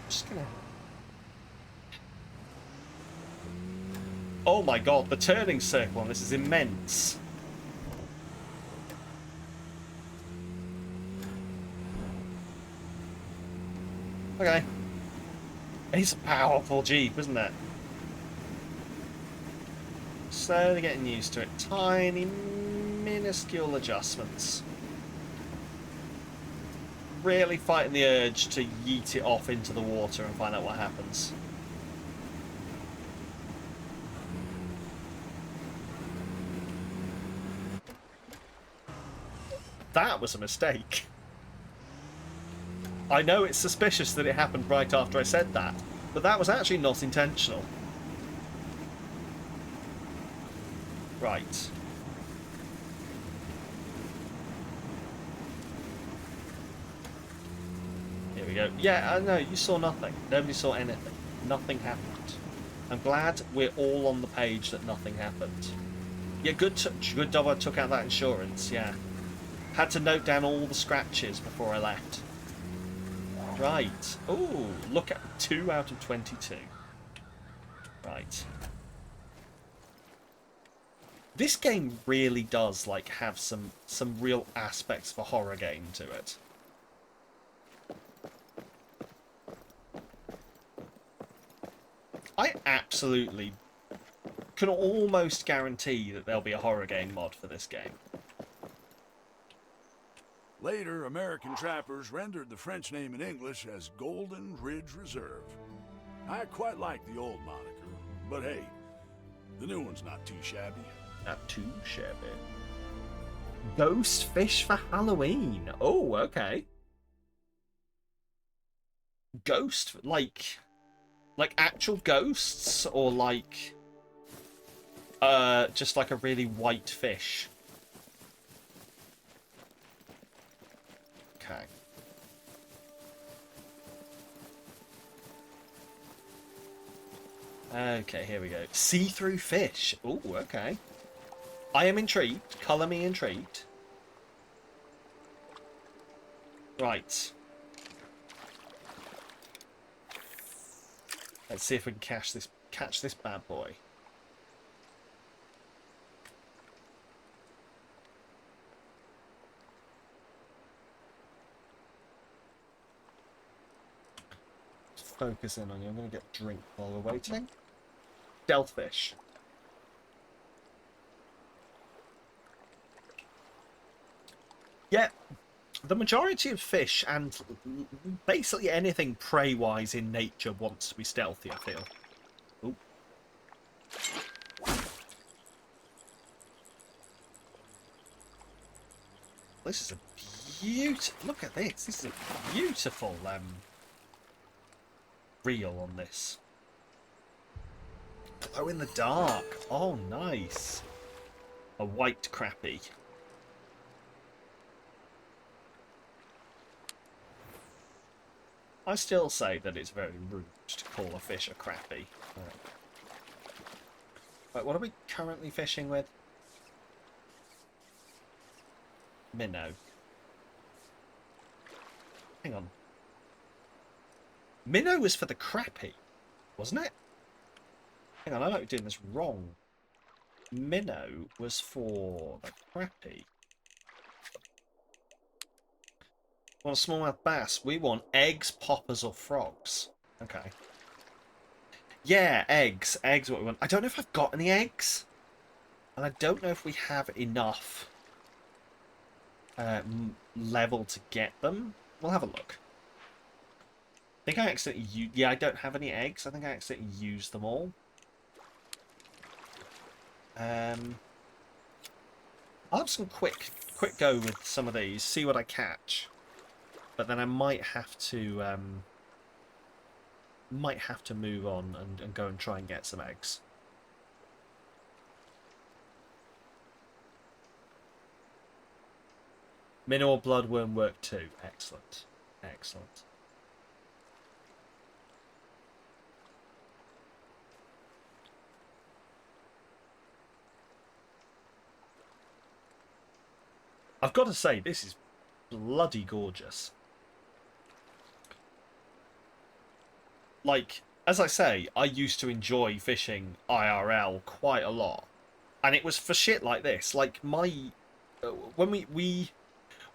Just gonna... Oh my god, the turning circle on this is immense. Okay. It's a powerful Jeep, isn't it? Slowly getting used to it. Tiny, minuscule adjustments. Really fighting the urge to yeet it off into the water and find out what happens. That was a mistake. I know it's suspicious that it happened right after I said that, but that was actually not intentional. Right. Here we go. Yeah, I know, you saw nothing. Nobody saw anything. Nothing happened. I'm glad we're all on the page that nothing happened. Yeah, good job I took out that insurance, yeah. Had to note down all the scratches before I left. Right. Oh, look at 2 out of 22. Right. This game really does like have some real aspects of a horror game to it. I absolutely can almost guarantee that there'll be a horror game mod for this game. Later, American trappers rendered the French name in English as Golden Ridge Reserve. I quite like the old moniker, but hey, the new one's not too shabby. Not too shabby. Ghost fish for Halloween. Oh, okay. Ghost, like actual ghosts, or like just like a really white fish. Okay. Okay, here we go. See-through fish. Oh, okay. I am intrigued. Colour me intrigued. Right. Let's see if we can catch this bad boy. Focus in on you. I'm going to get a drink while we're waiting. Stealthfish. Yeah, the majority of fish and basically anything prey-wise in nature wants to be stealthy, I feel. Ooh. This is a beautiful... Look at this. This is a beautiful reel on this. Glow in the dark. Oh, nice. A white crappie. I still say that it's very rude to call a fish a crappie. Right, what are we currently fishing with? Minnow. Hang on. Minnow was for the crappie, wasn't it? Hang on, I might be doing this wrong. Minnow was for the crappie. Want a smallmouth bass? We want eggs, poppers, or frogs. Okay. Yeah, eggs. Eggs are what we want. I don't know if I've got any eggs. And I don't know if we have enough level to get them. We'll have a look. I think I accidentally... Yeah, I don't have any eggs. I think I accidentally used them all. I'll have some quick go with some of these. See what I catch. But then I might have to move on and go and try and get some eggs. Mineral bloodworm work too. Excellent. Excellent. I've got to say, this is bloody gorgeous. Like, as I say, I used to enjoy fishing IRL quite a lot. And it was for shit like this. Like, when we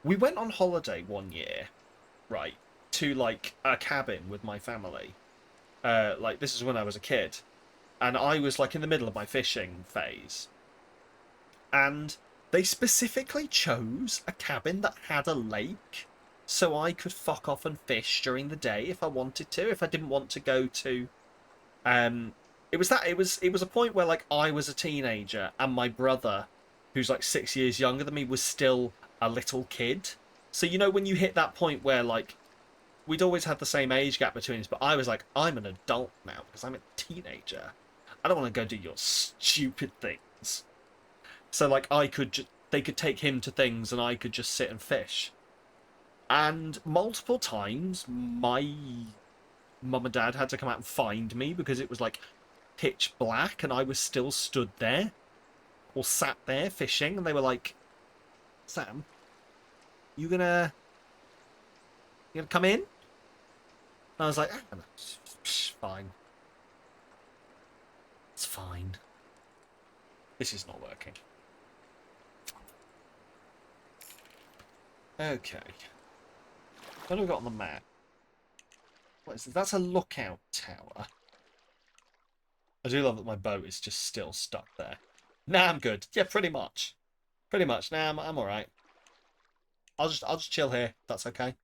went on holiday one year, right, to, like, a cabin with my family. Like, this is when I was a kid. And I was, like, in the middle of my fishing phase. And they specifically chose a cabin that had a lake, so I could fuck off and fish during the day if I wanted to, if I didn't want to go to... It was a point where, like, I was a teenager, and my brother, who's, like, 6 years younger than me, was still a little kid. So, you know, when you hit that point where, like, we'd always had the same age gap between us, but I was like, I'm an adult now, because I'm a teenager. I don't want to go do your stupid things. So, like, they could take him to things and I could just sit and fish. And multiple times, my mum and dad had to come out and find me because it was, like, pitch black and I was still stood there or sat there fishing. And they were like, Sam, you gonna come in? And I was like, fine. It's fine. This is not working. Okay. What have we got on the map? What is it? That's a lookout tower. I do love that my boat is just still stuck there. Nah, I'm good. Yeah, pretty much. Pretty much. Nah, I'm alright. I'll just chill here. That's okay.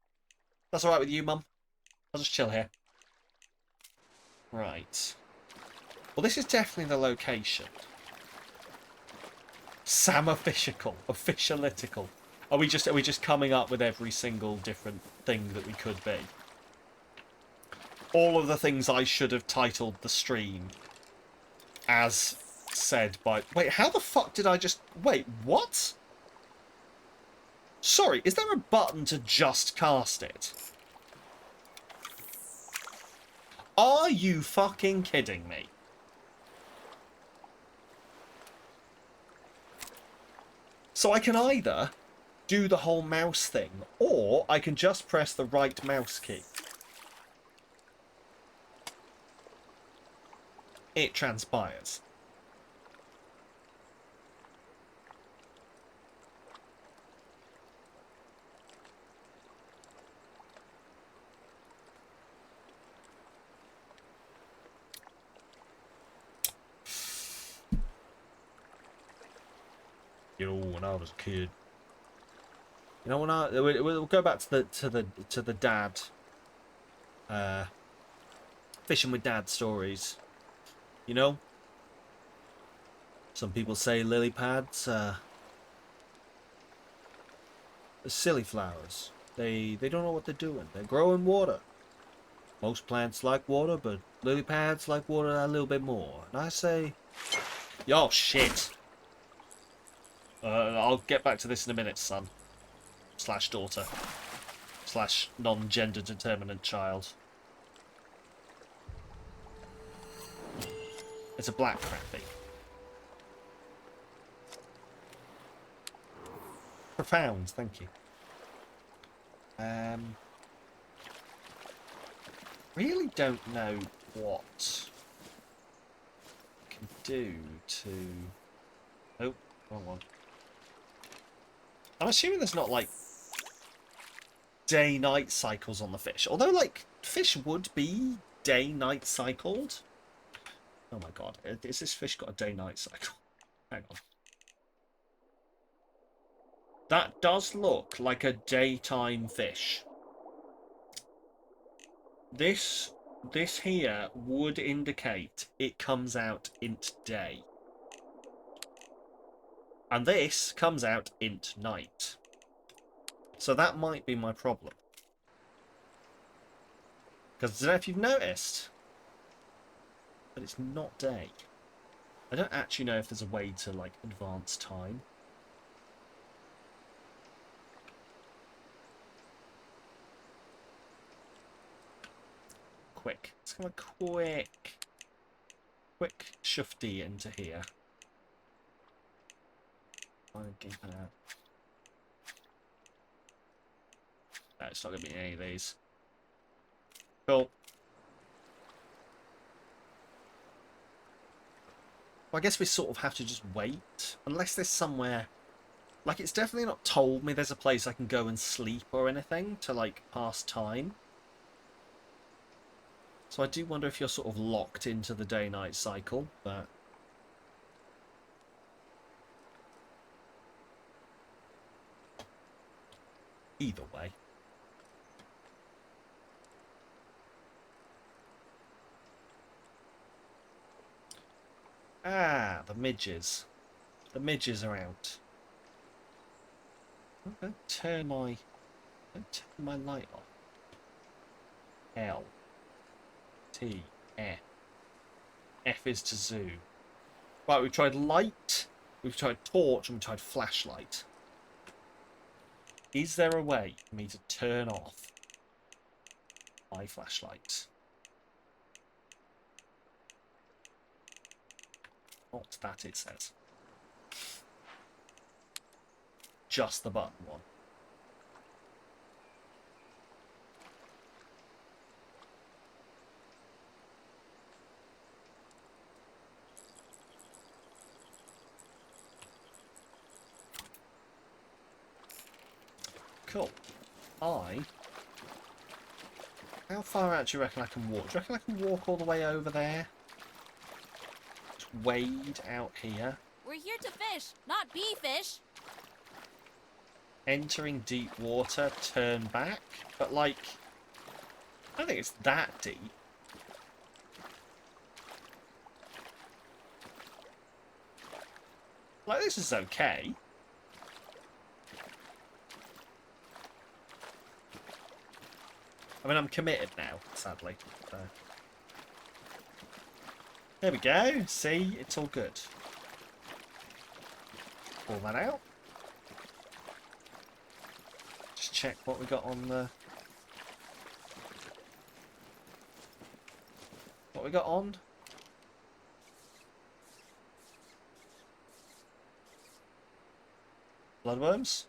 That's alright with you, Mum. I'll just chill here. Right. Well, this is definitely the location. Sam-official. Officialitical. Are we just coming up with every single different thing that we could be? All of the things I should have titled the stream as said by... Wait, how the fuck did I just... Wait, what? Sorry, is there a button to just cast it? Are you fucking kidding me? So I can either do the whole mouse thing, or I can just press the right mouse key. It transpires. You know, when I was a kid. You know, when we'll go back to the dad, fishing with dad stories. You know, some people say lily pads are silly flowers. They don't know what they're doing. They grow in water. Most plants like water, but lily pads like water a little bit more. And I say, oh shit. I'll get back to this in a minute, son. / daughter. / non-gender determinant child. It's a black crappie. Profound, thank you. Really don't know what I can do to... Oh, wrong one. I'm assuming there's not, like, day-night cycles on the fish. Although, like, fish would be day-night cycled. Oh my god, is this fish got a day-night cycle? Hang on. That does look like a daytime fish. This here would indicate it comes out int day. And this comes out int night. So that might be my problem. Because I don't know if you've noticed, but it's not day. I don't actually know if there's a way to, like, advance time. Quick. Let's have a quick shufty into here. No, it's not going to be any of these. Cool. Well, I guess we sort of have to just wait. Unless there's somewhere... Like, it's definitely not told me there's a place I can go and sleep or anything to, like, pass time. So I do wonder if you're sort of locked into the day-night cycle, but... Either way. Ah, the midges. The midges are out. Don't turn my light off. L. T. F. F is to zoom. Right, we've tried light, we've tried torch, and we've tried flashlight. Is there a way for me to turn off my flashlight? Not that it says. Just the button one. Cool. How far out do you reckon I can walk? Do you reckon I can walk all the way over there? Just wade out here. We're here to fish, not be fish. Entering deep water, turn back. But, like, I don't think it's that deep. Like, this is okay. I mean, I'm committed now, sadly. So. There we go. See, it's all good. Pull that out. Just check what we got on the... What we got on? Bloodworms?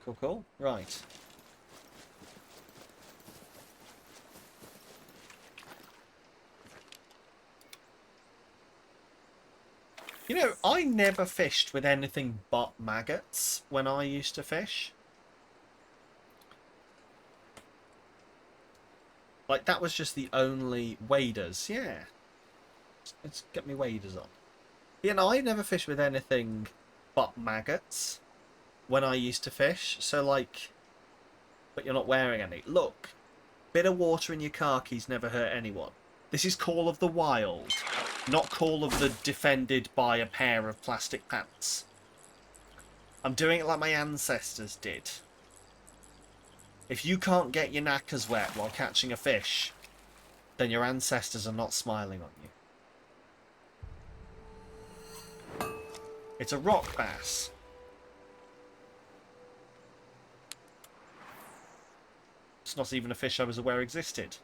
Cool, cool. Right. You know, I never fished with anything but maggots when I used to fish. Like, that was just the only waders. Yeah. Let's get me waders on. You know, I never fished with anything but maggots when I used to fish. So, like... But you're not wearing any. Look. Bit of water in your car keys never hurt anyone. This is Call of the Wild. Not Call of the defended by a pair of plastic pants. I'm doing it like my ancestors did. If you can't get your knackers wet while catching a fish, then your ancestors are not smiling on you. It's a rock bass. It's not even a fish I was aware existed.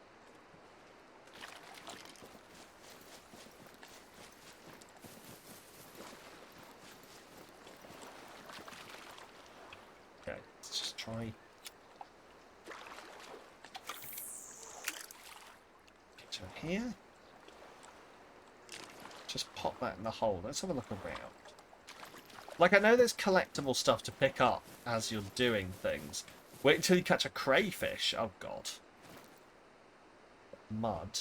Okay, let's just try. Get to here. Just pop that in the hole. Let's have a look around. Like, I know there's collectible stuff to pick up as you're doing things. Wait until you catch a crayfish. Oh, God. Mud.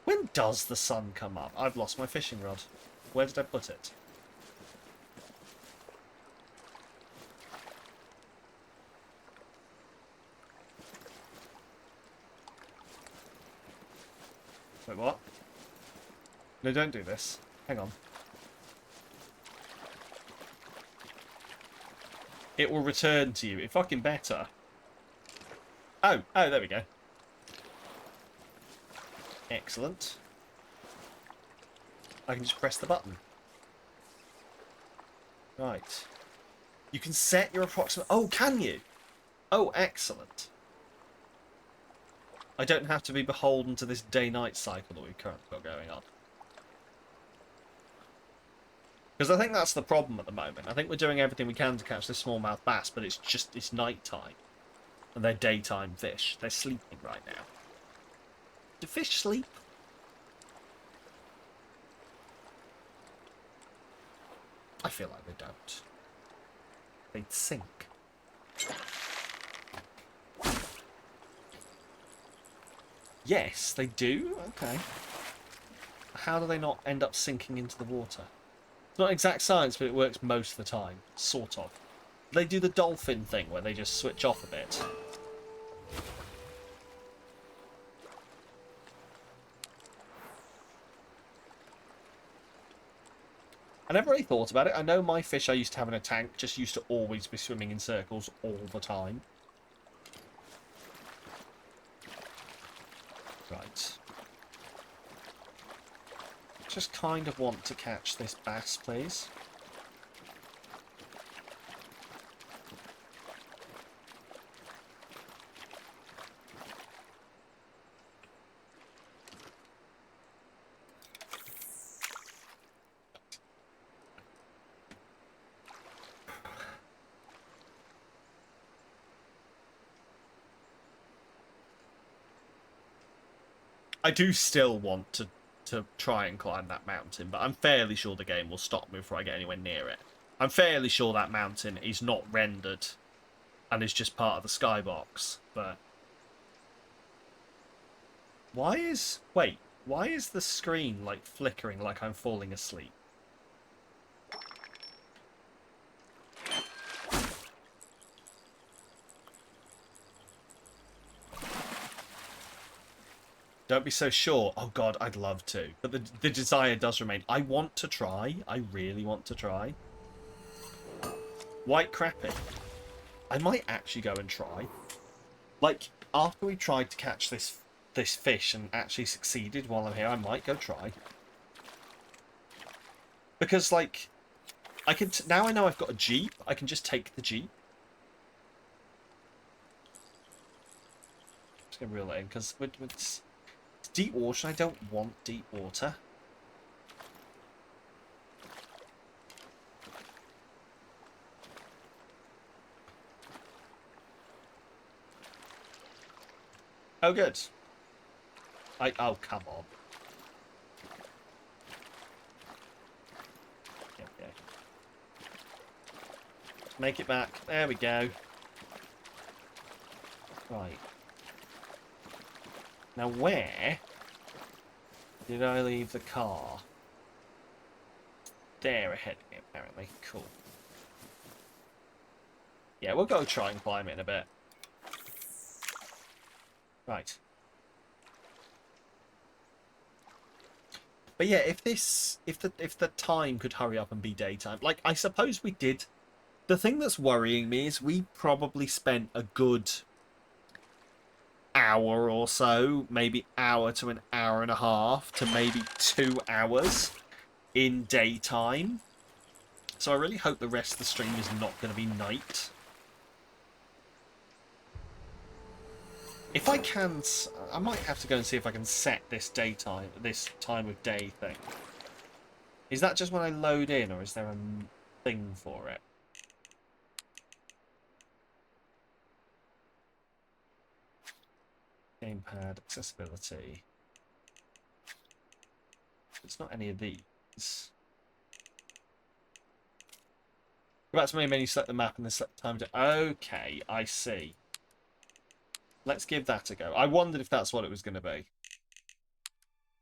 When does the sun come up? I've lost my fishing rod. Where did I put it? Wait, what? No, don't do this. Hang on. It will return to you. It fucking better. Oh, there we go. Excellent. I can just press the button. Right. You can set your approximate... Oh, can you? Oh, excellent. I don't have to be beholden to this day-night cycle that we've currently got going on. Because I think that's the problem at the moment. I think we're doing everything we can to catch this smallmouth bass, but it's night time. And they're daytime fish. They're sleeping right now. Do fish sleep? I feel like they don't. They'd sink. Yes, they do? Okay. How do they not end up sinking into the water? It's not exact science, but it works most of the time. Sort of. They do the dolphin thing where they just switch off a bit. I never really thought about it. I know my fish I used to have in a tank just used to always be swimming in circles all the time. Right. Just kind of want to catch this bass, please. I do still want to try and climb that mountain, but I'm fairly sure the game will stop me before I get anywhere near it. I'm fairly sure that mountain is not rendered and is just part of the skybox, but... Why is the screen, like, flickering like I'm falling asleep? Don't be so sure. Oh god, I'd love to. But the desire does remain. I want to try. I really want to try. White crappie. I might actually go and try. Like, after we tried to catch this fish and actually succeeded while I'm here, I might go try. Because, like, I can... now I know I've got a Jeep, I can just take the Jeep. Just gonna reel that in, because it's deep water, I don't want deep water. Oh, good. Oh, come on. Okay. Make it back. There we go. Right. Now, where did I leave the car? There ahead of me, apparently. Cool. Yeah, we'll go try and climb it in a bit. Right. But yeah, if the time could hurry up and be daytime, like I suppose we did. The thing that's worrying me is we probably spent a good hour or so, maybe hour to an hour and a half to maybe 2 hours in daytime. So I really hope the rest of the stream is not going to be night. If I can, I might have to go and see if I can set this time of day thing. Is that just when I load in, or is there a thing for it? Gamepad, accessibility. It's not any of these. Go back to main menu, select the map, and then select the time of day. Okay, I see. Let's give that a go. I wondered if that's what it was going to be.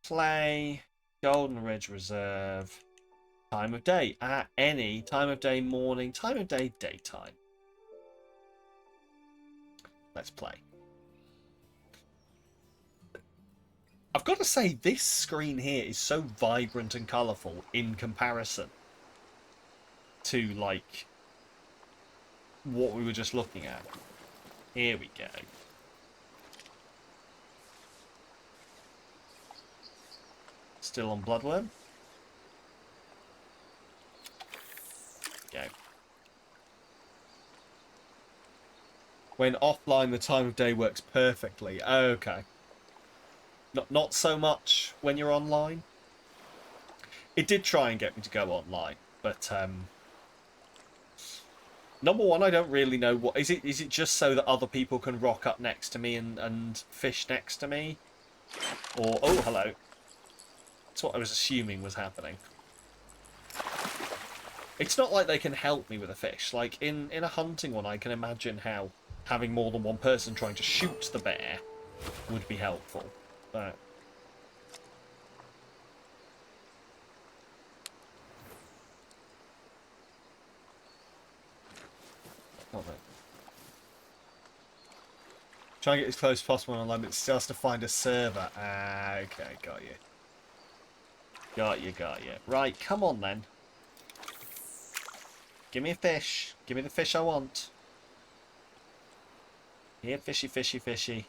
Play, Golden Ridge Reserve, time of day. Any time of day, morning, time of day, daytime. Let's play. I've got to say, this screen here is so vibrant and colourful in comparison to, like, what we were just looking at. Here we go. Still on bloodworm. Go. When offline, the time of day works perfectly. Okay. Not so much when you're online. It did try and get me to go online, but number one, I don't really know what is it. Is it just so that other people can rock up next to me and fish next to me, or oh hello? That's what I was assuming was happening. It's not like they can help me with a fish. Like in a hunting one, I can imagine how having more than one person trying to shoot the bear would be helpful, but. Try and get as close as possible online, but it still has to find a server. Ah, okay, got you. Got you. Right, come on then. Give me a fish. Give me the fish I want. Here, fishy, fishy, fishy.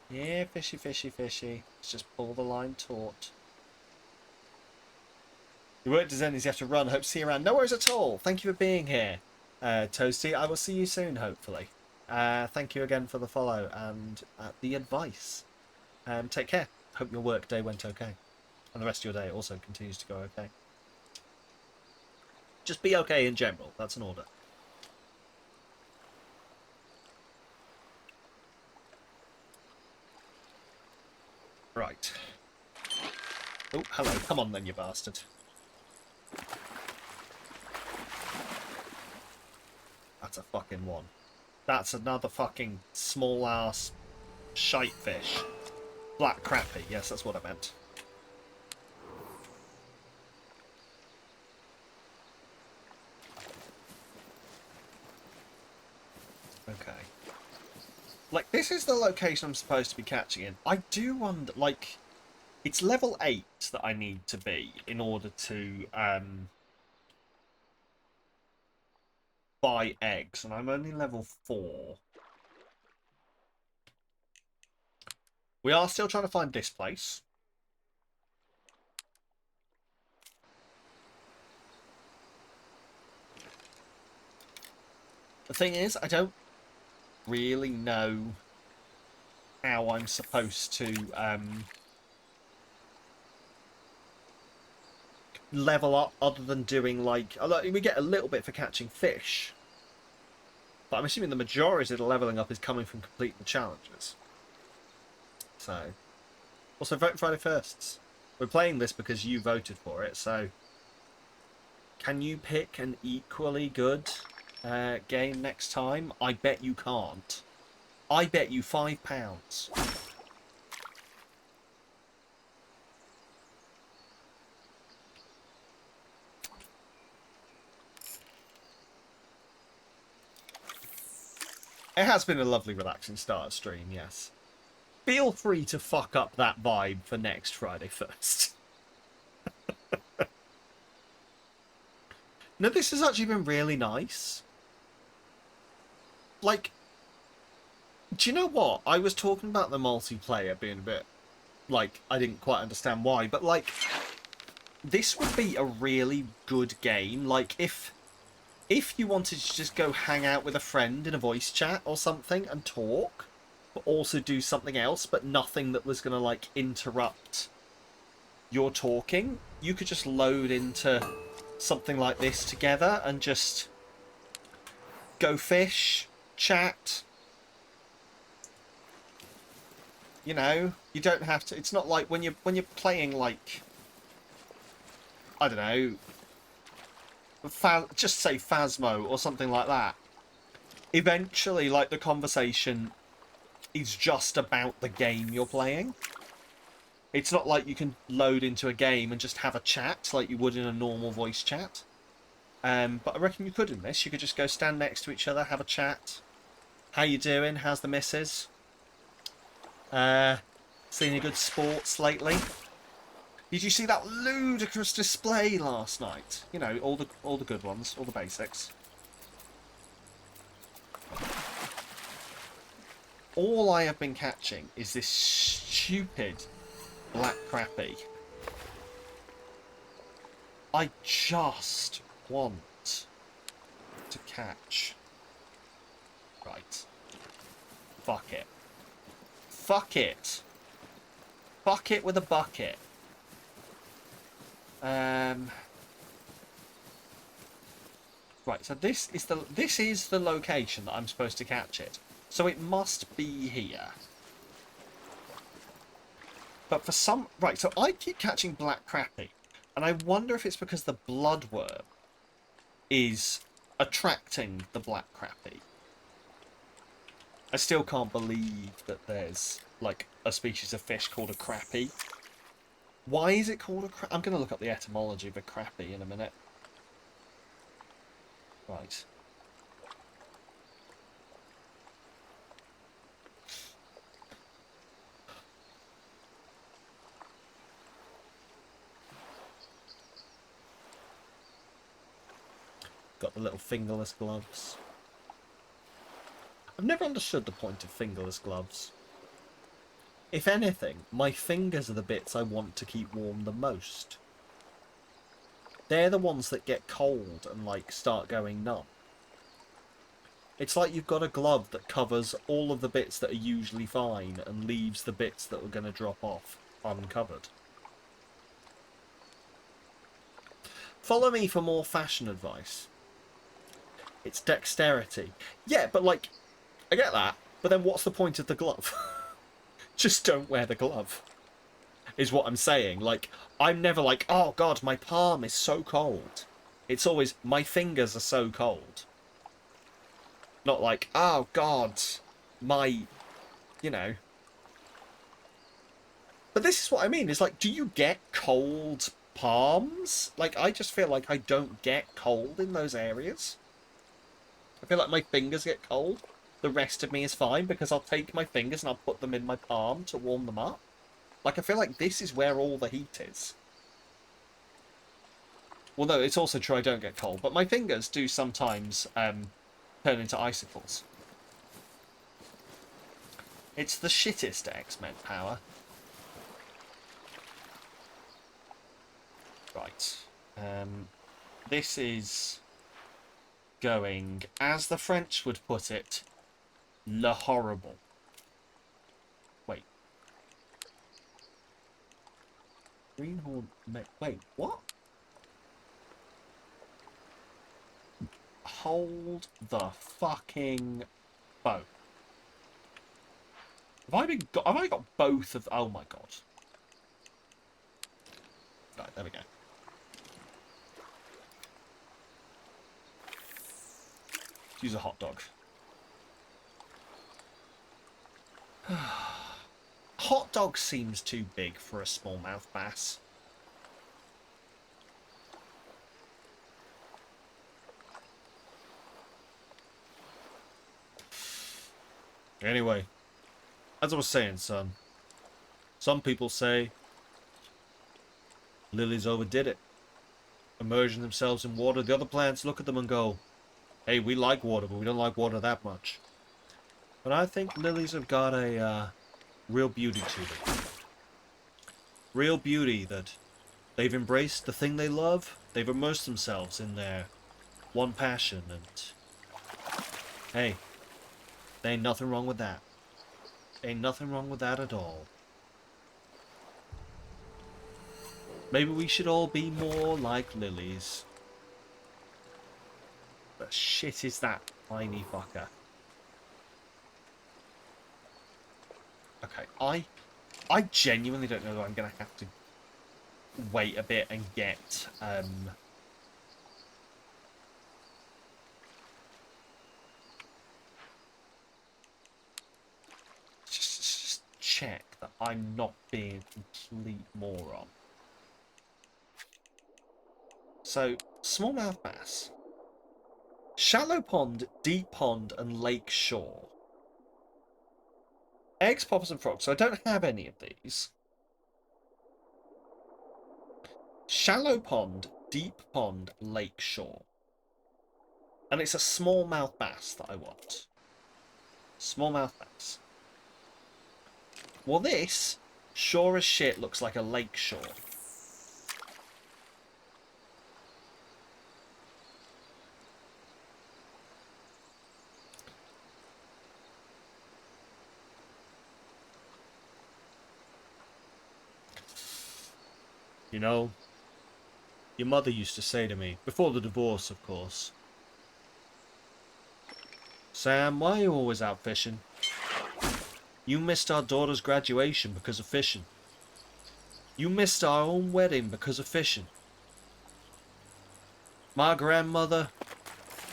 Yeah, fishy, fishy, fishy. Let's just pull the line taut. Your work does end, you have to run. Hope to see you around. No worries at all. Thank you for being here, Toasty. I will see you soon, hopefully. Thank you again for the follow and the advice. Take care. Hope your work day went okay. And the rest of your day also continues to go okay. Just be okay in general. That's an order. Right. Oh, hello. Come on then, you bastard. That's a fucking one. That's another fucking small-ass shite fish. Black crappie. Yes, that's what I meant. Okay. Like, this is the location I'm supposed to be catching in. I do wonder, like, it's level 8 that I need to be in order to, buy eggs, and I'm only level 4. We are still trying to find this place. The thing is, I don't really know how I'm supposed to level up other than doing like we get a little bit for catching fish, but I'm assuming the majority of the leveling up is coming from completing the challenges. So also vote Friday firsts. We're playing this because you voted for it, so can you pick an equally good game next time? I bet you can't. I bet you £5. It has been a lovely, relaxing start stream, yes. Feel free to fuck up that vibe for next Friday first. No, this has actually been really nice. Like, do you know what? I was talking about the multiplayer being a bit, like, I didn't quite understand why, but, like, this would be a really good game. Like, if you wanted to just go hang out with a friend in a voice chat or something and talk, but also do something else, but nothing that was going to, like, interrupt your talking, you could just load into something like this together and just go fish, chat. You know, you don't have to. It's not like when you're playing, like, I don't know, just say Phasmo or something like that. Eventually, like, the conversation is just about the game you're playing. It's not like you can load into a game and just have a chat like you would in a normal voice chat. But I reckon you could in this. You could just go stand next to each other, have a chat. How you doing? How's the missus? Seen any good sports lately? Did you see that ludicrous display last night? You know, all the good ones, all the basics. All I have been catching is this stupid black crappie I just want to catch. Right. Fuck it. Fuck it. Fuck it with a bucket. Right, so this is the location that I'm supposed to catch it. So it must be here. But for some... Right, so I keep catching black crappie. And I wonder if it's because the bloodworm is attracting the black crappie. I still can't believe that there's, like, a species of fish called a crappie. Why is it called a crappie? I'm going to look up the etymology of a crappie in a minute. Right. Got the little fingerless gloves. I've never understood the point of fingerless gloves. If anything, my fingers are the bits I want to keep warm the most. They're the ones that get cold and, like, start going numb. It's like you've got a glove that covers all of the bits that are usually fine and leaves the bits that are going to drop off uncovered. Follow me for more fashion advice. It's dexterity. Yeah, but, like, I get that, but then what's the point of the glove? Just don't wear the glove, is what I'm saying. Like, I'm never like, oh god, my palm is so cold. It's always, my fingers are so cold. Not like, oh god, my, you know. But this is what I mean, is like, do you get cold palms? Like, I just feel like I don't get cold in those areas. I feel like my fingers get cold. The rest of me is fine because I'll take my fingers and I'll put them in my palm to warm them up. Like, I feel like this is where all the heat is. Well, no, it's also true I don't get cold, but my fingers do sometimes turn into icicles. It's the shittest X-Men power. Right. This is going, as the French would put it, le horrible. Wait. Greenhorn... Wait, what? Hold the fucking boat. Have I got both of... Oh my god. Right, there we go. Use a hot dog. Hot dog seems too big for a smallmouth bass. Anyway, as I was saying, son, some people say lilies overdid it, immersing themselves in water. The other plants look at them and go, hey, we like water, but we don't like water that much. But I think lilies have got a real beauty to them. Real beauty that they've embraced the thing they love. They've immersed themselves in their one passion, and hey, there ain't nothing wrong with that. Ain't nothing wrong with that at all. Maybe we should all be more like lilies. The shit is that tiny fucker? Okay, I genuinely don't know that I'm going to have to wait a bit and get, just check that I'm not being a complete moron. So, smallmouth bass. Shallow pond, deep pond, and lake shore. Eggs, poppers, and frogs. So I don't have any of these. Shallow pond, deep pond, lake shore. And it's a smallmouth bass that I want. Smallmouth bass. Well, this, sure as shit, looks like a lake shore. You know, your mother used to say to me, before the divorce, of course, Sam, why are you always out fishing? You missed our daughter's graduation because of fishing. You missed our own wedding because of fishing. My grandmother,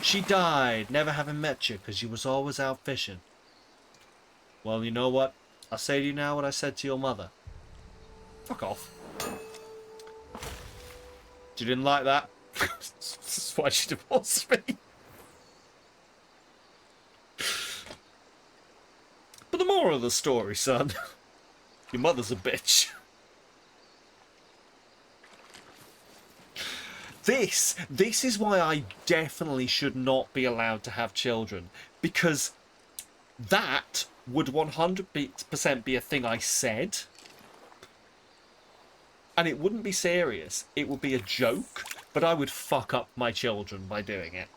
she died never having met you because you was always out fishing. Well, you know what? I'll say to you now what I said to your mother. Fuck off. You didn't like that? This is why she divorced me. But the moral of the story, son, your mother's a bitch. This is why I definitely should not be allowed to have children, because that would 100% be a thing I said, and it wouldn't be serious. It would be a joke, but I would fuck up my children by doing it.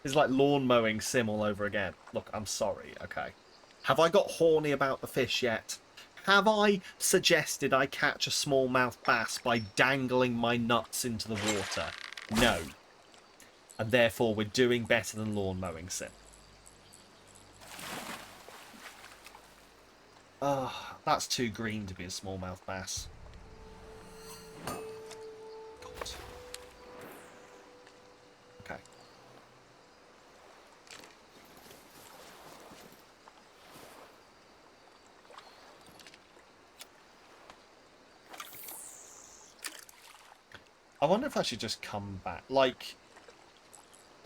It's like lawn mowing sim all over again. Look, I'm sorry, okay? Have I got horny about the fish yet? Have I suggested I catch a smallmouth bass by dangling my nuts into the water? No. And therefore we're doing better than lawn mowing sim. Oh, that's too green to be a smallmouth bass. God. Okay. I wonder if I should just come back. Like,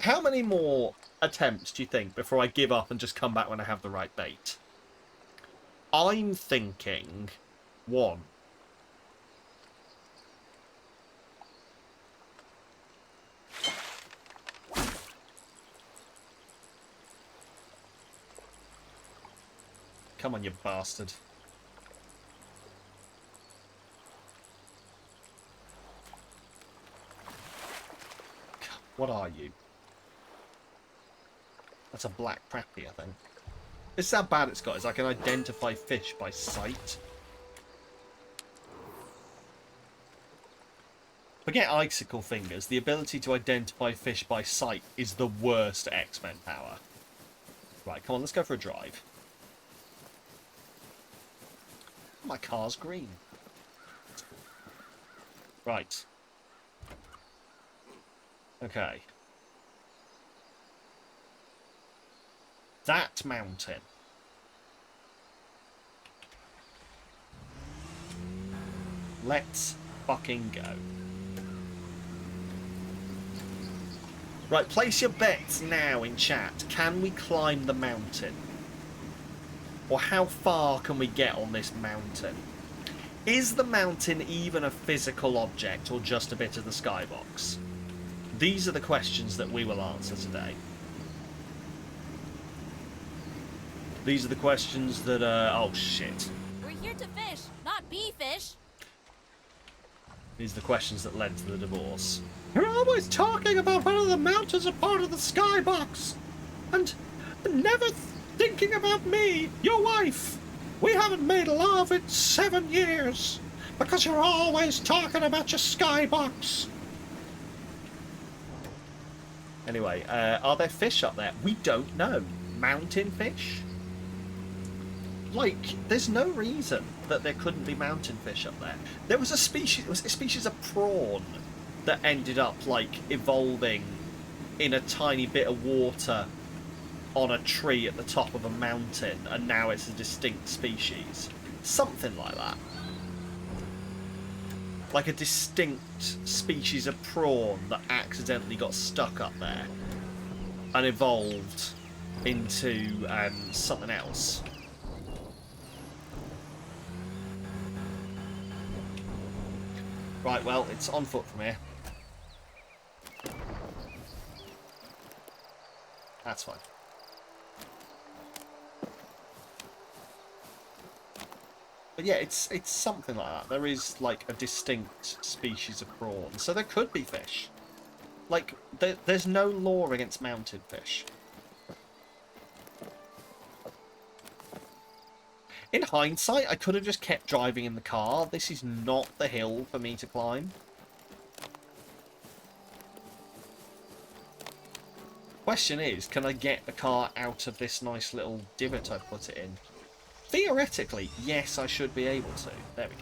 how many more attempts do you think before I give up and just come back when I have the right bait? I'm thinking 1. Come on, you bastard. What are you? That's a black crappie, I think. This is how bad it's got, is I can identify fish by sight. Forget icicle fingers, the ability to identify fish by sight is the worst X-Men power. Right, come on, let's go for a drive. My car's green. Right. Okay. That mountain. Let's fucking go. Right, place your bets now in chat. Can we climb the mountain? Or how far can we get on this mountain? Is the mountain even a physical object or just a bit of the skybox? These are the questions that we will answer today. These are the questions that oh shit. We're here to fish, not be fish. These are the questions that led to the divorce. You're always talking about whether the mountains are part of the skybox. And never thinking about me, your wife. We haven't made love in 7 years. Because you're always talking about your skybox. Anyway, are there fish up there? We don't know. Mountain fish? Like, there's no reason that there couldn't be mountain fish up there. There was a species of prawn that ended up, like, evolving in a tiny bit of water on a tree at the top of a mountain, and now it's a distinct species. Something like that. Like a distinct species of prawn that accidentally got stuck up there and evolved into something else. Right, well, it's on foot from here. That's fine. But yeah, it's something like that. There is, like, a distinct species of prawn. So there could be fish. Like, there's no law against mountain fish. In hindsight, I could have just kept driving in the car. This is not the hill for me to climb. Question is, can I get the car out of this nice little divot I put it in? Theoretically, yes, I should be able to. There we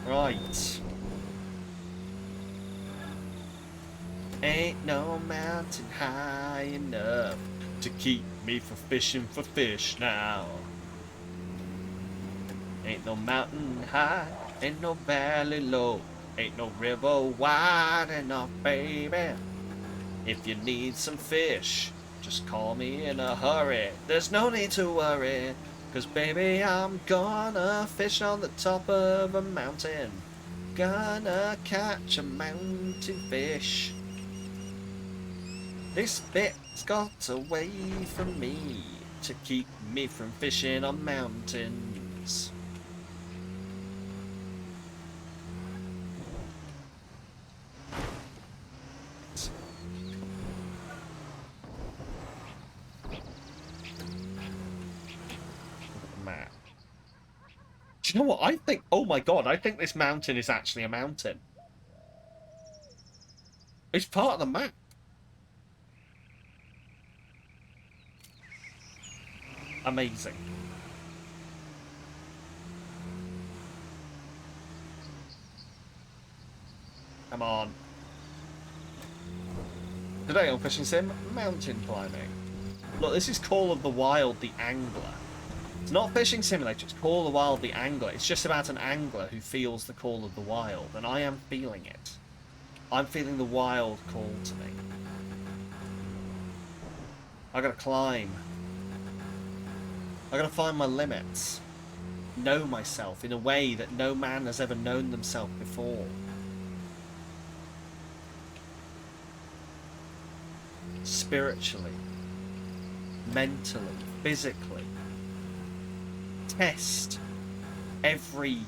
go. Right. Ain't no mountain high enough to keep me from fishing for fish now. Ain't no mountain high, ain't no valley low, ain't no river wide enough, baby. If you need some fish, just call me in a hurry. There's no need to worry, 'cause baby, I'm gonna fish on the top of a mountain. Gonna catch a mountain fish. This bit's got away from me to keep me from fishing on mountains. Map. Do you know what I think? Oh my god, I think this mountain is actually a mountain. It's part of the map. Amazing. Come on. Today on Fishing Sim, mountain climbing. Look, this is Call of the Wild, the Angler. It's not Fishing Simulator, it's Call of the Wild, the Angler. It's just about an angler who feels the call of the wild, and I am feeling it. I'm feeling the wild call to me. I gotta climb. I gotta find my limits. Know myself in a way that no man has ever known themselves before. Spiritually, mentally, physically. Test every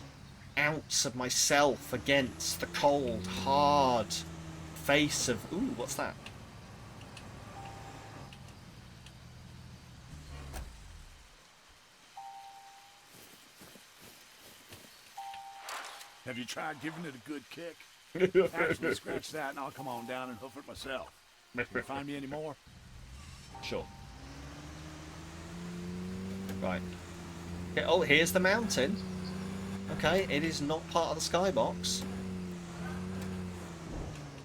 ounce of myself against the cold, hard face of... Ooh, what's that? Have you tried giving it a good kick? Actually, scratch that and I'll come on down and hoof it myself. Can you find me any more? Sure. Right. Okay, oh, here's the mountain. Okay, it is not part of the skybox.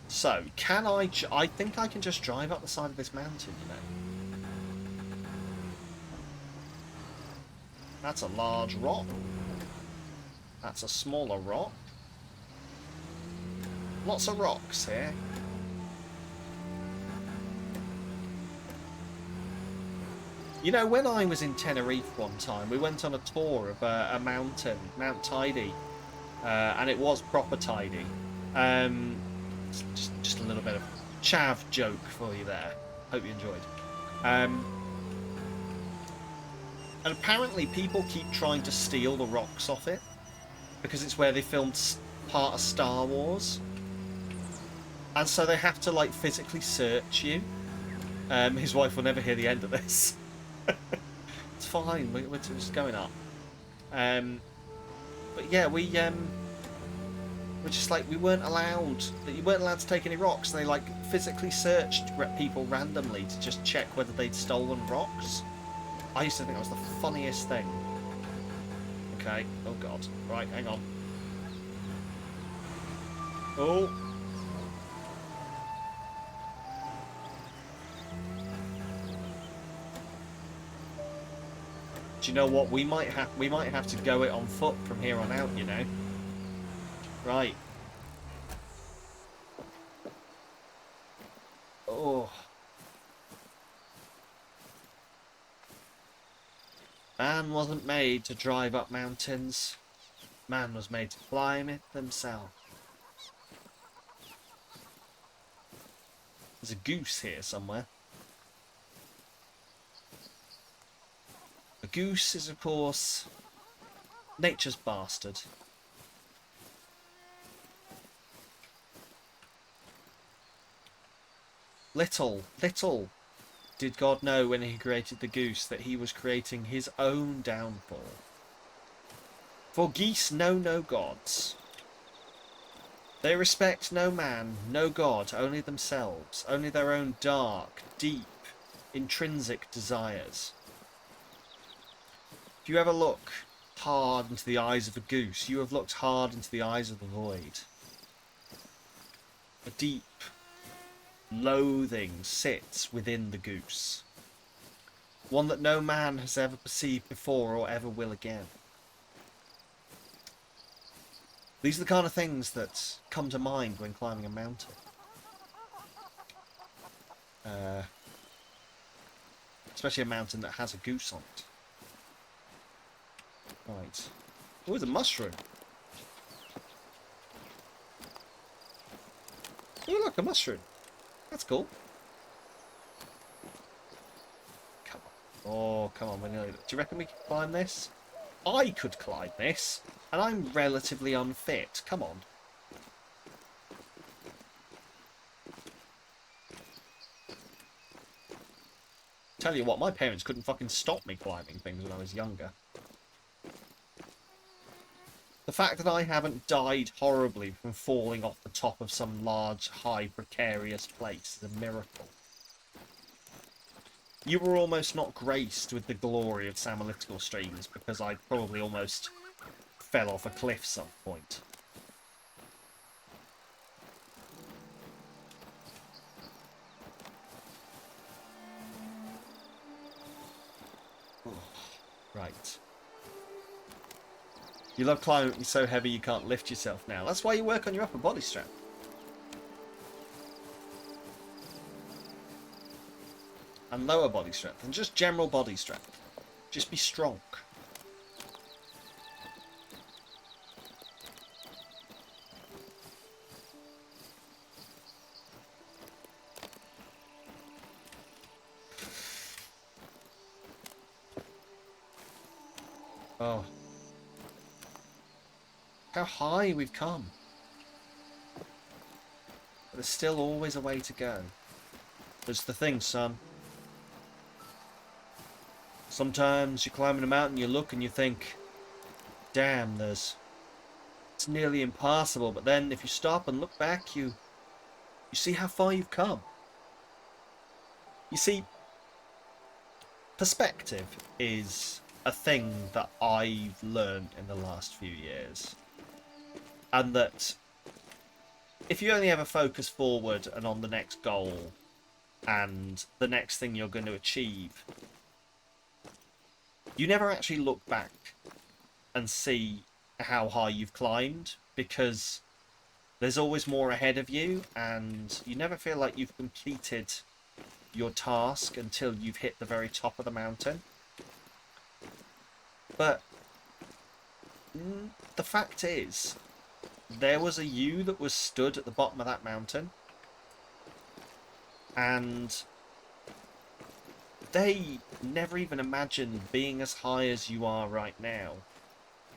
So, can I... I think I can just drive up the side of this mountain, you know. That's a large rock. That's a smaller rock. Lots of rocks here. You know, when I was in Tenerife one time, we went on a tour of a mountain, Mount Tidy, and it was proper tidy. Just a little bit of chav joke for you there. Hope you enjoyed. And apparently people keep trying to steal the rocks off it, because it's where they filmed part of Star Wars. And so they have to, like, physically search you. His wife will never hear the end of this. It's fine, we're just going up. But yeah, we're just like, we weren't allowed, you weren't allowed to take any rocks. They, like, physically searched people randomly to just check whether they'd stolen rocks. I used to think that was the funniest thing. Okay, oh god. Right, hang on. Oh. Do you know what? We might have to go it on foot from here on out, you know. Right. Oh. Man wasn't made to drive up mountains. Man was made to climb it themselves. There's a goose here somewhere. A goose is, of course, nature's bastard. Little did God know when he created the goose that he was creating his own downfall? For geese know no gods. They respect no man, no god, only themselves, only their own dark, deep, intrinsic desires. If you ever look hard into the eyes of a goose, you have looked hard into the eyes of the void. A deep loathing sits within the goose, one that no man has ever perceived before or ever will again. These are the kind of things that come to mind when climbing a mountain. Especially a mountain that has a goose on it. Right. Oh, there's a mushroom. Oh, look, a mushroom. That's cool. Come on. Oh, come on. Do you reckon we can climb this? I could climb this, and I'm relatively unfit. Come on. Tell you what, my parents couldn't fucking stop me climbing things when I was younger. The fact that I haven't died horribly from falling off the top of some large, high, precarious place is a miracle. You were almost not graced with the glory of Sam Analytical streams because I probably almost fell off a cliff some point. Right. You love climbing, you're so heavy you can't lift yourself now. That's why you work on your upper body strength. And lower body strength, and just general body strength. Just be strong. Oh. How high we've come. But there's still always a way to go. That's the thing, son. Sometimes you're climbing a mountain, you look and you think, damn, it's nearly impossible. But then if you stop and look back, you see how far you've come. You see, perspective is a thing that I've learned in the last few years. And that if you only ever focus forward and on the next goal and the next thing you're going to achieve, you never actually look back and see how high you've climbed, because there's always more ahead of you and you never feel like you've completed your task until you've hit the very top of the mountain. But the fact is, there was a you that was stood at the bottom of that mountain, and they never even imagined being as high as you are right now.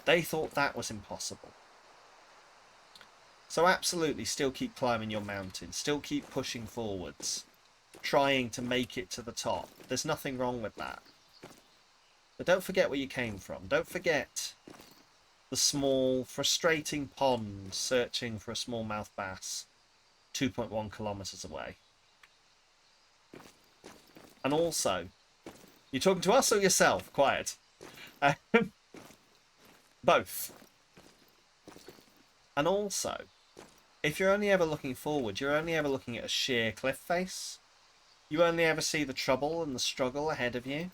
They thought that was impossible. So absolutely, still keep climbing your mountain. Still keep pushing forwards. Trying to make it to the top. There's nothing wrong with that. But don't forget where you came from. Don't forget the small, frustrating pond searching for a smallmouth bass 2.1 kilometers away. And also, you talking to us or yourself? Quiet. Both. And also, if you're only ever looking forward, you're only ever looking at a sheer cliff face. You only ever see the trouble and the struggle ahead of you.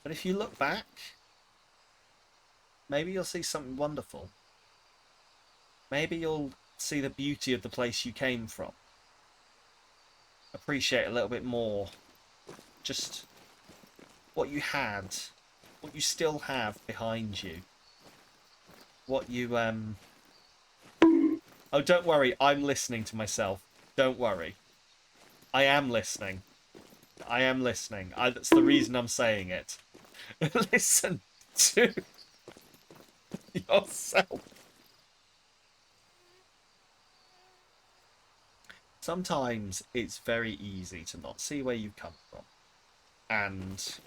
But if you look back, maybe you'll see something wonderful. Maybe you'll see the beauty of the place you came from. Appreciate a little bit more just what you had, what you still have behind you. What you, Oh, don't worry, I'm listening to myself. Don't worry. I am listening. I am listening. That's the reason I'm saying it. Listen to yourself. sometimes it's very easy to not see where you've come from. And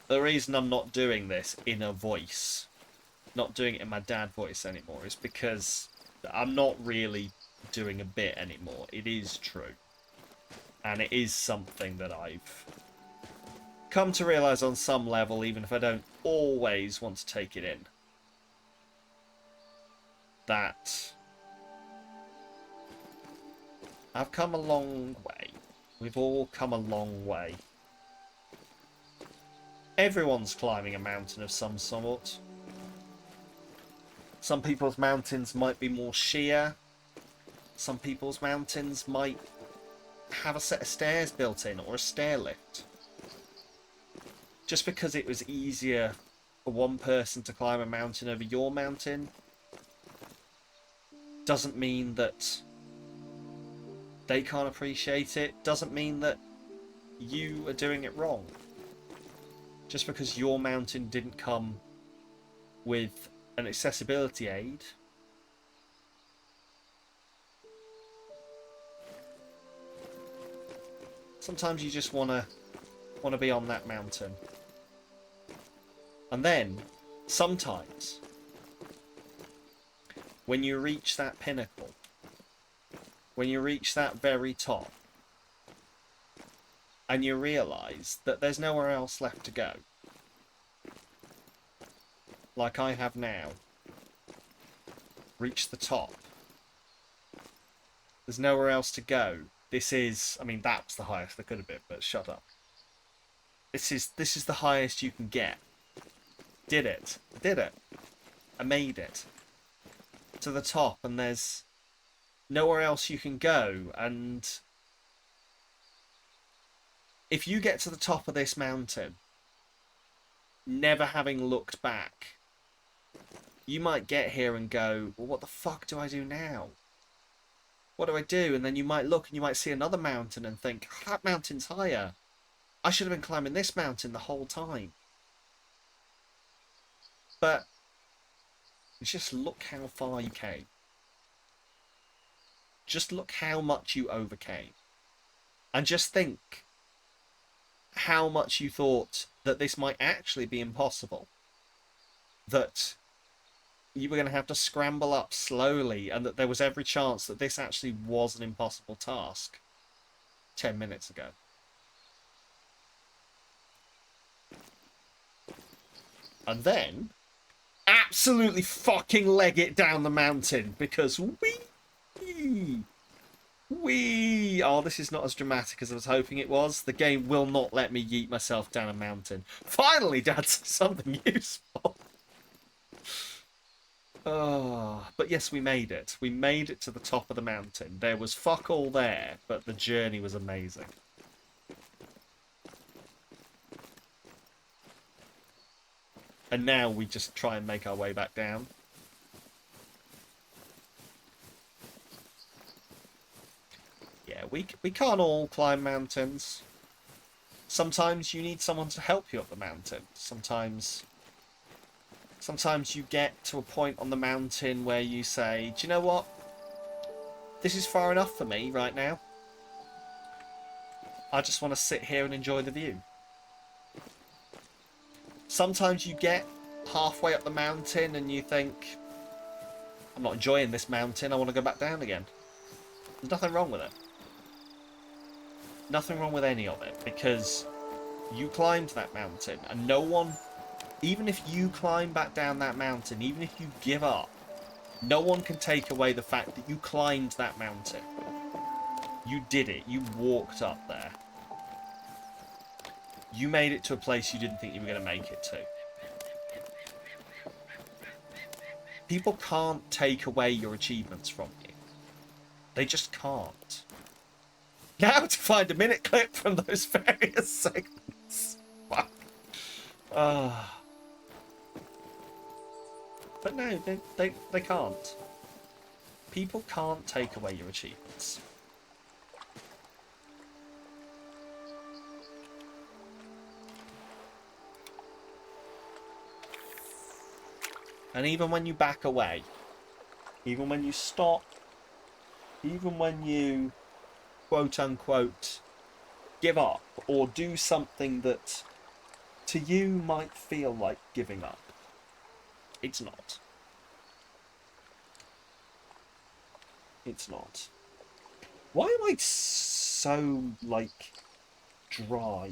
the reason I'm not doing this in a voice, not doing it in my dad voice anymore, is because I'm not really doing a bit anymore. It is true. And it is something that I've come to realise on some level, even if I don't always want to take it in. That I've come a long way. We've all come a long way. Everyone's climbing a mountain of some sort. Some people's mountains might be more sheer. Some people's mountains might have a set of stairs built in or a stair lift. Just because it was easier for one person to climb a mountain over your mountain doesn't mean that they can't appreciate it. Doesn't mean that you are doing it wrong. Just because your mountain didn't come with an accessibility aid sometimes you just want to be on that mountain. And then sometimes when you reach that pinnacle, when you reach that very top, and you realise that there's nowhere else left to go, like I have now, reached the top, there's nowhere else to go. This is, I mean, that's the highest there could have been, but shut up. This is the highest you can get. Did it. I did it. I made it to the top, and there's nowhere else you can go. And if you get to the top of this mountain, never having looked back, you might get here and go, well, what the fuck do I do now? What do I do? And then you might look and you might see another mountain and think, that mountain's higher. I should have been climbing this mountain the whole time. But just look how far you came. Just look how much you overcame. And just think how much you thought that this might actually be impossible. That you were going to have to scramble up slowly, and that there was every chance that this actually was an impossible task 10 minutes ago. And then absolutely fucking leg it down the mountain, because wee! Oh, this is not as dramatic as I was hoping it was. The game will not let me yeet myself down a mountain. Finally, Dad said something useful. Oh, but yes, we made it. We made it to the top of the mountain. There was fuck all there, but the journey was amazing. And now we just try and make our way back down. Yeah, we can't all climb mountains. Sometimes you need someone to help you up the mountain. Sometimes you get to a point on the mountain where you say, do you know what? This is far enough for me right now. I just want to sit here and enjoy the view. Sometimes you get halfway up the mountain and you think, I'm not enjoying this mountain, I want to go back down again. There's nothing wrong with it. Nothing wrong with any of it, because you climbed that mountain, and no one, even if you climb back down that mountain, even if you give up, no one can take away the fact that you climbed that mountain. You did it. You walked up there. You made it to a place you didn't think you were going to make it to. People can't take away your achievements from you. They just can't. Now to find a minute clip from those various segments. Fuck. But no, they can't. People can't take away your achievements. And even when you back away, even when you stop even when you quote unquote give up or do something that to you might feel like giving up, it's not. It's not. Why am I so, like, dry?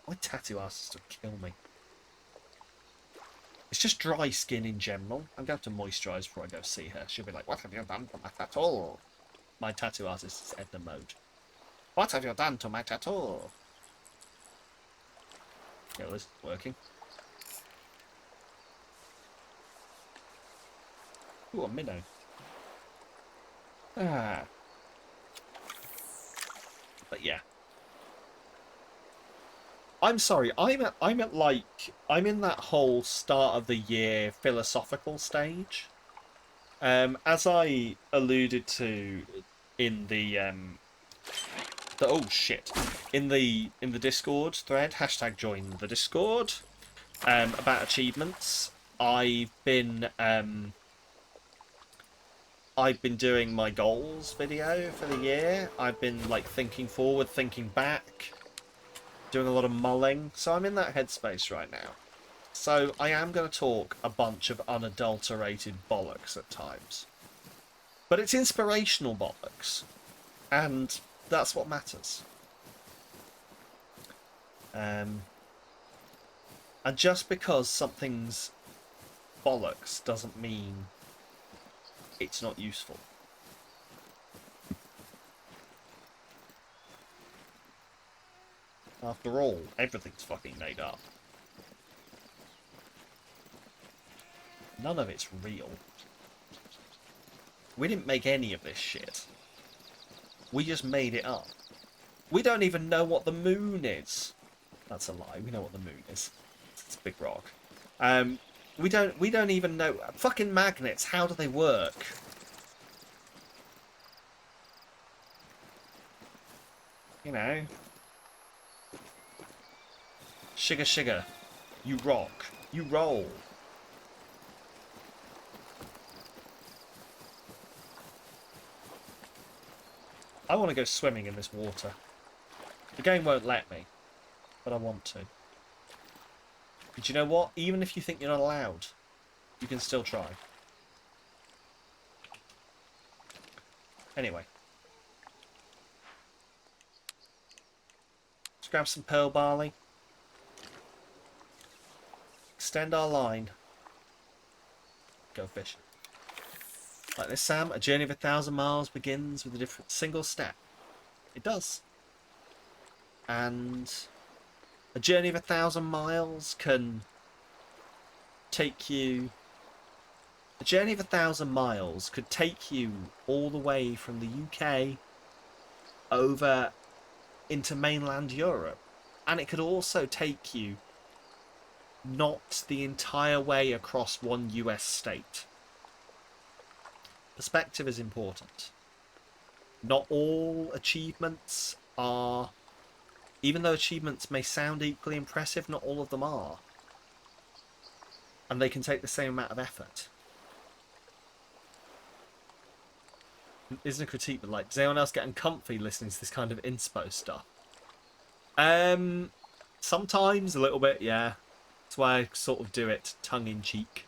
My tattoo artist will kill me. It's just dry skin in general. I'm going to have to moisturise before I go see her. She'll be like, what have you done to my tattoo? My tattoo artist is Edna Mode. What have you done to my tattoo? Yeah, this is working. Ooh, a minnow. Ah. But yeah. I'm sorry, I'm in that whole start of the year philosophical stage. As I alluded to in the oh shit. In the Discord thread, hashtag join the Discord, about achievements, I've been doing my goals video for the year. I've been like thinking forward, thinking back, doing a lot of mulling. So I'm in that headspace right now. So I am going to talk a bunch of unadulterated bollocks at times. But it's inspirational bollocks. And that's what matters. And just because something's bollocks doesn't mean it's not useful. After all, everything's fucking made up. None of it's real. We didn't make any of this shit. We just made it up. We don't even know what the moon is. That's a lie. We know what the moon is. It's a big rock. We don't even know. Fucking magnets, how do they work? You know. Sugar, sugar. You rock. You roll. I want to go swimming in this water. The game won't let me, but I want to. But you know what? Even if you think you're not allowed, you can still try. Anyway. Let's grab some pearl barley. Extend our line. Go fishing. Like this, Sam, a journey of 1,000 miles begins with a different single step. It does. And a journey of 1,000 miles can take you... A journey of 1,000 miles could take you all the way from the UK over into mainland Europe. And it could also take you not the entire way across one US state. Perspective is important. Not all achievements are... Even though achievements may sound equally impressive, not all of them are. And they can take the same amount of effort. Isn't a critique, but like, does anyone else get uncomfy listening to this kind of inspo stuff? Sometimes a little bit, yeah. That's why I sort of do it tongue-in-cheek.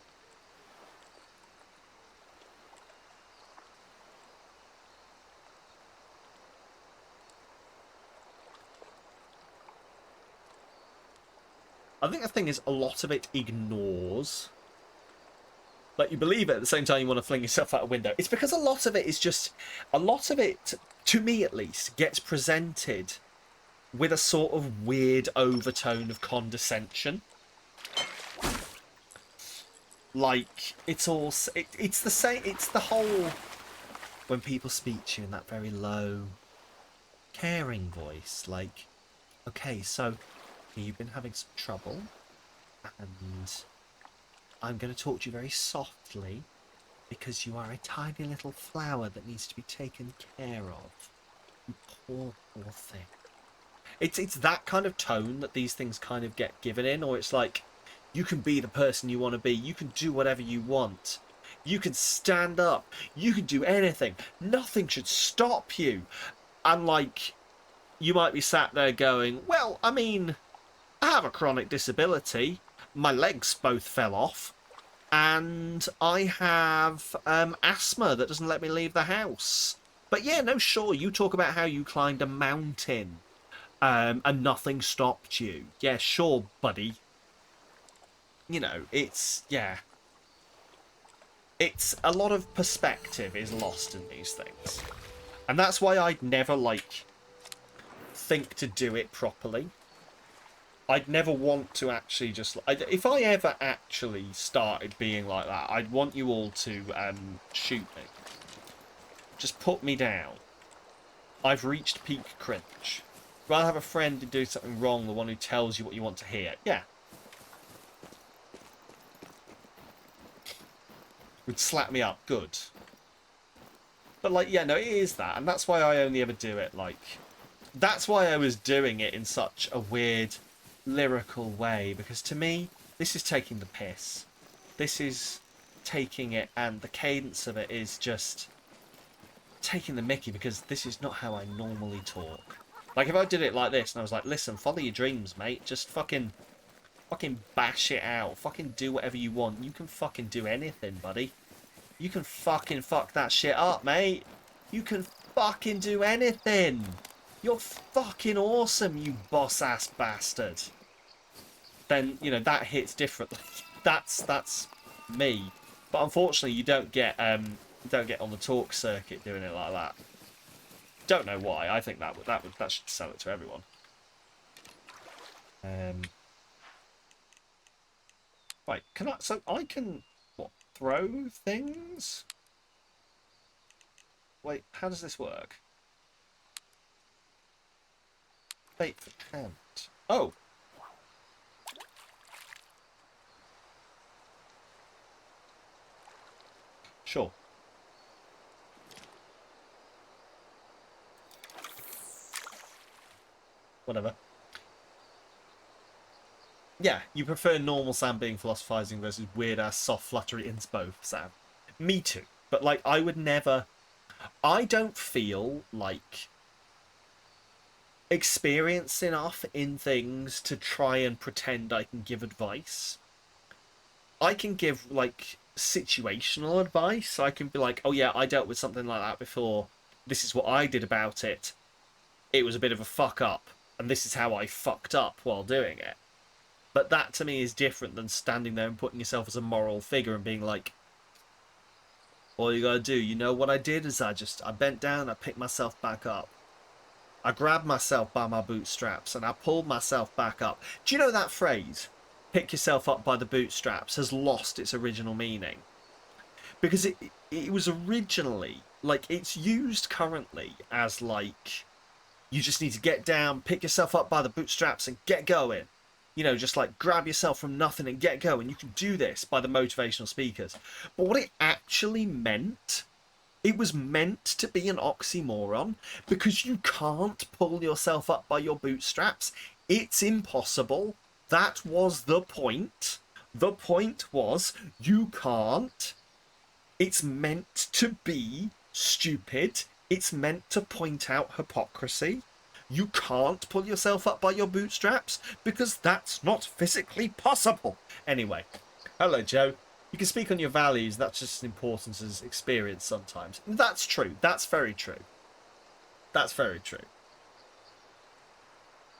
I think the thing is, a lot of it ignores. Like, you believe it, at the same time you want to fling yourself out a window. It's because a lot of it is just... A lot of it, to me at least, gets presented with a sort of weird overtone of condescension. Like, it's all... It's the same... It's the whole... When people speak to you in that very low, caring voice. Like, okay, so... You've been having some trouble, and I'm going to talk to you very softly because you are a tiny little flower that needs to be taken care of. You poor, poor thing. It's that kind of tone that these things kind of get given in, or it's like, you can be the person you want to be, you can do whatever you want. You can stand up. You can do anything. Nothing should stop you. And, like, you might be sat there going, well, I mean, I have a chronic disability. My legs both fell off. And I have asthma that doesn't let me leave the house. But yeah, no, sure, you talk about how you climbed a mountain and nothing stopped you. Yeah, sure, buddy. You know, it's, yeah. It's a lot of perspective is lost in these things. And that's why I'd never, like, think to do it properly. I'd never want to actually just... if I ever actually started being like that, I'd want you all to shoot me. Just put me down. I've reached peak cringe. Rather have a friend who do something wrong, the one who tells you what you want to hear. Yeah. Would slap me up. Good. But, like, yeah, no, it is that. And that's why I only ever do it, like... That's why I was doing it in such a weird... lyrical way, because to me this is taking the piss. This is taking it, and the cadence of it is just taking the mickey, because this is not how I normally talk. Like, if I did it like this and I was like, listen, follow your dreams, mate, just fucking bash it out, fucking do whatever you want, you can fucking do anything, buddy, you can fucking fuck that shit up, mate, you can fucking do anything. You're fucking awesome, you boss-ass bastard. Then, you know, that hits differently. That's me. But unfortunately, you don't get on the talk circuit doing it like that. Don't know why. I think that should sell it to everyone. Right, can I? So I can what? Throw things? Wait, how does this work? Bait for pant. Oh! Sure. Whatever. Yeah, you prefer normal Sam being philosophizing versus weird-ass soft fluttery inspo Sam. Me too. But, like, I would never... I don't feel like... experience enough in things to try and pretend I can give advice. I can give, like, situational advice. I can be like, oh yeah, I dealt with something like that before. This is what I did about it. It was a bit of a fuck up. And this is how I fucked up while doing it. But that, to me, is different than standing there and putting yourself as a moral figure and being like, all you gotta do, you know what I did is I bent down, I picked myself back up. I grabbed myself by my bootstraps and I pulled myself back up. Do you know that phrase, pick yourself up by the bootstraps, has lost its original meaning? Because it was originally, like, it's used currently as, like, you just need to get down, pick yourself up by the bootstraps and get going. You know, just like grab yourself from nothing and get going. You can do this by the motivational speakers. But what it actually meant... It was meant to be an oxymoron, because you can't pull yourself up by your bootstraps. It's impossible. That was the point. The point was, you can't. It's meant to be stupid. It's meant to point out hypocrisy. You can't pull yourself up by your bootstraps, because that's not physically possible. Anyway, hello, Joe. You can speak on your values, that's just as important as experience sometimes. That's true. That's very true. That's very true.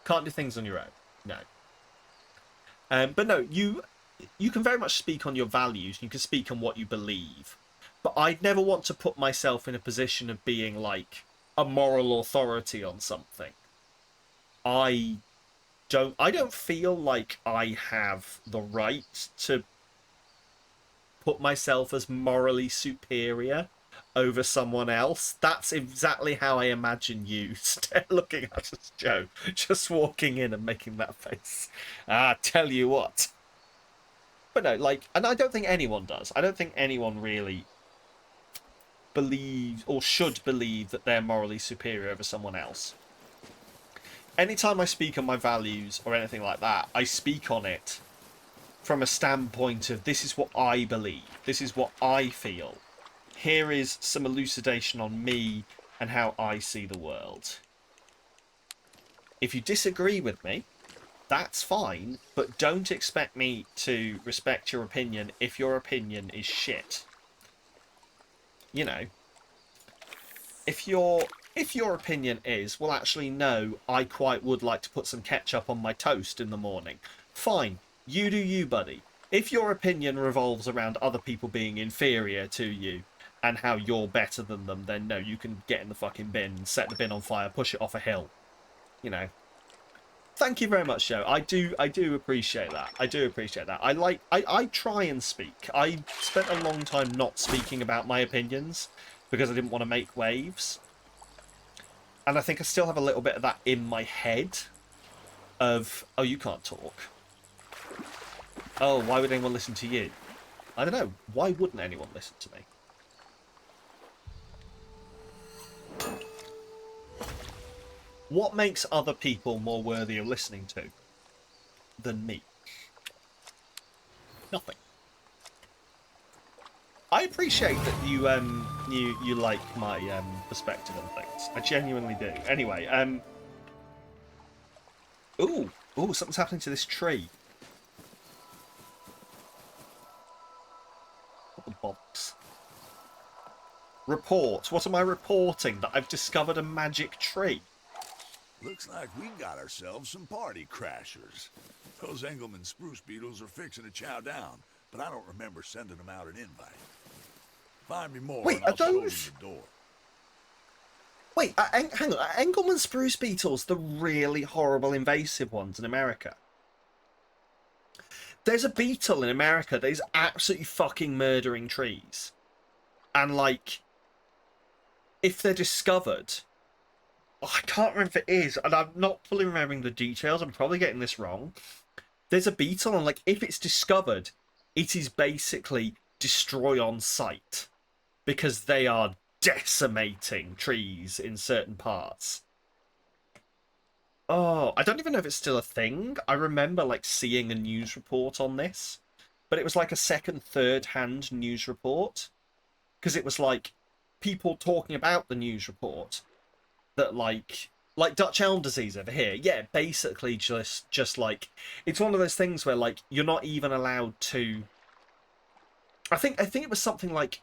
Can't do things on your own. No. But no, you can very much speak on your values. You can speak on what you believe. But I'd never want to put myself in a position of being like a moral authority on something. I don't feel like I have the right to put myself as morally superior over someone else. That's exactly how I imagine you looking at us, Joe, just walking in and making that face. Ah, tell you what. But no, like, and I don't think anyone does. I don't think anyone really believes or should believe that they're morally superior over someone else. Anytime I speak on my values or anything like that, I speak on it from a standpoint of this is what I believe, this is what I feel. Here is some elucidation on me and how I see the world. If you disagree with me, that's fine, but don't expect me to respect your opinion if your opinion is shit. You know, if your opinion is, well, actually, no, I quite would like to put some ketchup on my toast in the morning. Fine, you do you, buddy. If your opinion revolves around other people being inferior to you and how you're better than them, then no, you can get in the fucking bin, set the bin on fire, push it off a hill. You know. Thank you very much, Joe. I do appreciate that. I do appreciate that. I try and speak. I spent a long time not speaking about my opinions because I didn't want to make waves. And I think I still have a little bit of that in my head of, oh, you can't talk. Oh, why would anyone listen to you? I don't know. Why wouldn't anyone listen to me? What makes other people more worthy of listening to than me? Nothing. I appreciate that you you like my perspective on things. I genuinely do. Anyway, ooh, something's happening to this tree. What the box? Report. What am I reporting? That I've discovered a magic tree. Looks like we got ourselves some party crashers. Those Engelmann spruce beetles are fixing to chow down, but I don't remember sending them out an invite. Find me more. Wait, and I'll are show those? you the door. Wait, hang on. Are Engelmann spruce beetles the really horrible invasive ones in America? There's a beetle in America that is absolutely fucking murdering trees. And, like, if they're discovered... Oh, I can't remember if it is, and I'm not fully remembering the details. I'm probably getting this wrong. There's a beetle, and, like, if it's discovered, it is basically destroy on sight. Because they are decimating trees in certain parts. Oh, I don't even know if it's still a thing. I remember, like, seeing a news report on this. But it was like a second, third-hand news report. Because it was, like, people talking about the news report. That, like Dutch elm disease over here. Yeah, basically just like... It's one of those things where, like, you're not even allowed to... I think it was something like...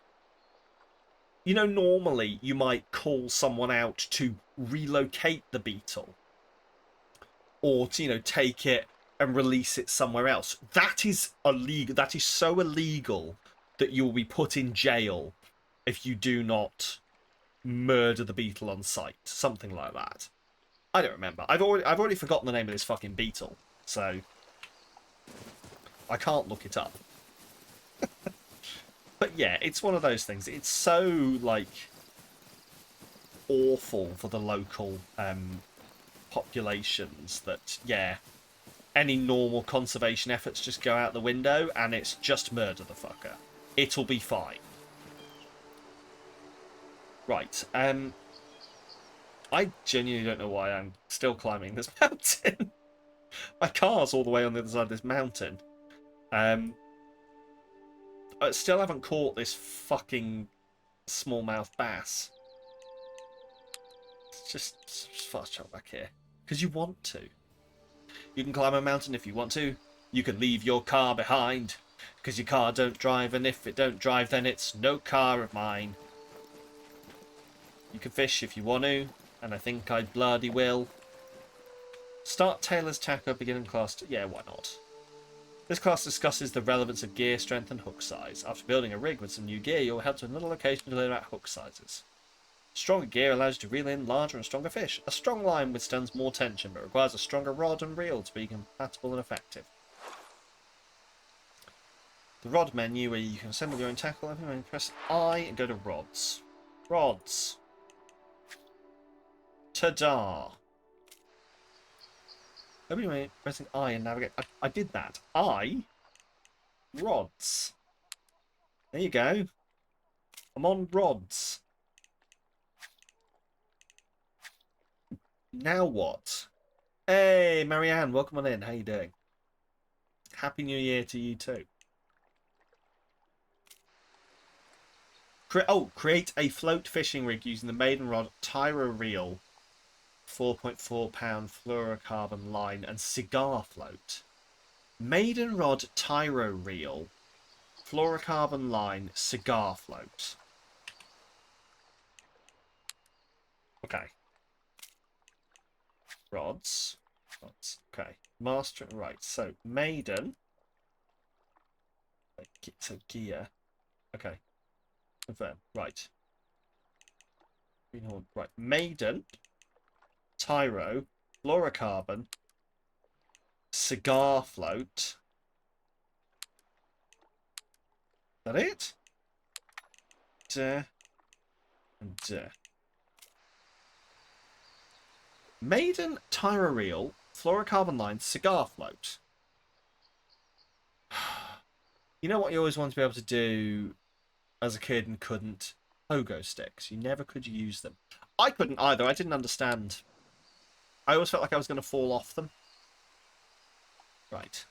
You know, normally you might call someone out to relocate the beetle. Or to, you know, take it and release it somewhere else. That is illegal. That is so illegal that you will be put in jail if you do not murder the beetle on sight. Something like that. I don't remember. I've already forgotten the name of this fucking beetle. So I can't look it up. But yeah, it's one of those things. It's so, like, awful for the local populations that, yeah, any normal conservation efforts just go out the window and it's just murder the fucker. It'll be fine. Right, I genuinely don't know why I'm still climbing this mountain. My car's all the way on the other side of this mountain. I still haven't caught this fucking smallmouth bass. It's just fast travel back here. Because you want to. You can climb a mountain if you want to. You can leave your car behind. Because your car don't drive, and if it don't drive, then it's no car of mine. You can fish if you want to, and I think I bloody will. Start Taylor's Tackle beginning class. Yeah, why not? This class discusses the relevance of gear strength and hook size. After building a rig with some new gear, you'll head to another location to learn about hook sizes. Stronger gear allows you to reel in larger and stronger fish. A strong line withstands more tension, but requires a stronger rod and reel to be compatible and effective. The rod menu, where you can assemble your own tackle, press I and go to rods. Rods. Ta-da! Nobody pressing I and navigate. I did that. I. Rods. There you go. I'm on rods. Now what? Hey, Marianne, welcome on in. How you doing? Happy New Year to you too. Create a float fishing rig using the Maiden Rod Tyro Reel, 4.4 pound fluorocarbon line, and cigar float. Maiden Rod Tyro Reel, fluorocarbon line, cigar float. Okay. Rods. Okay. Master. Right. So Maiden. So gear. Okay. Confirm. Right. Greenhorn. Right. Maiden. Tyro. Fluorocarbon. Cigar float. Is that it? And Maiden, Tyro Reel, fluorocarbon line, cigar float. You know what you always wanted to be able to do as a kid and couldn't? Pogo sticks. You never could use them. I couldn't either. I didn't understand. I always felt like I was going to fall off them. Right.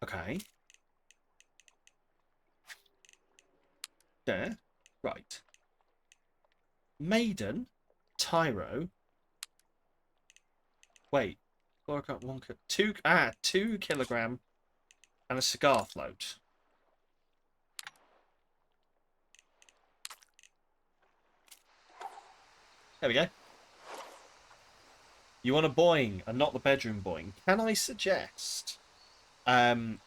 Okay. There. Right. Maiden, Tyro. Wait. 2 kilogram and a cigar float. There we go. You want a Boeing and not the bedroom Boeing. Can I suggest? It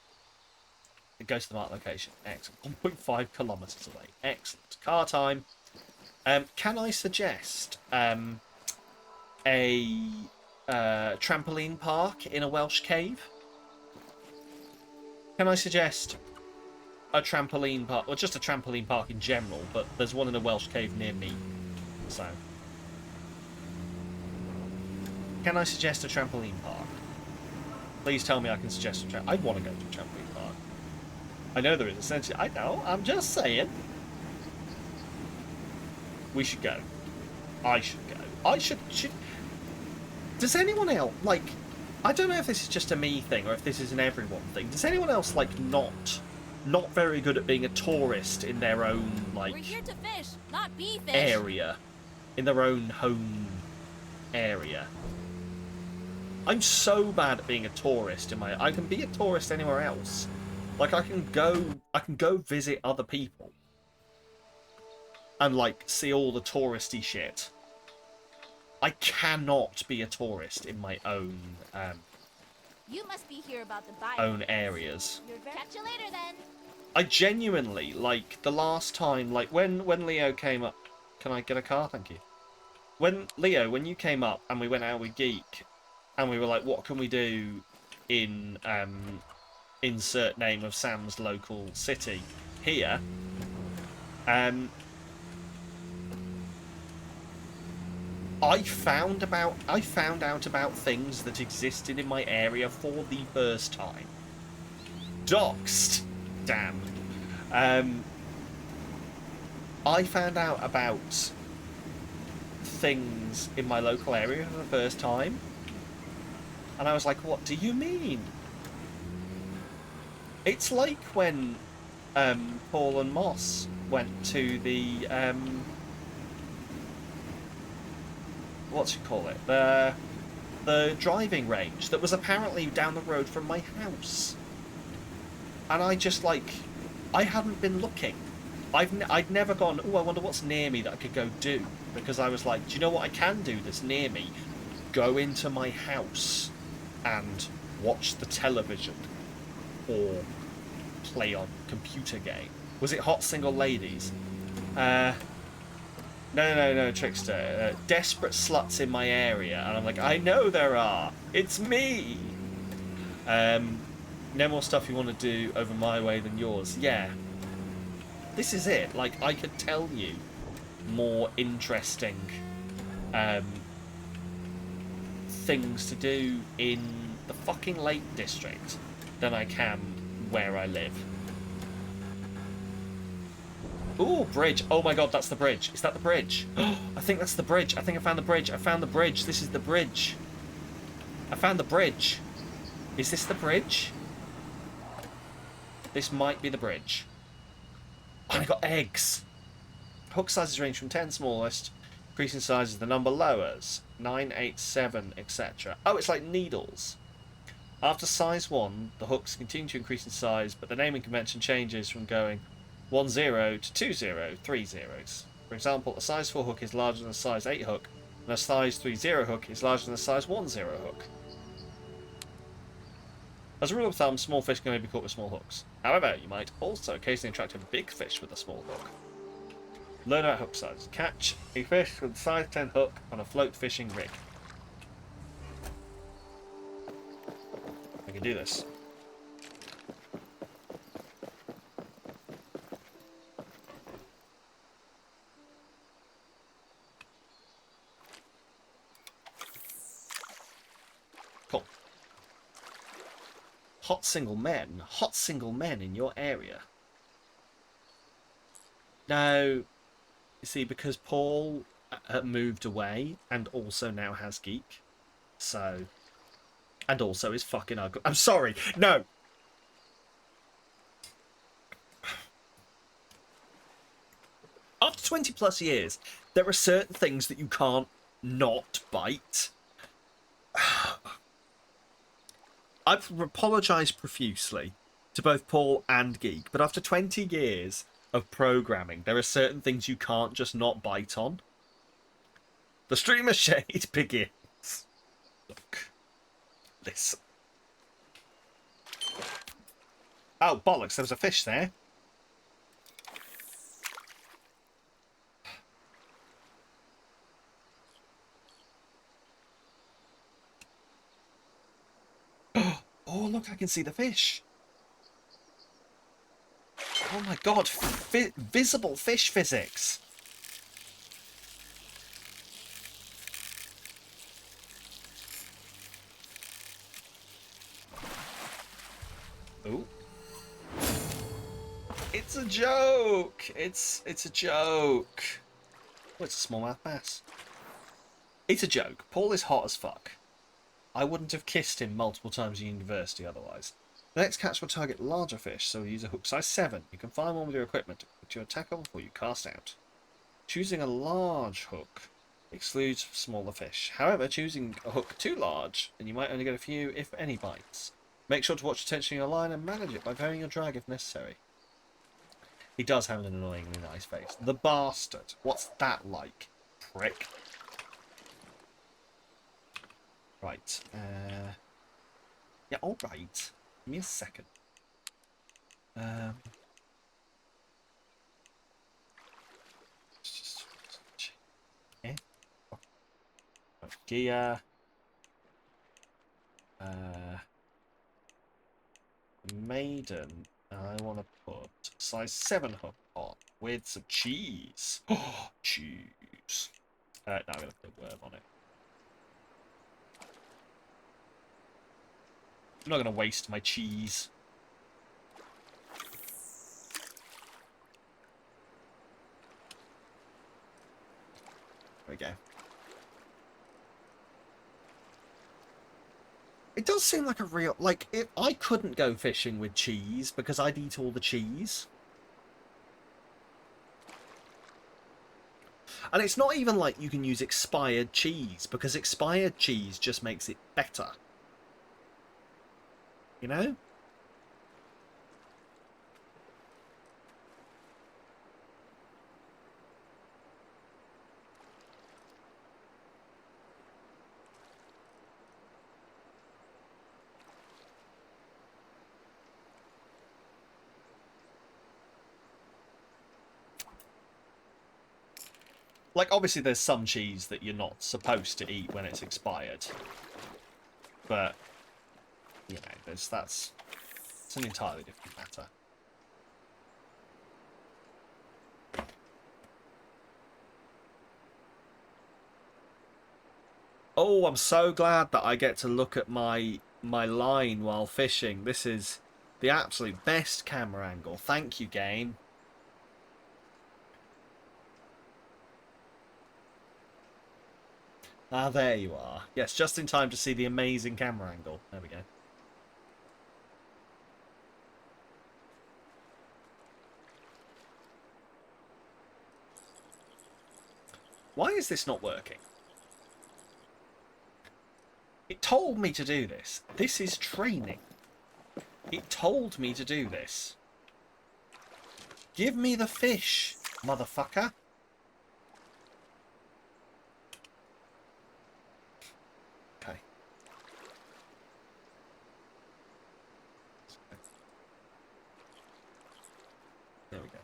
goes to the marked location. Excellent. 1.5 kilometers away. Excellent. Car time. Can I suggest a trampoline park in a Welsh cave? Can I suggest a trampoline park, or just a trampoline park in general? But there's one in a Welsh cave near me, so. Can I suggest a trampoline park? Please tell me I can suggest a trampoline. I want to go to a trampoline park. I know there is essentially. I know. I'm just saying. We should go. I should go. I should. Does anyone else like? I don't know if this is just a me thing or if this is an everyone thing. Does anyone else like not very good at being a tourist in their own like? We're here to fish, not be fish. Area, in their own home area. I'm so bad at being a tourist in my. I can be a tourist anywhere else. Like I can go visit other people. And like see all the touristy shit. I cannot be a tourist in my own You must be here about the bio. own areas. Catch you later then. I genuinely like the last time, like when Leo came up. Can I get a car? Thank you. When you came up and we went out with Geek, and we were like, what can we do in insert name of Sam's local city here? I found out about things that existed in my area for the first time. Doxed. Damn. I found out about things in my local area for the first time. And I was like, what do you mean? It's like when Paul and Moss went to the the driving range that was apparently down the road from my house. And I just I hadn't been looking. I'd never gone, oh, I wonder what's near me that I could go do. Because I was like, do you know what I can do that's near me? Go into my house and watch the television or play on computer game. Was it Hot Single Ladies? No, Trickster. Desperate sluts in my area. And I'm like, I know there are. It's me. No more stuff you want to do over my way than yours. Yeah. This is it. Like, I could tell you more interesting things to do in the fucking Lake District than I can where I live. Ooh, bridge. Oh my god, that's the bridge. Is that the bridge? I think that's the bridge. I think I found the bridge. I found the bridge. This is the bridge. I found the bridge. Is this the bridge? This might be the bridge. Oh, I got eggs. Hook sizes range from 10 smallest, increasing size as the number lowers. 9, 8, 7, etc. Oh, it's like needles. After size 1, the hooks continue to increase in size, but the naming convention changes from going 1 0 to 2 0, 3 zeros. For example, a size 4 hook is larger than a size 8 hook, and a size 3 0 hook is larger than a size 1 0 hook. As a rule of thumb, small fish can only be caught with small hooks. However, you might also occasionally attract a big fish with a small hook. Learn about hook size. Catch a fish with a size 10 hook on a float fishing rig. I can do this. Cool. Hot single men. Hot single men in your area. Now, you see, because Paul moved away and also now has Geek, so, and also is fucking ugly. I'm sorry, no. After 20 plus years, there are certain things that you can't not bite. I've apologised profusely to both Paul and Geek, but after 20 years of programming, there are certain things you can't just not bite on. The stream of shade begins. Look. Listen. Oh, bollocks, there was a fish there. Oh, look, I can see the fish. Oh my god, visible fish physics. Ooh. It's a joke. It's a joke. Oh, it's a smallmouth bass. It's a joke. Paul is hot as fuck. I wouldn't have kissed him multiple times in university otherwise. The next catch will target larger fish, so use a hook size 7. You can find one with your equipment to put your tackle before you cast out. Choosing a large hook excludes smaller fish. However, choosing a hook too large, and you might only get a few, if any, bites. Make sure to watch attention in your line and manage it by varying your drag if necessary. He does have an annoyingly nice face. The bastard. What's that like? Prick. Right. Yeah, alright. Give me a second. Okay. Gear. Maiden. I want to put size 7 hook on with some cheese. Oh, cheese. Now I'm going to put a worm on it. I'm not going to waste my cheese. There we go. It does seem like a real... Like, I couldn't go fishing with cheese because I'd eat all the cheese. And it's not even like you can use expired cheese, because expired cheese just makes it better. You know? Like, obviously there's some cheese that you're not supposed to eat when it's expired. But, you know, it's an entirely different matter. Oh, I'm so glad that I get to look at my line while fishing. This is the absolute best camera angle. Thank you, game. Ah, there you are. Yes, just in time to see the amazing camera angle. There we go. Why is this not working? It told me to do this. This is training. It told me to do this. Give me the fish, motherfucker. Okay. There we go.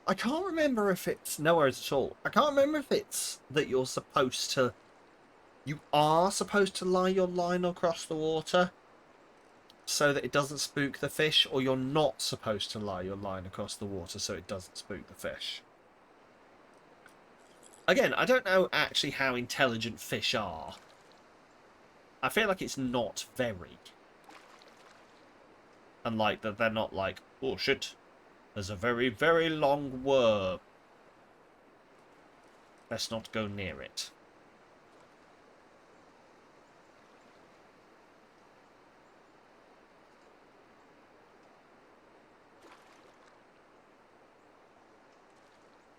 I can't remember if it's... No worries at all. I can't remember if it's that you're supposed to... You are supposed to lie your line across the water so that it doesn't spook the fish, or you're not supposed to lie your line across the water so it doesn't spook the fish. Again, I don't know actually how intelligent fish are. I feel like it's not very. And like that they're not like, oh shit, there's a very, very long worm. Let's not go near it.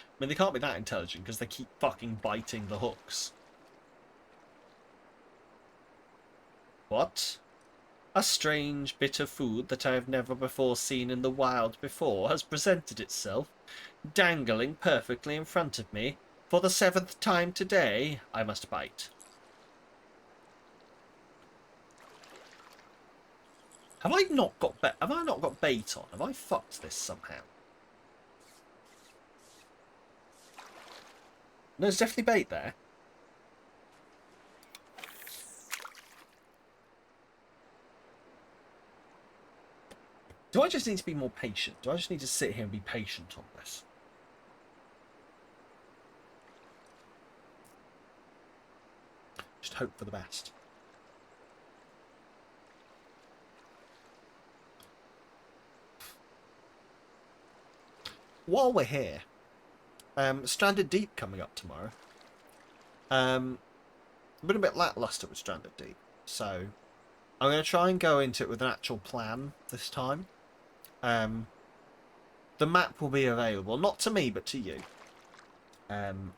I mean, they can't be that intelligent because they keep fucking biting the hooks. What? A strange bit of food that I have never before seen in the wild before has presented itself, dangling perfectly in front of me. For the 7th time today, I must bite. Have I not got bait on? Have I fucked this somehow? No, there's definitely bait there. Do I just need to be more patient? Do I just need to sit here and be patient on this? Just hope for the best. While we're here, Stranded Deep coming up tomorrow. I've been a bit lackluster with Stranded Deep, so I'm going to try and go into it with an actual plan this time. The map will be available, not to me, but to you. And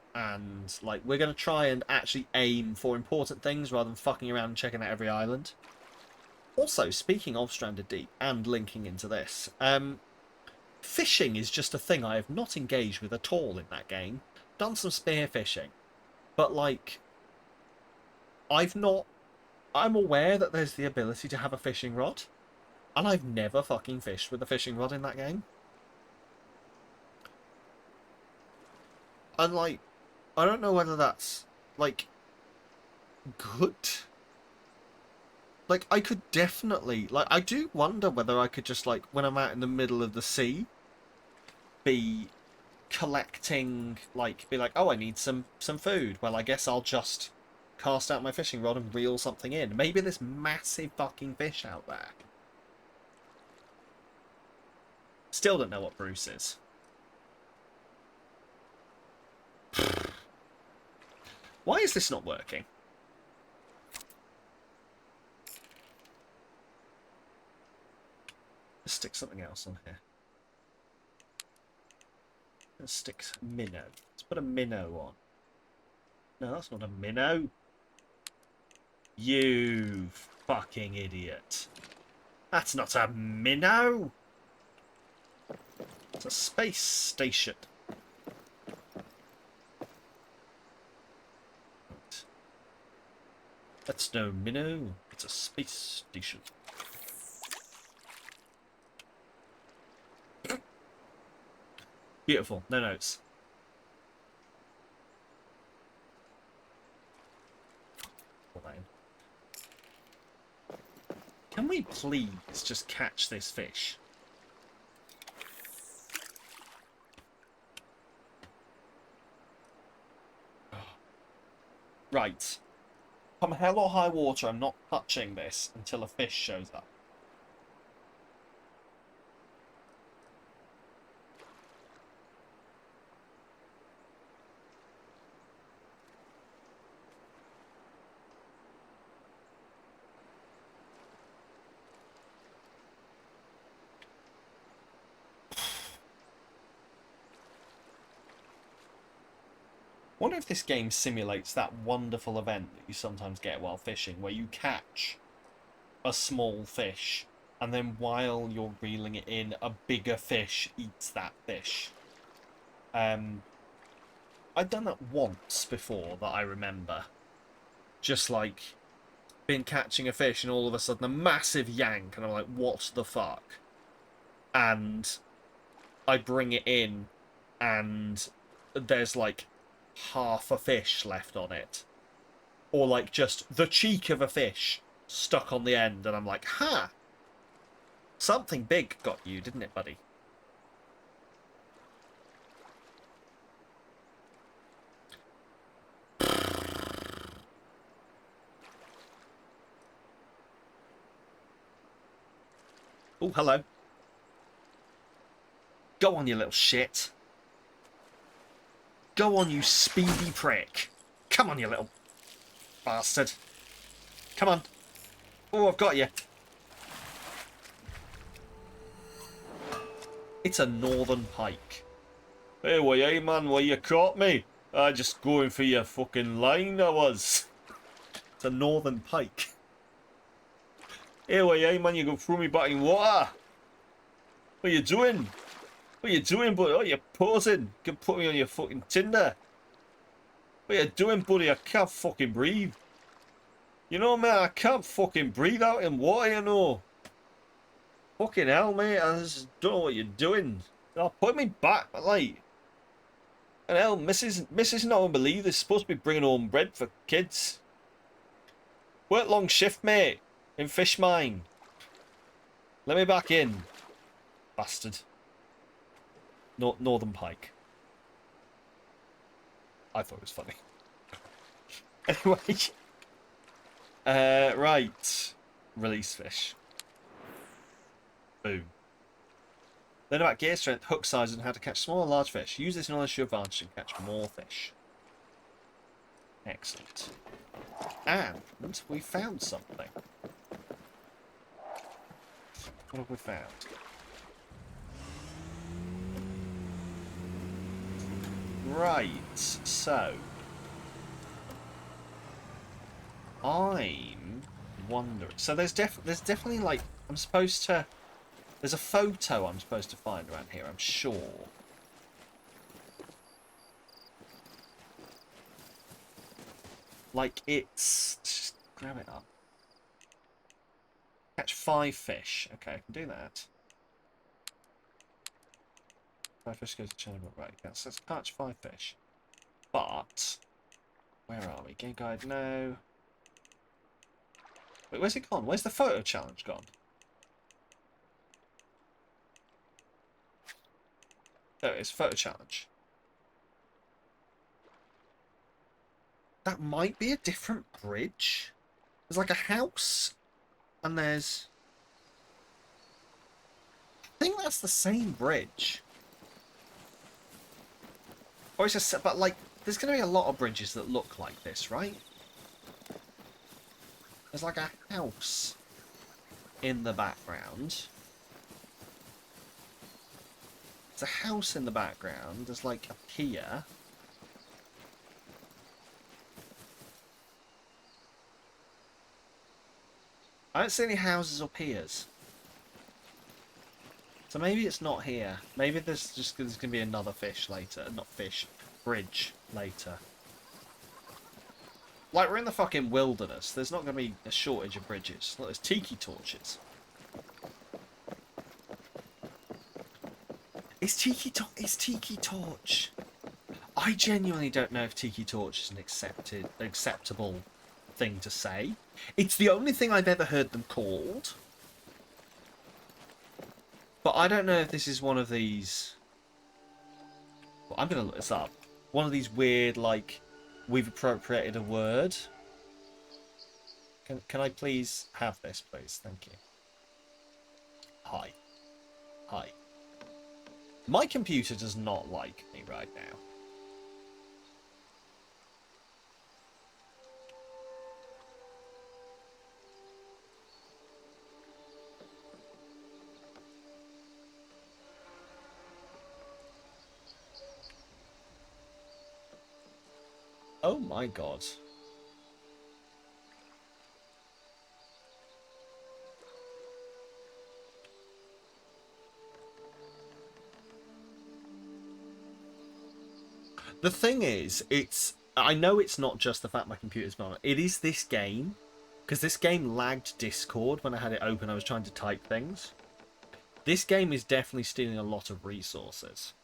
like we're going to try and actually aim for important things rather than fucking around and checking out every island. Also, speaking of Stranded Deep and linking into this, fishing is just a thing I have not engaged with at all in that game. Done some spear fishing, but like I'm aware that there's the ability to have a fishing rod, and I've never fucking fished with a fishing rod in that game. And like, I don't know whether that's like good. Like, I could definitely, like, I do wonder whether I could just, like, when I'm out in the middle of the sea, be collecting, like, be like, oh, I need some food. Well, I guess I'll just cast out my fishing rod and reel something in. Maybe there's massive fucking fish out there. Still don't know what Bruce is. Why is this not working? Let's stick something else on here. Let's stick a minnow. Let's put a minnow on. No, that's not a minnow. You fucking idiot. That's not a minnow. It's a space station. Right. That's no minnow. It's a space station. Beautiful. No notes. Can we please just catch this fish? Right. Come hell or high water, I'm not touching this until a fish shows up. wonder if this game simulates that wonderful event that you sometimes get while fishing, where you catch a small fish, and then while you're reeling it in, a bigger fish eats that fish. I've done that once before that I remember. Just like been catching a fish and all of a sudden a massive yank, and I'm like, what the fuck? And I bring it in and there's like half a fish left on it. Or like just the cheek of a fish stuck on the end, and I'm like, ha! Something big got you, didn't it, buddy? Oh, hello. Go on, you little shit. Go on, you speedy prick. Come on, you little bastard. Come on. Oh, I've got you. It's a northern pike. Hey, why, hey, man, why you caught me? I just going for your fucking line, I was. It's a northern pike. Hey, why, hey, man, you go throw me back in water. What are you doing? What are you doing, buddy? Oh, you're posing. You can put me on your fucking Tinder. What are you doing, buddy? I can't fucking breathe. You know, man, I can't fucking breathe out in water, you know. Fucking hell, mate. I just don't know what you're doing. Oh, put me back, like. And hell, Mrs. not gonna believe this. Supposed to be bringing home bread for kids. Work long shift, mate. In fish mine. Let me back in. Bastard. Northern pike. I thought it was funny. Anyway. Right. Release fish. Boom. Learn about gear strength, hook size, and how to catch small and large fish. Use this knowledge to your advantage and catch more fish. Excellent. And we found something. What have we found? Right, so I'm wondering. So there's definitely like I'm supposed to. There's a photo I'm supposed to find around here. I'm sure. Like it's just grab it up. Catch 5 fish. Okay, I can do that. 5 fish goes to channel, right? Let's catch 5 fish. But where are we? Game guide, no. Wait, where's it gone? Where's the photo challenge gone? There it is, photo challenge. That might be a different bridge. There's like a house, and there's. I think that's the same bridge. Or it's just, but like, there's going to be a lot of bridges that look like this, right? There's like a house in the background. There's a house in the background. There's like a pier. I don't see any houses or piers. So maybe it's not here. Maybe there's going to be another fish later. Not fish. Bridge later. Like, we're in the fucking wilderness. There's not going to be a shortage of bridges. Look, there's tiki torches. It's Tiki Torch. I genuinely don't know if Tiki Torch is an acceptable thing to say. It's the only thing I've ever heard them called. But I don't know if this is one of these. Well, I'm going to look this up. One of these weird, like, we've appropriated a word. Can I please have this, please? Thank you. Hi. Hi. My computer does not like me right now. Oh my god. The thing is, I know it's not just the fact my computer's not. It is this game. Because this game lagged Discord when I had it open. I was trying to type things. This game is definitely stealing a lot of resources.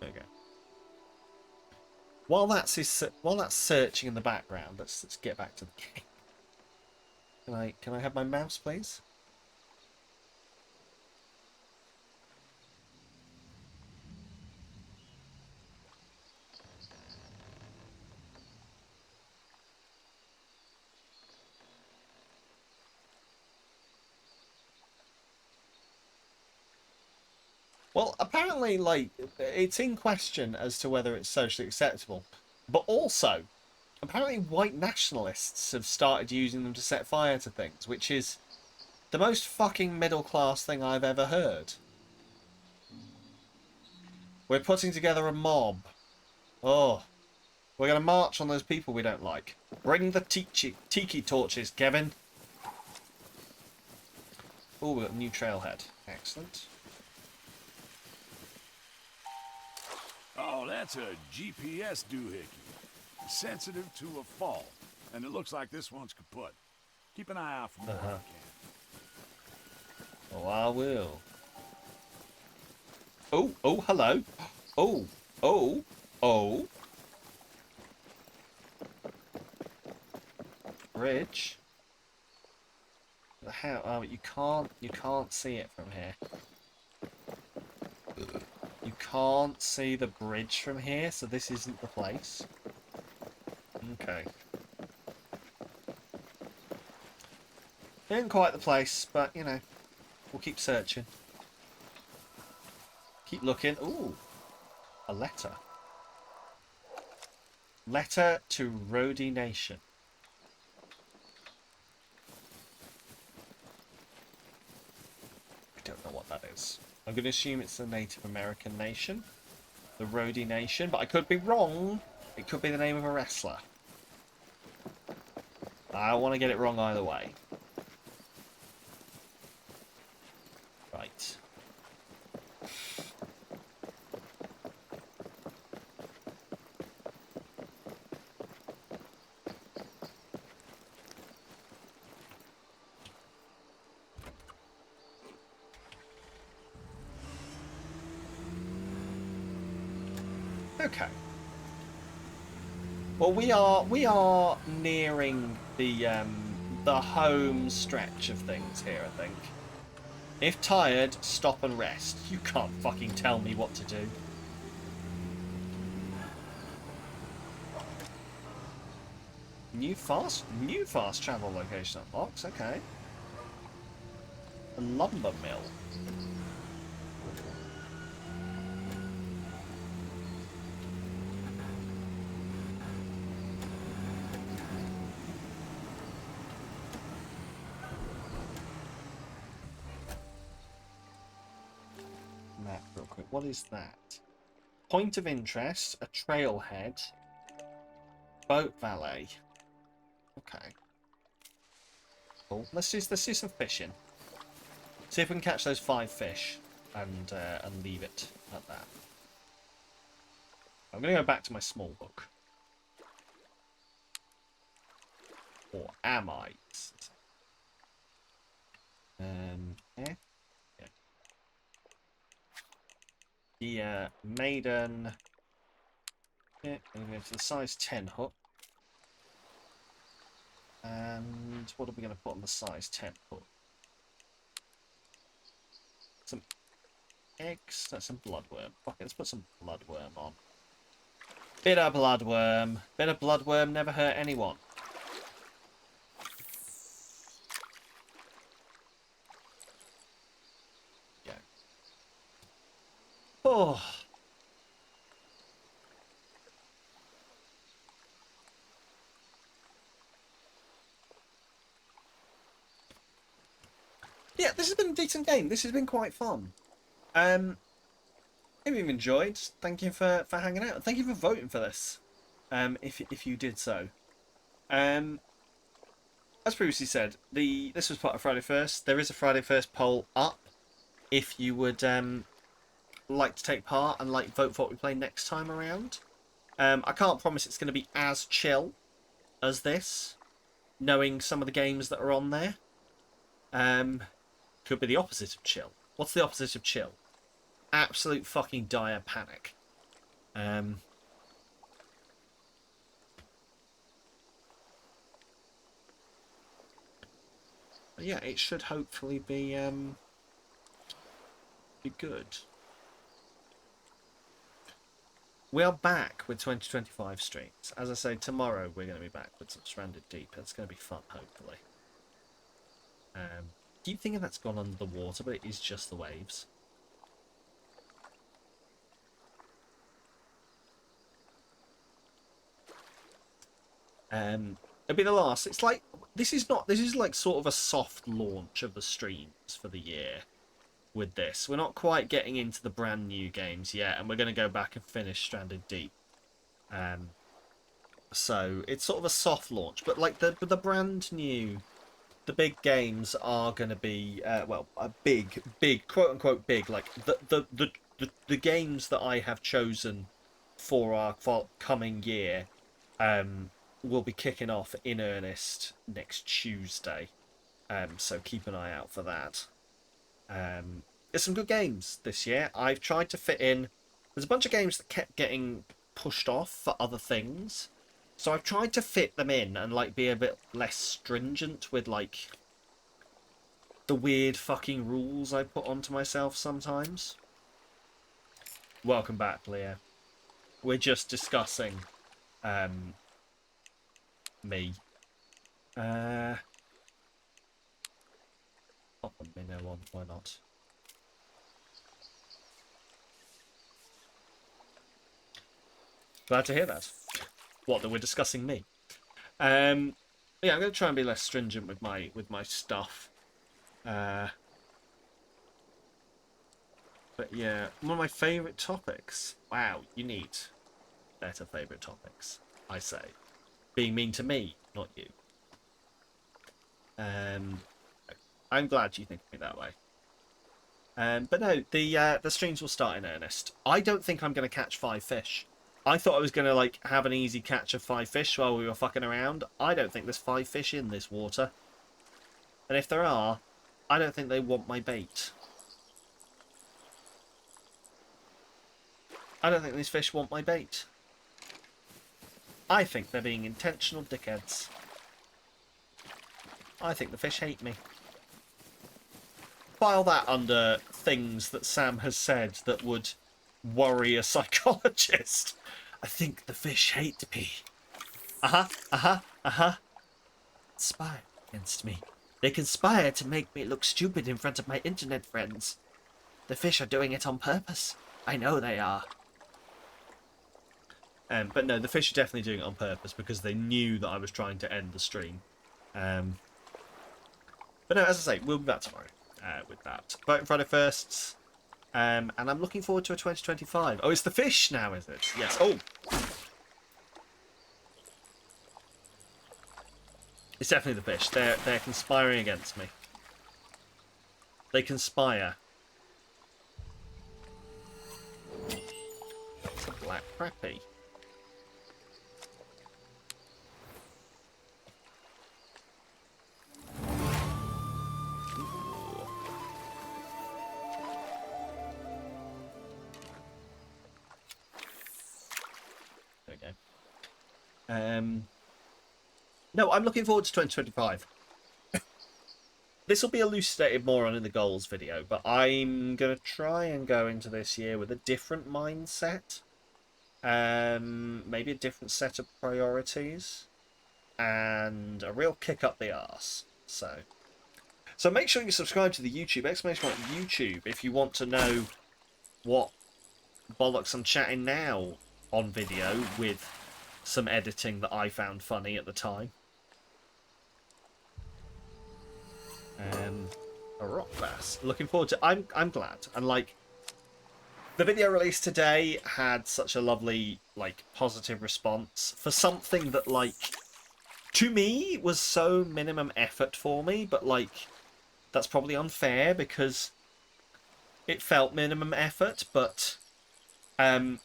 There we go. While that's searching in the background, let's get back to the game. Can I have my mouse, please? Well, apparently, like, it's in question as to whether it's socially acceptable. But also, apparently white nationalists have started using them to set fire to things, which is the most fucking middle-class thing I've ever heard. We're putting together a mob. Oh, we're going to march on those people we don't like. Bring the tiki torches, Kevin. Oh, we've got a new trailhead. Excellent. Oh, that's a GPS doohickey. Sensitive to a fall. And it looks like this one's kaput. Keep an eye out for more if you can. Oh, I will. Oh, hello. Oh. Bridge. How? Oh, you can't see it from here. You can't see the bridge from here, so this isn't the place. Okay. Isn't quite the place, but you know, we'll keep searching. Keep looking. Ooh, a letter. Letter to Rhodey Nation. I don't know what that is. I'm going to assume it's the Native American nation. The Rhodey Nation, but I could be wrong. It could be the name of a wrestler. I don't want to get it wrong either way. Right. Okay. Well, we are nearing the home stretch of things here, I think. If tired, stop and rest. You can't fucking tell me what to do. New fast travel location unlocks. Okay. A lumber mill. Map real quick. What is that? Point of interest, a trailhead, boat valet. Okay. Cool. Let's do some fishing. See if we can catch those 5 fish and leave it at that. I'm gonna go back to my small book. Or am I? Yeah. The maiden. Yeah, I'm going to go to the size 10 hook. And what are we going to put on the size 10 hook? Some eggs. That's some bloodworm. Okay, let's put some bloodworm on. Bit of bloodworm. Bit of bloodworm never hurt anyone. Yeah. Oh. Yeah, this has been a decent game. This has been quite fun. If you've enjoyed, thank you for hanging out. Thank you for voting for this. If you did so. As previously said, this was part of Friday First. There is a Friday First poll up. If you would like to take part and vote for what we play next time around. I can't promise it's going to be as chill as this, knowing some of the games that are on there. Could be the opposite of chill. What's the opposite of chill? Absolute fucking dire panic. But yeah, it should hopefully be good. We are back with 2025 streams. As I say, tomorrow we're going to be back with some Stranded Deep. It's going to be fun, hopefully. Keep thinking that's gone under the water, but it is just the waves. It'll be the last. It's like this is like sort of a soft launch of the streams for the year. With this, we're not quite getting into the brand new games yet, and we're going to go back and finish Stranded Deep. So it's sort of a soft launch, but like the brand new, the big games are going to be well, a big quote unquote big, like the games that I have chosen for our coming year will be kicking off in earnest next Tuesday. So keep an eye out for that. There's some good games this year. I've tried to fit in. There's a bunch of games that kept getting pushed off for other things, so I've tried to fit them in and be a bit less stringent with the weird fucking rules I put onto myself sometimes. Welcome back, Leah. We're just discussing me. Pop a minnow on, why not? Glad to hear that. What, that we're discussing me? Yeah, I'm going to try and be less stringent with my stuff. But yeah, one of my favourite topics. Wow, you need better favourite topics, I say. Being mean to me, not you. I'm glad you think of me that way. But no, the streams will start in earnest. I don't think I'm going to catch 5 fish. I thought I was going to have an easy catch of 5 fish while we were fucking around. I don't think there's 5 fish in this water. And if there are, I don't think they want my bait. I don't think these fish want my bait. I think they're being intentional dickheads. I think the fish hate me. File that under things that Sam has said that would worry a psychologist. I think the fish hate me. Spy against me. They conspire to make me look stupid in front of my internet friends. The fish are doing it on purpose. I know they are. But no, the fish are definitely doing it on purpose because they knew that I was trying to end the stream. But no, as I say, we'll be back tomorrow with that. Voting Friday First. And I'm looking forward to a 2025. Oh, it's the fish now, is it? Yes. Oh! It's definitely the fish. They're conspiring against me. They conspire. It's a black crappie. No, I'm looking forward to 2025. This will be elucidated more on in the goals video, but I'm going to try and go into this year with a different mindset. Maybe a different set of priorities. And a real kick up the arse. So make sure you subscribe to the YouTube, !YouTube, if you want to know what bollocks I'm chatting now on video with some editing that I found funny at the time. A rock bass. Looking forward to. I'm glad. And The video released today had such a lovely, like, positive response for something that, like, to me was so minimum effort for me, but, like, that's probably unfair because it felt minimum effort, but I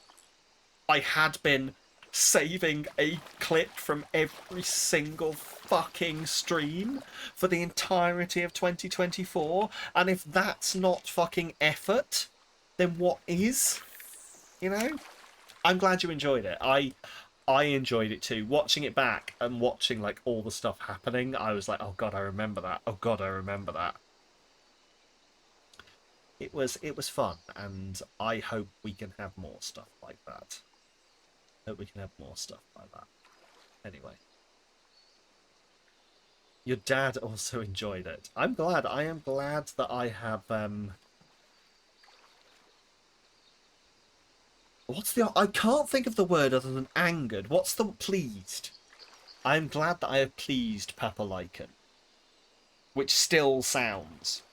had been saving a clip from every single fucking stream for the entirety of 2024, and if that's not fucking effort, then what is? You know? I'm glad you enjoyed it. I enjoyed it too. Watching it back and watching, like, all the stuff happening, I was like, oh god, I remember that. Oh god, I remember that. It was fun, and I hope we can have more stuff like that. Hope we can have more stuff like that. Anyway. Your dad also enjoyed it. I'm glad. I am glad that I have, what's the... I can't think of the word other than angered. What's the... pleased? I'm glad that I have pleased Papa Lycan. Which still sounds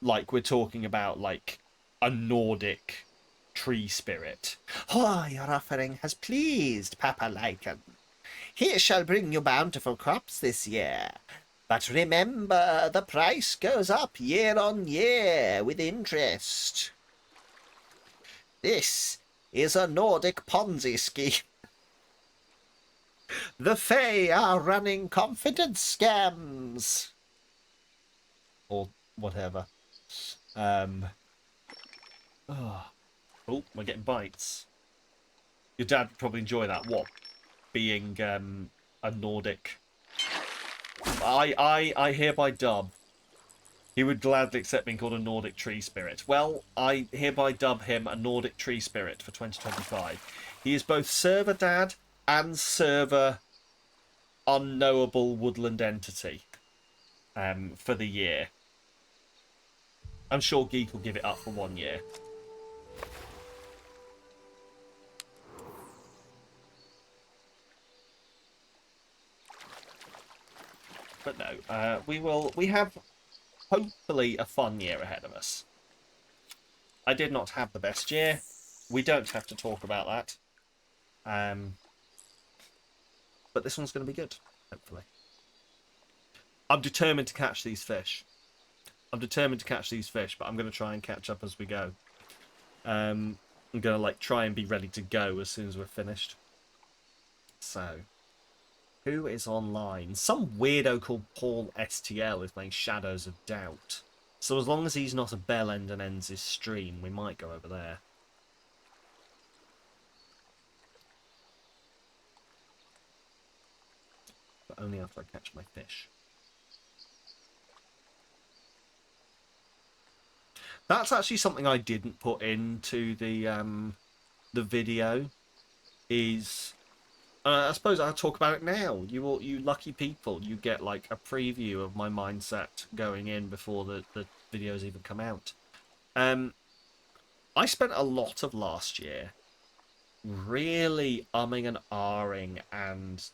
like we're talking about, like, a Nordic tree spirit. Oh, your offering has pleased Papa Lycan. He shall bring you bountiful crops this year. But remember, the price goes up year on year with interest. This is a Nordic Ponzi scheme. The Fae are running confidence scams. Or whatever. Oh, we're getting bites. Your dad would probably enjoy that. What? Being a Nordic. I hereby dub. He would gladly accept being called a Nordic tree spirit. Well, I hereby dub him a Nordic tree spirit for 2025. He is both server dad and server unknowable woodland entity for the year. I'm sure Geek will give it up for 1 year. But no, we have hopefully a fun year ahead of us. I did not have the best year. We don't have to talk about that. But this one's going to be good, hopefully. I'm determined to catch these fish. I'm determined to catch these fish, but I'm going to try and catch up as we go. I'm going to, like, try and be ready to go as soon as we're finished. So, who is online? Some weirdo called Paul STL is playing Shadows of Doubt. So as long as he's not a bell end and ends his stream, we might go over there. But only after I catch my fish. That's actually something I didn't put into the video. Is I suppose I'll talk about it now. You lucky people, you get like a preview of my mindset going in before the videos even come out. I spent a lot of last year really umming and ahhing and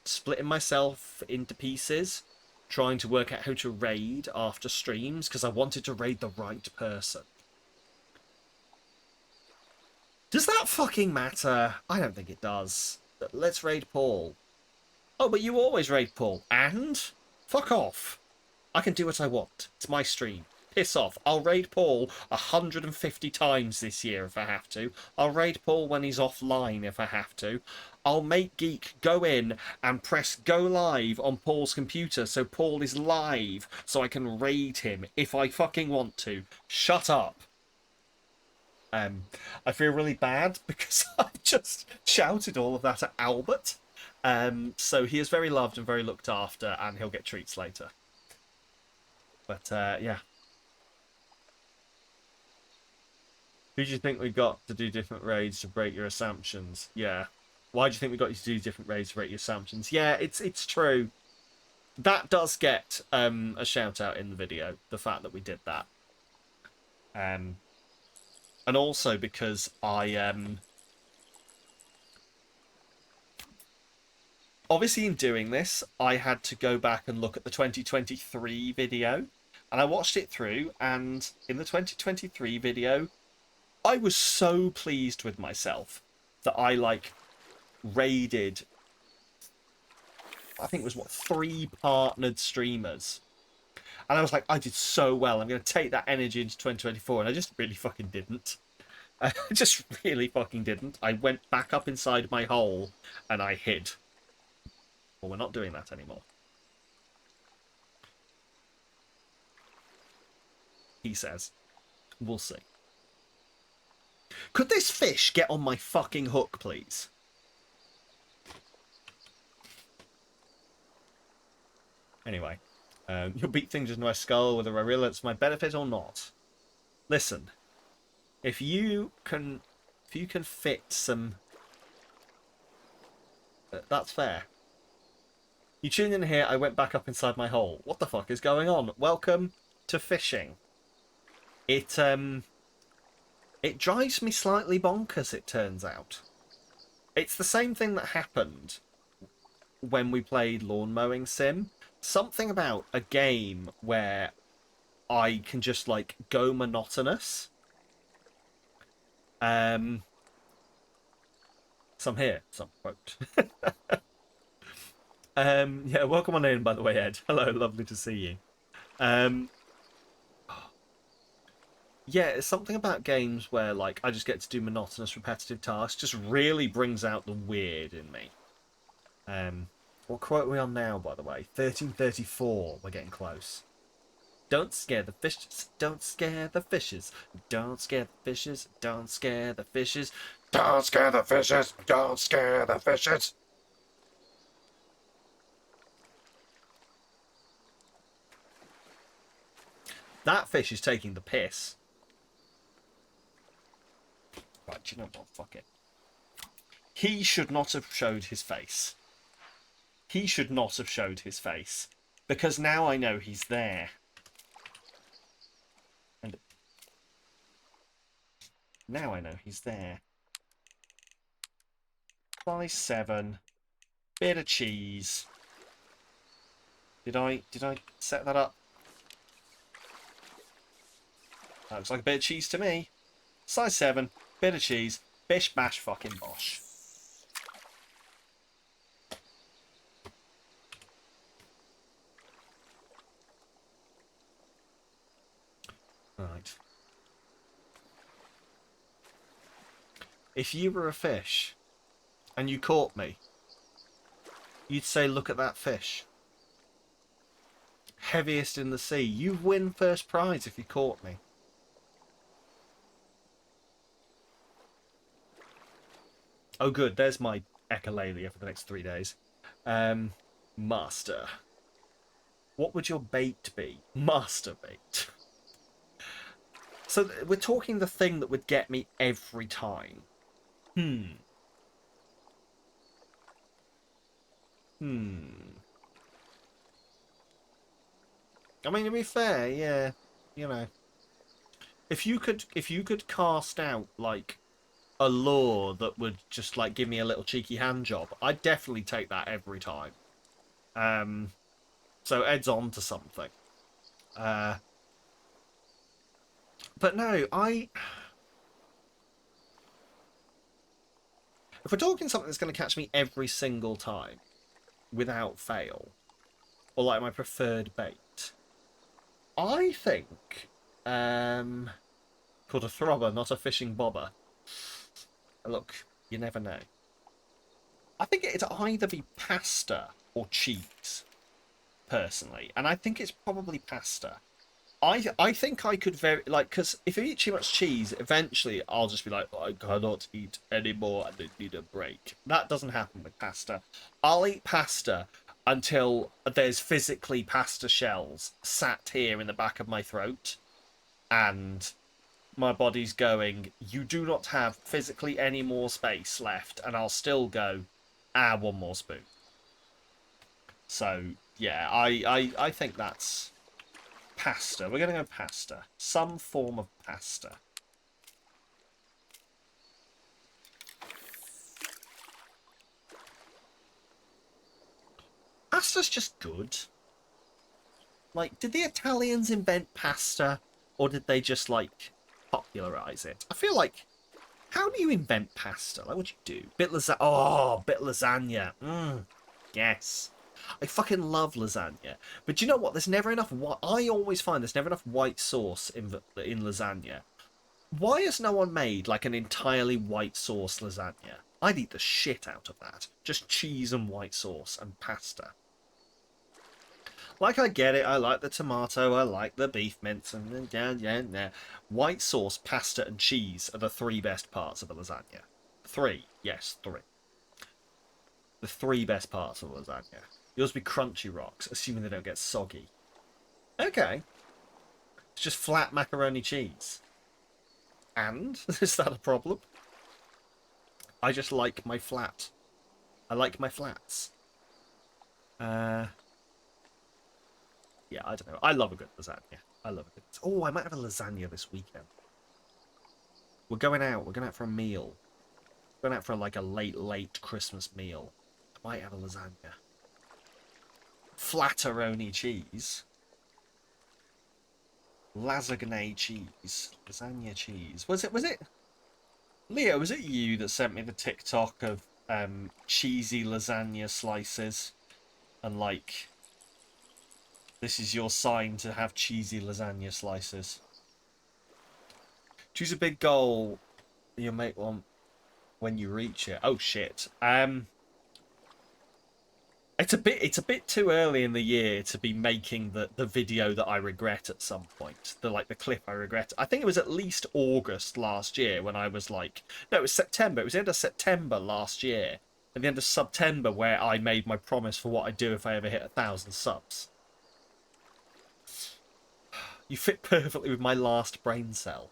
splitting myself into pieces, trying to work out how to raid after streams, because I wanted to raid the right person. Does that fucking matter? I don't think it does. Let's raid Paul. Oh, but you always raid Paul. And? Fuck off. I can do what I want. It's my stream. Piss off. I'll raid Paul 150 times this year if I have to. I'll raid Paul when he's offline if I have to. I'll make Geek go in and press go live on Paul's computer so Paul is live so I can raid him if I fucking want to. Shut up. I feel really bad because I just shouted all of that at Albert. So he is very loved and very looked after, and he'll get treats later. But yeah. Who do you think we got to do different raids to break your assumptions? Yeah. Why do you think we got you to do different raids to break your assumptions? Yeah, it's true. That does get a shout out in the video, the fact that we did that. And also because I obviously in doing this, I had to go back and look at the 2023 video, and I watched it through, and in the 2023 video, I was so pleased with myself that I, like, raided, I think it was, what, 3 partnered streamers. And I was like, I did so well. I'm going to take that energy into 2024. And I just really fucking didn't. I just really fucking didn't. I went back up inside my hole and I hid. Well, we're not doing that anymore. He says. We'll see. Could this fish get on my fucking hook, please? Anyway. You'll beat things into my skull with a Rarilla. It's my benefit or not. Listen. If you can fit some... that's fair. You tuned in here, I went back up inside my hole. What the fuck is going on? Welcome to fishing. It drives me slightly bonkers, it turns out. It's the same thing that happened when we played Lawn Mowing Sim. Something about a game where I can just, like, go monotonous. Some here, some quote. Yeah, welcome on in, by the way, Ed. Hello, lovely to see you. Yeah, it's something about games where, like, I just get to do monotonous, repetitive tasks. Just really brings out the weird in me. What quote are we on now, by the way? 1334. We're getting close. Don't scare the fishes. Don't scare the fishes. Don't scare the fishes. Don't scare the fishes. Don't scare the fishes. Don't scare the fishes. That fish is taking the piss. Right, you know what? Fuck it. He should not have showed his face. He should not have showed his face. Because now I know he's there. And now I know he's there. Size 7. Bit of cheese. Did I set that up? That looks like a bit of cheese to me. Size 7. Bit of cheese. Bish bash fucking bosh. Right. If you were a fish and you caught me, you'd say, look at that fish. Heaviest in the sea. You win first prize if you caught me. Oh good, there's my echolalia for the next 3 days. Master. What would your bait be? Master bait. So we're talking the thing that would get me every time. I mean, to be fair, yeah, you know. If you could cast out, like, a lure that would just, like, give me a little cheeky hand job, I'd definitely take that every time. So Ed's on to something. But no, if we're talking something that's going to catch me every single time, without fail, or like my preferred bait, I think, called a throbber, not a fishing bobber. Look, you never know. I think it'd either be pasta or cheese, personally, and I think it's probably pasta. I think I could because if I eat too much cheese, eventually I'll just be like, I cannot eat anymore and I need a break. That doesn't happen with pasta. I'll eat pasta until there's physically pasta shells sat here in the back of my throat and my body's going, you do not have physically any more space left, and I'll still go, one more spoon. So, yeah, I think that's pasta. We're going to go pasta. Some form of pasta. Pasta's just good. Like, did the Italians invent pasta? Or did they just, like, popularize it. I feel like, how do you invent pasta? Like, what do you do? Bit lasagna. Oh, bit lasagna. Yes. I fucking love lasagna. But do you know what? There's never enough. I always find there's never enough white sauce in lasagna. Why has no one made like an entirely white sauce lasagna? I'd eat the shit out of that. Just cheese and white sauce and pasta. Like, I get it. I like the tomato. I like the beef mince. And yeah. White sauce, pasta, and cheese are the 3 best parts of a lasagna. 3. Yes, 3. The 3 best parts of a lasagna. Yours be crunchy rocks, assuming they don't get soggy. Okay. It's just flat macaroni cheese. And? Is that a problem? I just like my flat. I like my flats. Yeah, I don't know. I love a good lasagna. I love a good... Oh, I might have a lasagna this weekend. We're going out. We're going out for a meal. We're going out for like a late Christmas meal. I might have a lasagna. Flatteroni cheese. Lasagne cheese. Lasagna cheese. Was it... Leo, was it you that sent me the TikTok of cheesy lasagna slices? And like... This is your sign to have cheesy lasagna slices. Choose a big goal you'll make one when you reach it. Oh shit. It's a bit too early in the year to be making the video that I regret at some point. The clip I regret. I think it was at least August last year when I was like, no, it was September. It was the end of September last year. At the end of September where I made my promise for what I'd do if I ever hit 1,000 subs. You fit perfectly with my last brain cell.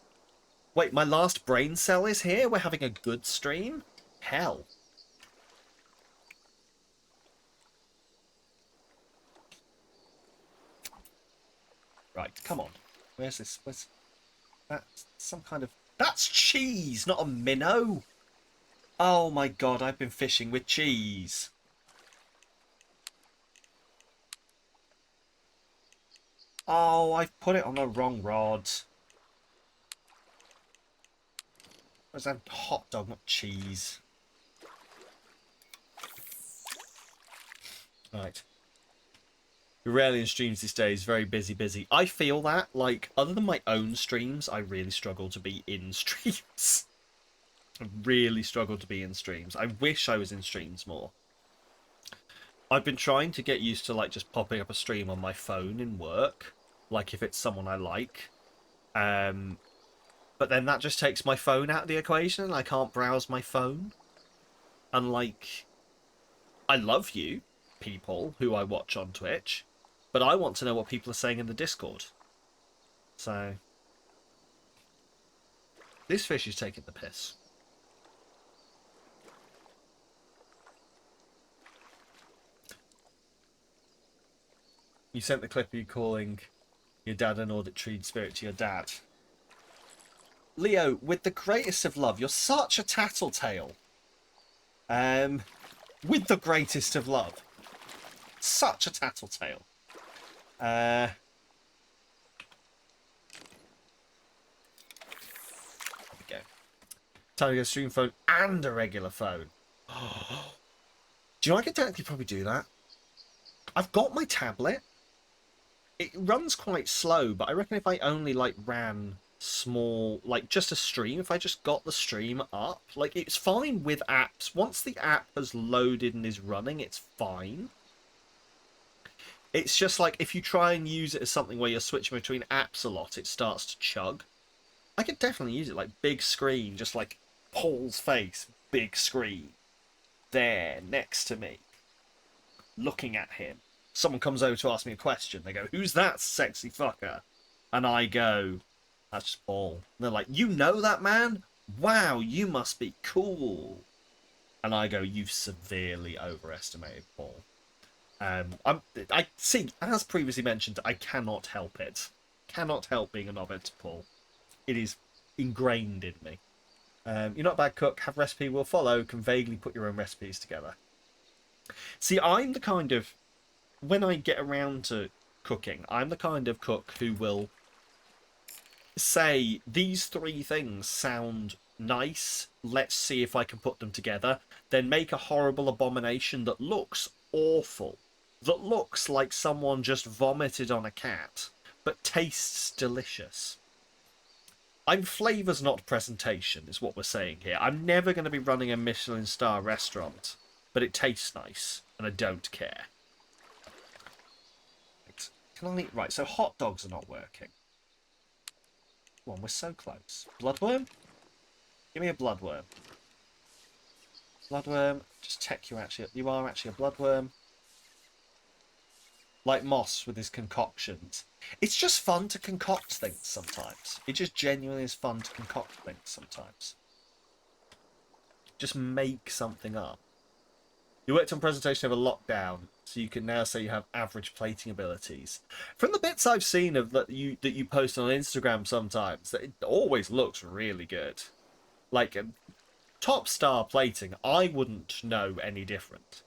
Wait, my last brain cell is here? We're having a good stream? Hell. Right, come on. Where's this? Where's... That's some kind of... That's cheese, not a minnow! Oh my god, I've been fishing with cheese. Oh, I've put it on the wrong rod. Where's that hot dog, not cheese? Right. You're rarely in streams these days, very busy. I feel that, like, other than my own streams, I really struggle to be in streams. I really struggle to be in streams. I wish I was in streams more. I've been trying to get used to, like, just popping up a stream on my phone in work. Like, if it's someone I like. But then that just takes my phone out of the equation. I can't browse my phone. And, like, I love you, people who I watch on Twitch. But I want to know what people are saying in the Discord. So... This fish is taking the piss. You sent the clip of you calling your dad an auditory spirit to your dad. Leo, with the greatest of love, you're such a tattletale. With the greatest of love. Such a tattletale. There we go. Time to get a stream phone and a regular phone. Do you know I could technically probably do that? I've got my tablet. It runs quite slow, but I reckon if I only, like, ran small, like, just a stream, if I just got the stream up, like, it's fine with apps. Once the app has loaded and is running, it's fine. It's just, like, if you try and use it as something where you're switching between apps a lot, it starts to chug. I could definitely use it, like, big screen, just like Paul's face, big screen. There, next to me. Looking at him. Someone comes over to ask me a question. They go, "Who's that sexy fucker?" And I go, "That's just Paul." And they're like, "You know that man? Wow, you must be cool." And I go, "You've severely overestimated Paul." I see, as previously mentioned, I cannot help it. Cannot help being a knobhead to Paul. It is ingrained in me. You're not a bad cook. Have recipe will follow. Can vaguely put your own recipes together. See, I'm the kind of... When I get around to cooking, I'm the kind of cook who will say these three things sound nice, let's see if I can put them together, then make a horrible abomination that looks awful, that looks like someone just vomited on a cat, but tastes delicious. I'm flavours, not presentation, is what we're saying here. I'm never going to be running a Michelin star restaurant, but it tastes nice, and I don't care. Right. Can I... Right, so hot dogs are not working. Come on, we're so close. Bloodworm? Give me a bloodworm. Bloodworm. Just check you actually. You are actually a bloodworm. Like Moss with his concoctions. It's just fun to concoct things sometimes. It just genuinely is fun to concoct things sometimes. Just make something up. You worked on presentation over lockdown, so you can now say you have average plating abilities. From the bits I've seen of that you post on Instagram sometimes, it always looks really good. Like top star plating, I wouldn't know any different.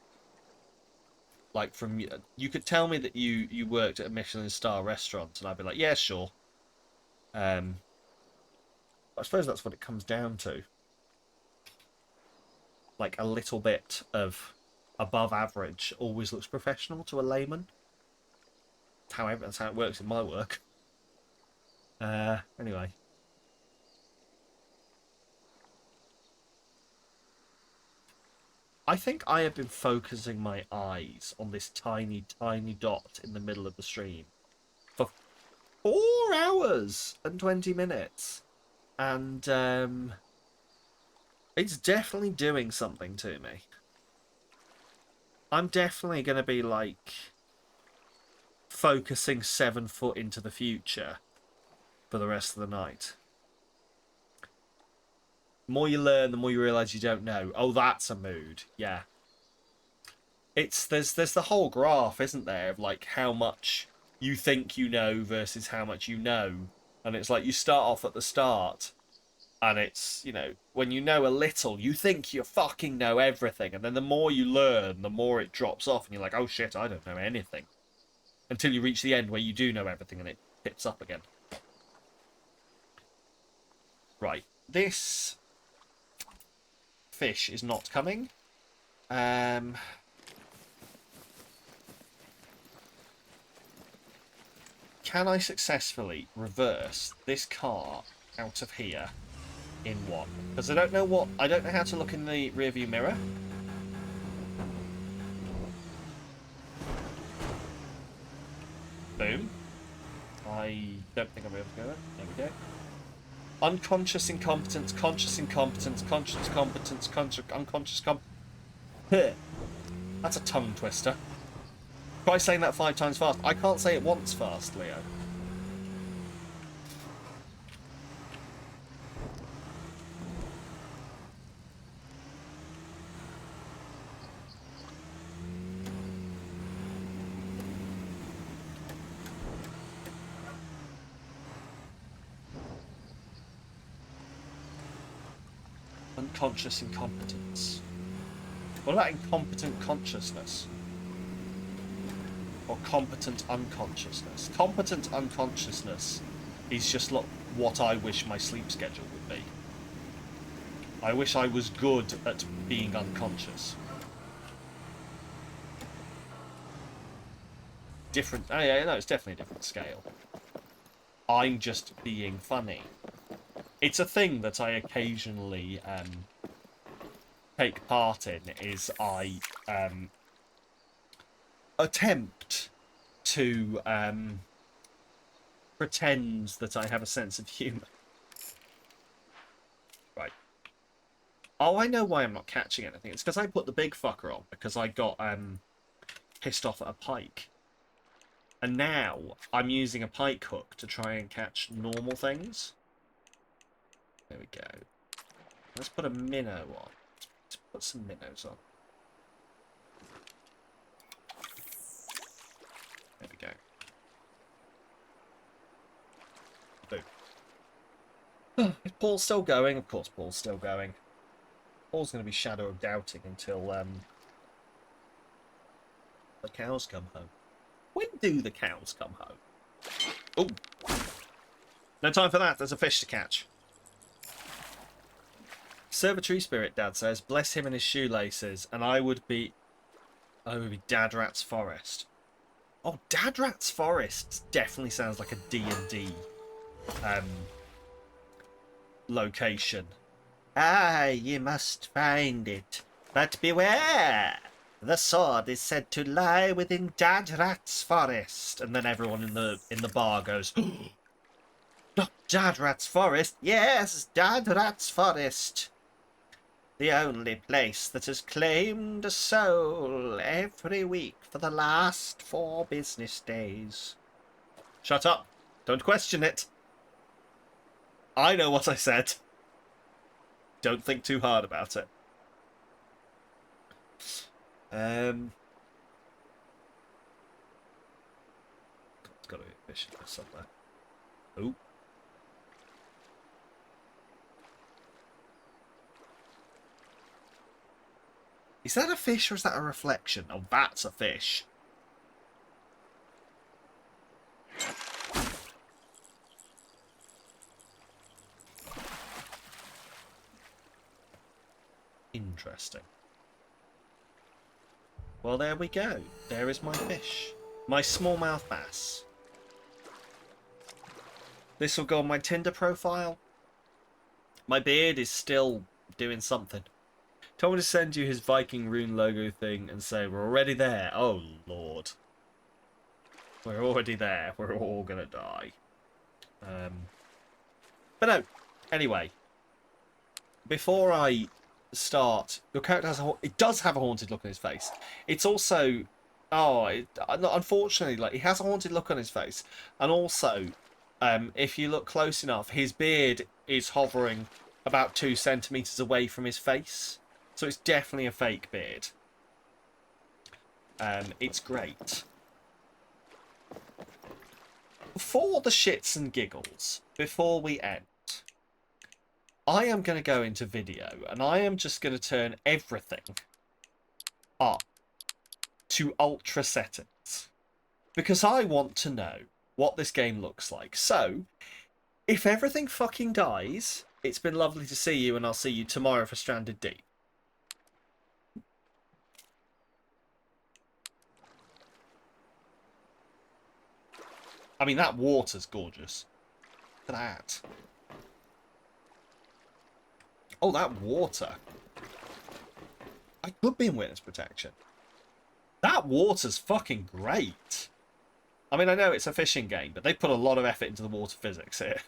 Like from you could tell me that you worked at a Michelin star restaurant, and I'd be like, yeah, sure. I suppose that's what it comes down to. Like a little bit of above average always looks professional to a layman. That's how it works in my work. Anyway. I think I have been focusing my eyes on this tiny, tiny dot in the middle of the stream for 4 hours and 20 minutes. And it's definitely doing something to me. I'm definitely going to be, like, focusing 7 foot into the future for the rest of the night. The more you learn, the more you realise you don't know. Oh, that's a mood. Yeah. There's the whole graph, isn't there, of like how much you think you know versus how much you know. And it's like you start off at the start and it's, you know, when you know a little, you think you fucking know everything. And then the more you learn, the more it drops off and you're like, oh shit, I don't know anything. Until you reach the end where you do know everything and it picks up again. Right. This fish is not coming. Can I successfully reverse this car out of here in one? Because I don't know how to look in the rearview mirror. Boom. I don't think I'll be able to go there. There we go. Unconscious incompetence, conscious incompetence, conscious competence, unconscious That's a tongue twister. Try saying that 5 times fast. I can't say it once fast, Leo. Unconscious incompetence. What about incompetent consciousness? Or competent unconsciousness? Competent unconsciousness is just what I wish my sleep schedule would be. I wish I was good at being unconscious. Different... Oh yeah, no, it's definitely a different scale. I'm just being funny. It's a thing that I occasionally take part in, is I attempt to pretend that I have a sense of humour. Right. Oh, I know why I'm not catching anything. It's because I put the big fucker on, because I got pissed off at a pike. And now I'm using a pike hook to try and catch normal things. There we go. Let's put a minnow on. Let's put some minnows on. There we go. Boom. Is Paul still going? Of course Paul's still going. Paul's going to be shadow of doubting until the cows come home. When do the cows come home? Oh. No time for that. There's a fish to catch. Serve a tree spirit, Dad says. Bless him and his shoelaces, and I would be Dad Rat's Forest. Oh, Dad Rat's Forest definitely sounds like a D&D location. Aye, ye must find it, but beware. The sword is said to lie within Dad Rat's Forest. And then everyone in the bar goes, not Dad Rat's Forest. Yes, Dad Rat's Forest. The only place that has claimed a soul every week for the last 4 business days. Shut up. Don't question it. I know what I said. Don't think too hard about it. It's got to be a fish in there somewhere. Oh. Is that a fish or is that a reflection? Oh, that's a fish. Interesting. Well, there we go. There is my fish. My smallmouth bass. This will go on my Tinder profile. My beard is still doing something. Told me to send you his Viking rune logo thing and say, we're already there. Oh, Lord. We're already there. We're all going to die. But no. Anyway. Before I start, your character has it does have a haunted look on his face. It's also... unfortunately, like, he has a haunted look on his face. And also, if you look close enough, his beard is hovering about 2 centimeters away from his face. So it's definitely a fake beard. It's great. For the shits and giggles, before we end, I am going to go into video and I am just going to turn everything up to ultra settings. Because I want to know what this game looks like. So, if everything fucking dies, it's been lovely to see you and I'll see you tomorrow for Stranded Deep. I mean, that water's gorgeous. Look at that. Oh, that water. I could be in witness protection. That water's fucking great. I mean, I know it's a fishing game, but they put a lot of effort into the water physics here.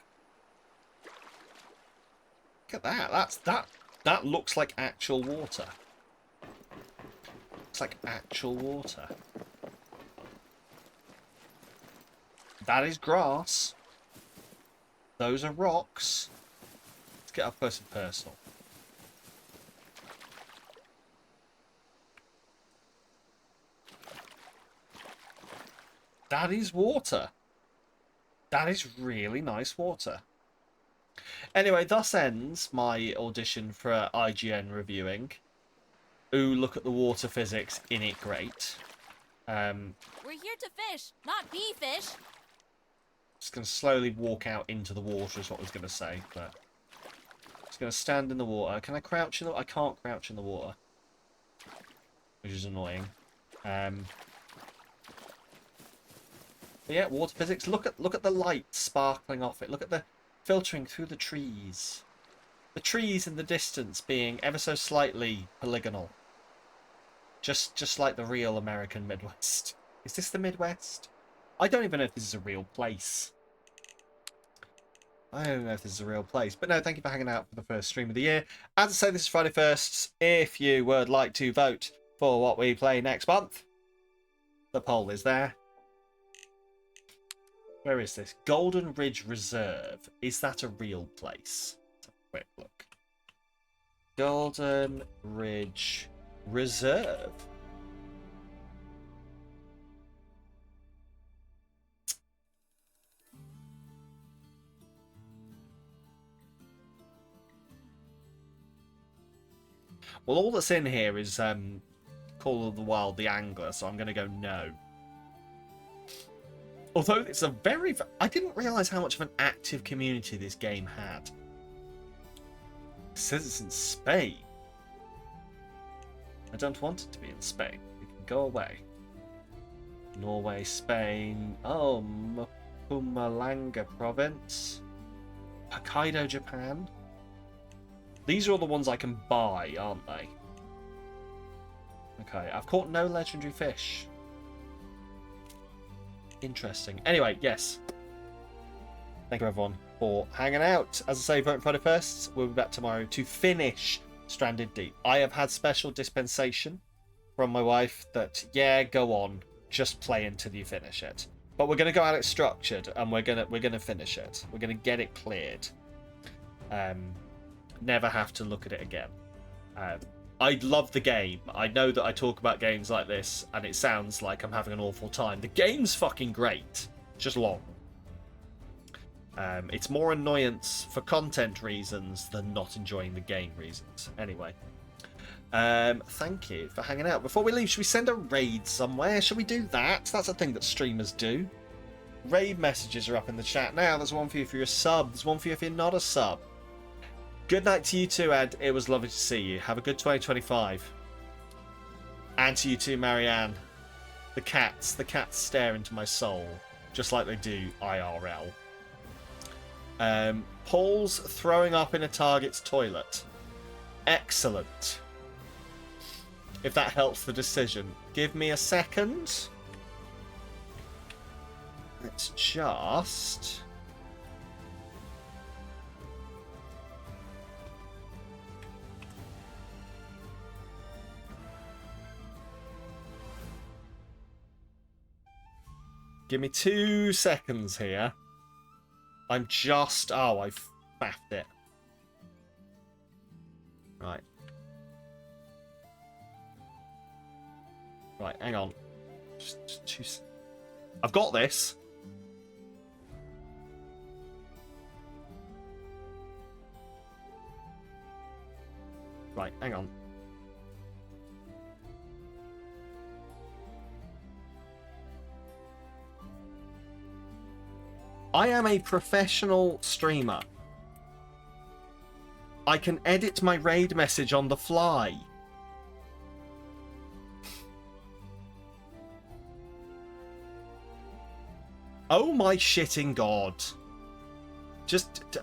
Look at that. That looks like actual water. It's like actual water. That is grass. Those are rocks. Let's get up close and personal. That is water. That is really nice water. Anyway, thus ends my audition for IGN reviewing. Ooh, look at the water physics in it, great. We're here to fish, not be fish. Just going to slowly walk out into the water is what I was going to say, but... Just going to stand in the water. Can I crouch in the... I can't crouch in the water. Which is annoying. But yeah, water physics. Look at the light sparkling off it. Look at the filtering through the trees. The trees in the distance being ever so slightly polygonal. Just like the real American Midwest. Is this the Midwest? I don't even know if this is a real place. I don't know if this is a real place. But no, thank you for hanging out for the first stream of the year. As I say, this is Friday 1st. If you would like to vote for what we play next month, the poll is there. Where is this? Golden Ridge Reserve. Is that a real place? Let's have a quick look. Golden Ridge Reserve. Well, all that's in here is Call of the Wild, the Angler, so I'm going to go no. Although it's a very... I didn't realise how much of an active community this game had. It says it's in Spain. I don't want it to be in Spain. It can go away. Norway, Spain... Oh, Mpumalanga province. Hokkaido, Japan. These are all the ones I can buy, aren't they? Okay, I've caught no legendary fish. Interesting. Anyway, yes. Thank you everyone for hanging out. As I say, vote Friday first. We'll be back tomorrow to finish Stranded Deep. I have had special dispensation from my wife that, yeah, go on, just play until you finish it. But we're gonna go at it structured, and we're gonna finish it. We're gonna get it cleared. Never have to look at it again. I love the game. I know that I talk about games like this, and it sounds like I'm having an awful time. The game's fucking great. Just long. It's more annoyance for content reasons than not enjoying the game reasons. Anyway. Thank you for hanging out. Before we leave, should we send a raid somewhere? Should we do that? That's a thing that streamers do. Raid messages are up in the chat now. There's one for you if you're a sub. There's one for you if you're not a sub. Good night to you too, Ed. It was lovely to see you. Have a good 2025. And to you too, Marianne. The cats stare into my soul, just like they do IRL. Paul's throwing up in a target's toilet. Excellent. If that helps the decision. Give me a second. Let's just... Give me 2 seconds here. I'm just... Oh, I faffed it. Right. Right, hang on. Just 2 seconds. I've got this. Right, hang on. I am a professional streamer. I can edit my raid message on the fly. Oh my shitting god. Just... Did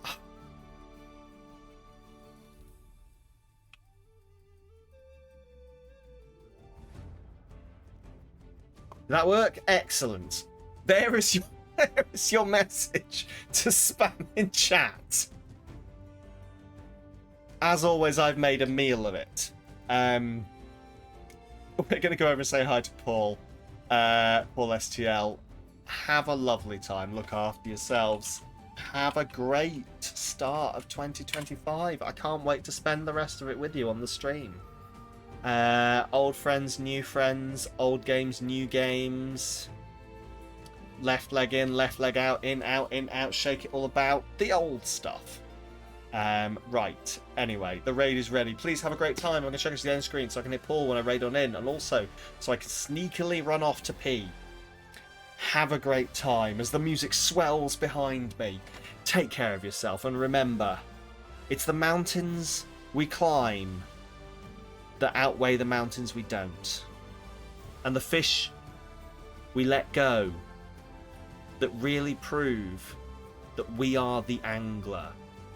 that work? Excellent. There is your message to spam in chat. As always, I've made a meal of it. We're going to go over and say hi to Paul. Paul STL. Have a lovely time. Look after yourselves. Have a great start of 2025. I can't wait to spend the rest of it with you on the stream. Old friends, new friends. Old games, new games. Left leg in, left leg out, in, out, shake it all about. The old stuff. Right. Anyway, the raid is ready. Please have a great time. I'm going to check the end screen so I can hit Paul when I raid on in. And also, so I can sneakily run off to pee. Have a great time as the music swells behind me. Take care of yourself. And remember, it's the mountains we climb that outweigh the mountains we don't. And the fish we let go that really prove that we are the angler.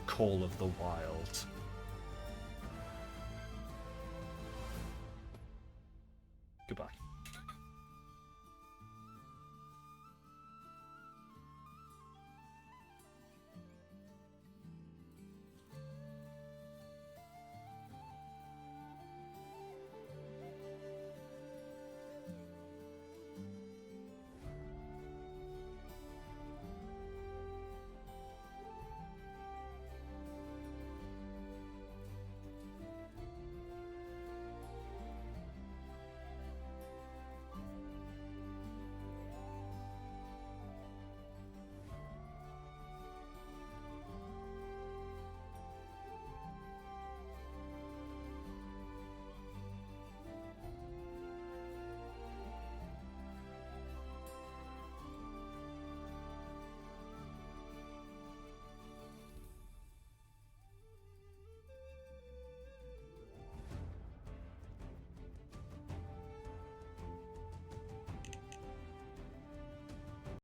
Call of the Wild.